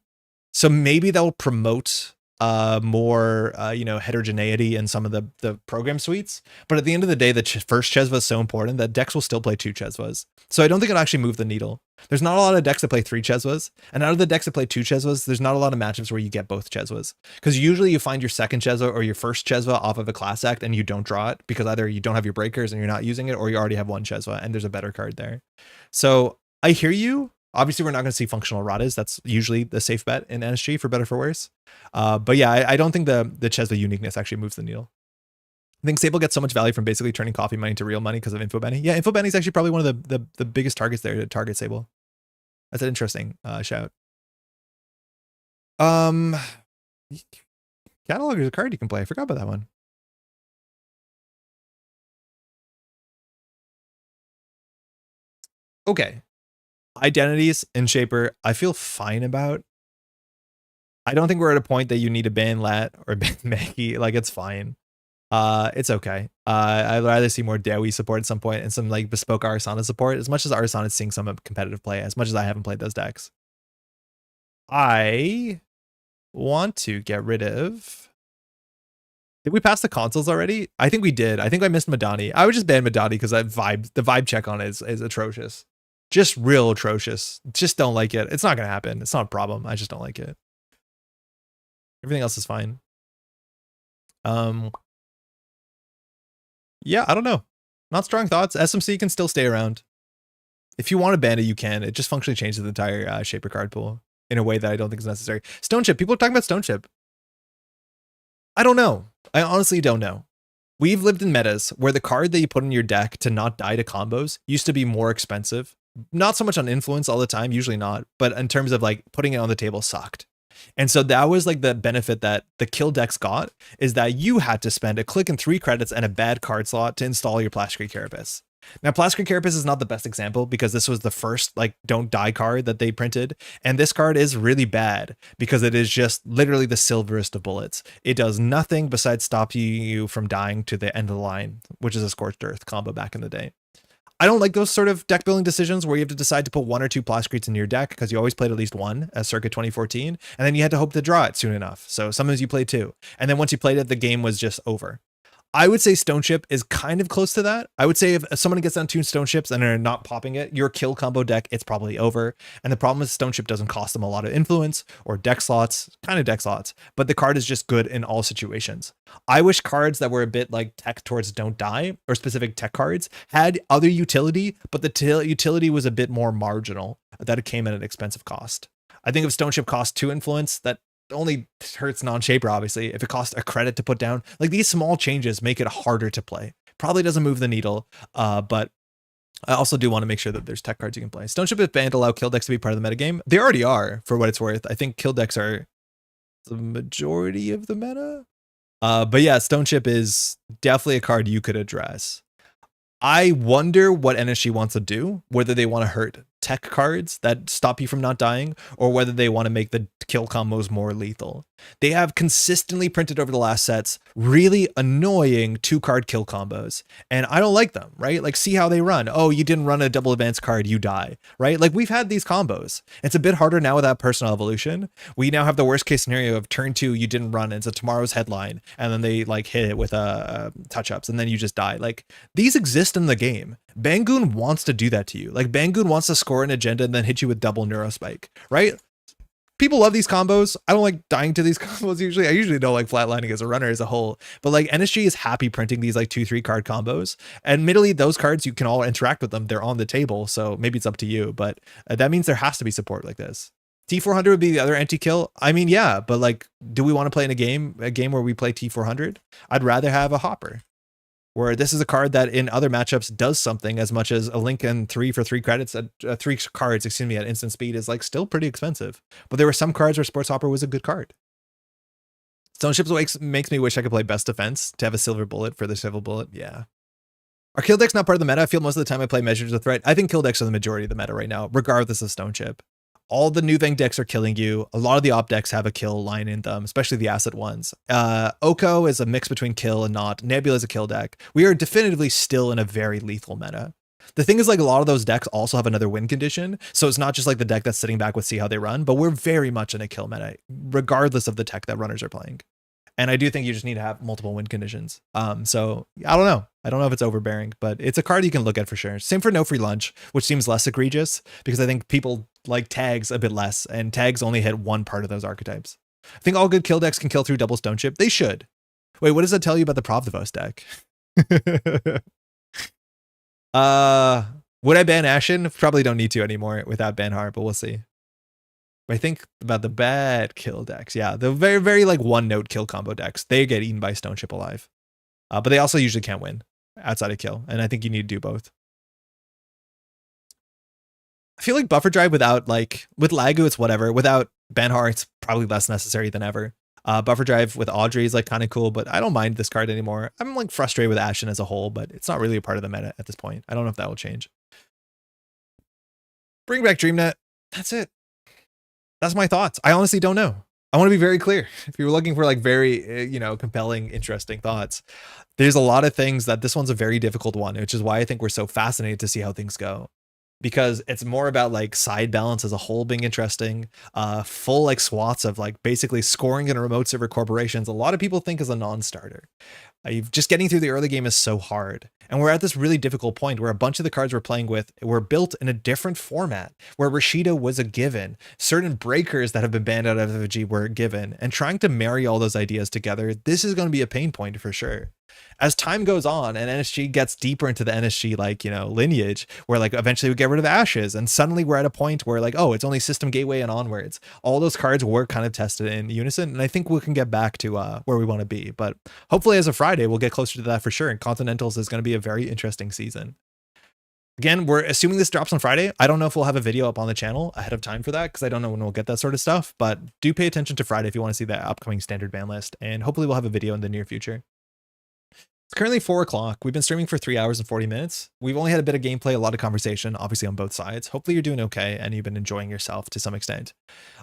Speaker 1: So maybe that will promote more heterogeneity in some of the program suites. But at the end of the day, the first Chesva is so important that decks will still play 2 Chesvas. So I don't think it'll actually move the needle. There's not a lot of decks that play 3 Chesvas, and out of the decks that play 2 Chesvas, there's not a lot of matchups where you get both Chesvas. Because usually you find your second Chesva or your first Chesva off of a class act and you don't draw it because either you don't have your breakers and you're not using it, or you already have one Chesva and there's a better card there. So I hear you. Obviously, we're not going to see functional Radas. That's usually the safe bet in NSG, for better or for worse. But yeah, I don't think the Chesva uniqueness actually moves the needle. I think Sable gets so much value from basically turning coffee money to real money because of Info Benny. Yeah, Info Benny is actually probably one of the biggest targets there to target Sable. That's an interesting shout. Catalog is a card you can play. I forgot about that one. Okay. Identities in Shaper, I feel fine about. I don't think we're at a point that you need to ban Lat or ban Maggie. Like, it's fine. It's okay. I'd rather see more Dewi support at some point and some like bespoke Arsana support, as much as Arsana is seeing some competitive play, as much as I haven't played those decks. I want to get rid of... Did we pass the consoles already? I think we did. I think I missed Madani. I would just ban Madani because the vibe check on it is atrocious. Just real atrocious. Just don't like it. It's not going to happen. It's not a problem. I just don't like it. Everything else is fine. Yeah, I don't know. Not strong thoughts. SMC can still stay around. If you want to ban it, you can. It just functionally changes the entire Shaper card pool in a way that I don't think is necessary. Stone Chip. People are talking about Stone Chip. I don't know. I honestly don't know. We've lived in metas where the card that you put in your deck to not die to combos used to be more expensive. Not so much on influence all the time, usually not, but in terms of like putting it on the table sucked. And so that was like the benefit that the kill decks got, is that you had to spend a click and 3 credits and a bad card slot to install your Plastic Carapace. Now, Plastic Carapace is not the best example because this was the first like don't die card that they printed. And this card is really bad because it is just literally the silverest of bullets. It does nothing besides stop you from dying to the end of the line, which is a Scorched Earth combo back in the day. I don't like those sort of deck building decisions where you have to decide to put 1 or 2 Plascretes in your deck because you always played at least 1 as circa 2014, and then you had to hope to draw it soon enough. So sometimes you play 2, and then once you played it, the game was just over. I would say Stone Chip is kind of close to that. I would say if someone gets down 2 Stone Chips and they're not popping it, your kill combo deck, it's probably over. And the problem is Stone Chip doesn't cost them a lot of influence or deck slots, kind of deck slots, but the card is just good in all situations. I wish cards that were a bit like tech towards don't die or specific tech cards had other utility, but the utility was a bit more marginal, that it came at an expensive cost. I think if Stone Chip cost 2 influence, that only hurts non-Shaper, obviously. If it costs a credit to put down, like these small changes make it harder to play. Probably doesn't move the needle, but I also do want to make sure that there's tech cards you can play. Stone Chip is banned to allow kill decks to be part of the metagame. They already are, for what it's worth. I think kill decks are the majority of the meta. But yeah, Stone Chip is definitely a card you could address. I wonder what NSG wants to do, whether they want to hurt tech cards that stop you from not dying, or whether they want to make the kill combos more lethal. They have consistently printed over the last sets really annoying 2-card kill combos, and I don't like them, right? Like, see how they run. Oh, you didn't run a double advance card, you die, right? Like, we've had these combos. It's a bit harder now without personal evolution. We now have the worst case scenario of turn 2 you didn't run, and it's a tomorrow's headline, and then they like hit it with touch-ups, and then you just die. Like, these exist in the game. Bangoon wants to do that to you. Like, Bangoon wants to score an agenda and then hit you with double Neurospike, right? People love these combos. I don't like dying to these combos usually. I usually don't like flatlining as a runner as a whole, but like NSG is happy printing these like 2-3 card combos. Admittedly, those cards, you can all interact with them. They're on the table, so maybe it's up to you, but that means there has to be support like this. T400 would be the other anti-kill. I mean, yeah, but like, do we want to play in a game where we play T400? I'd rather have a Hopper, where this is a card that in other matchups does something as much as a Link and 3 for 3 credits, 3 cards, excuse me, at instant speed is like still pretty expensive. But there were some cards where Sports Hopper was a good card. Stone Ships makes me wish I could play Best Defense to have a silver bullet for the civil bullet. Yeah. Are kill decks not part of the meta? I feel most of the time I play Measures of Threat. I think kill decks are the majority of the meta right now, regardless of Stone Chip. All the new Vang decks are killing you. A lot of the op decks have a kill line in them, especially the asset ones. Oko is a mix between kill and not. Nebula is a kill deck. We are definitively still in a very lethal meta. The thing is, like, a lot of those decks also have another win condition, so it's not just like the deck that's sitting back with see how they run, but we're very much in a kill meta, regardless of the tech that runners are playing. And I do think you just need to have multiple win conditions. So I don't know. I don't know if it's overbearing, but it's a card you can look at for sure. Same for No Free Lunch, which seems less egregious because I think people like tags a bit less, and tags only hit one part of those archetypes. I think all good kill decks can kill through double Stone Chip. They should. Wait, what does that tell you about the Pravdivos deck? Would I ban Ashen? Probably don't need to anymore without Banhar, but we'll see. I think about the bad kill decks. Yeah, the very, very like one note kill combo decks. They get eaten by Stone Chip alive. But they also usually can't win outside of kill. And I think you need to do both. I feel like Buffer Drive without like, with Lagu, it's whatever. Without Banhar, it's probably less necessary than ever. Buffer Drive with Audrey is like kind of cool, but I don't mind this card anymore. I'm like frustrated with Ashen as a whole, but it's not really a part of the meta at this point. I don't know if that will change. Bring back DreamNet. That's it. That's my thoughts. I honestly don't know. I want to be very clear. If you were looking for like very, compelling, interesting thoughts, there's a lot of things that this one's a very difficult one, which is why I think we're so fascinated to see how things go. Because it's more about like side balance as a whole being interesting, full like swaths of like basically scoring in a remote server corporations. A lot of people think is a non-starter. Just getting through the early game is so hard. And we're at this really difficult point where a bunch of the cards we're playing with were built in a different format, where Rashida was a given. Certain breakers that have been banned out of FFG were given. And trying to marry all those ideas together, this is going to be a pain point for sure. As time goes on and NSG gets deeper into the NSG lineage, where like eventually we get rid of Ashes, and suddenly we're at a point where like, oh, it's only System Gateway and onwards. All those cards were kind of tested in unison, and I think we can get back to where we want to be. But hopefully as of Friday, we'll get closer to that for sure. And Continentals is going to be a very interesting season. Again, we're assuming this drops on Friday. I don't know if we'll have a video up on the channel ahead of time for that, because I don't know when we'll get that sort of stuff, but do pay attention to Friday if you want to see that upcoming standard ban list, and hopefully we'll have a video in the near future. It's currently 4 o'clock. We've been streaming for 3 hours and 40 minutes. We've only had a bit of gameplay, a lot of conversation, obviously on both sides. Hopefully you're doing okay and you've been enjoying yourself to some extent.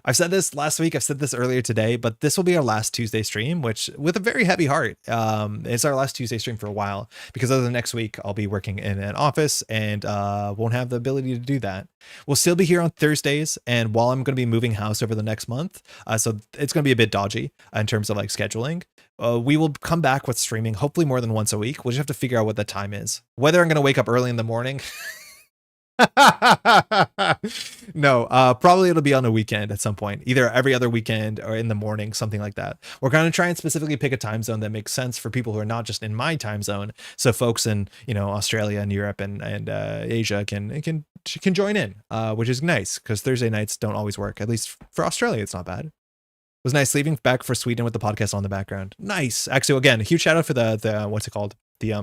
Speaker 1: I've said this last week, I've said this earlier today, but this will be our last Tuesday stream, which with a very heavy heart. It's our last Tuesday stream for a while, because over the next week I'll be working in an office and won't have the ability to do that. We'll still be here on Thursdays, and while I'm going to be moving house over the next month, so it's going to be a bit dodgy in terms of like scheduling. We will come back with streaming, hopefully more than once a week. We'll just have to figure out what the time is. Whether I'm going to wake up early in the morning. No, probably it'll be on a weekend at some point, either every other weekend or in the morning, something like that. We're going to try and specifically pick a time zone that makes sense for people who are not just in my time zone. So folks in, Australia and Europe and Asia can join in, which is nice, because Thursday nights don't always work. At least for Australia, it's not bad. It was nice leaving back for Sweden with the podcast on the background. Nice. Actually, again, a huge shout out for the what's it called? The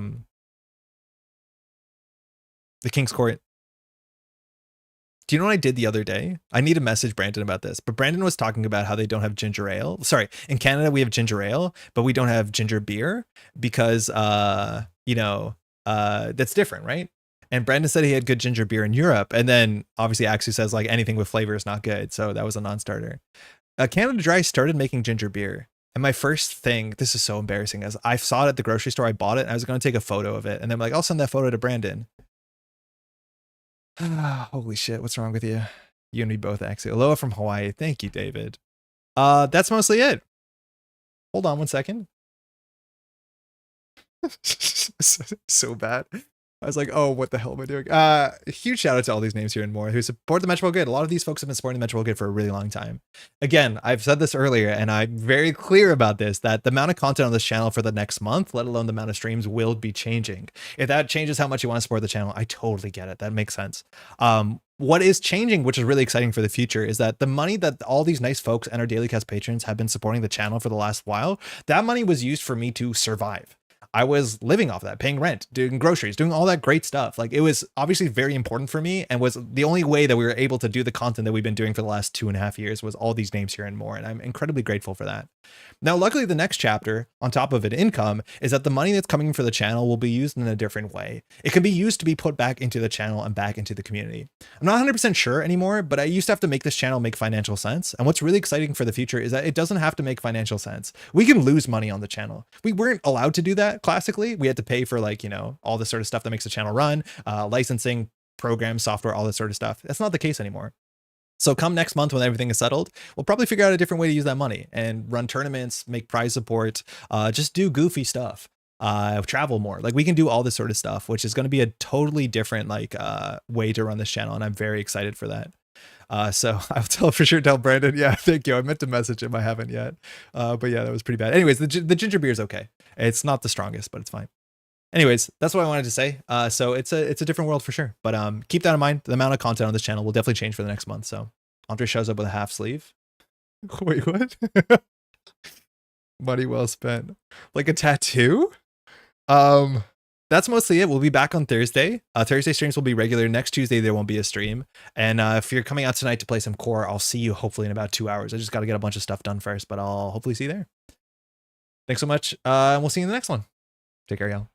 Speaker 1: King's Court. Do you know what I did the other day? I need to message Brandon about this, but Brandon was talking about how they don't have ginger ale. Sorry, in Canada we have ginger ale, but we don't have ginger beer because that's different, right? And Brandon said he had good ginger beer in Europe, and then obviously Axu says like anything with flavor is not good, so that was a non-starter. Canada Dry started making ginger beer. And my first thing, this is so embarrassing, as I saw it at the grocery store, I bought it, and I was going to take a photo of it. And then I'm like, I'll send that photo to Brandon. Holy shit, what's wrong with you? You and me both, actually. Aloha from Hawaii. Thank you, David. That's mostly it. Hold on one second. So bad. I was like, oh, what the hell am I doing? A huge shout out to all these names here and more who support the Metropole Grid. A lot of these folks have been supporting the Metropole Grid for a really long time. Again, I've said this earlier, and I'm very clear about this, that the amount of content on this channel for the next month, let alone the amount of streams, will be changing. If that changes how much you want to support the channel, I totally get it. That makes sense. What is changing, which is really exciting for the future, is that the money that all these nice folks and our Daily Cast patrons have been supporting the channel for the last while, that money was used for me to survive. I was living off that, paying rent, doing groceries, doing all that great stuff. Like, it was obviously very important for me, and was the only way that we were able to do the content that we've been doing for the last 2.5 years, was all these names here and more. And I'm incredibly grateful for that. Now, luckily, the next chapter, on top of it, income, is that the money that's coming for the channel will be used in a different way. It can be used to be put back into the channel and back into the community. I'm not 100% sure anymore, but I used to have to make this channel make financial sense. And what's really exciting for the future is that it doesn't have to make financial sense. We can lose money on the channel. We weren't allowed to do that classically. We had to pay for like, you know, all this sort of stuff that makes the channel run, licensing, programs, software, all that sort of stuff. That's not the case anymore. So come next month when everything is settled, we'll probably figure out a different way to use that money and run tournaments, make prize support, just do goofy stuff, travel more. Like we can do all this sort of stuff, which is going to be a totally different like way to run this channel. And I'm very excited for that. So I'll for sure tell Brandon. Yeah, thank you. I meant to message him. I haven't yet. But yeah, that was pretty bad. Anyways, the ginger beer is okay. It's not the strongest, but it's fine. Anyways, that's what I wanted to say. So it's a different world for sure. But keep that in mind. The amount of content on this channel will definitely change for the next month. So Andre shows up with a half sleeve. Wait, what? Money well spent. Like a tattoo? That's mostly it. We'll be back on Thursday. Thursday streams will be regular. Next Tuesday there won't be a stream. And if you're coming out tonight to play some core, I'll see you hopefully in about 2 hours. I just got to get a bunch of stuff done first, but I'll hopefully see you there. Thanks so much. And we'll see you in the next one. Take care, y'all.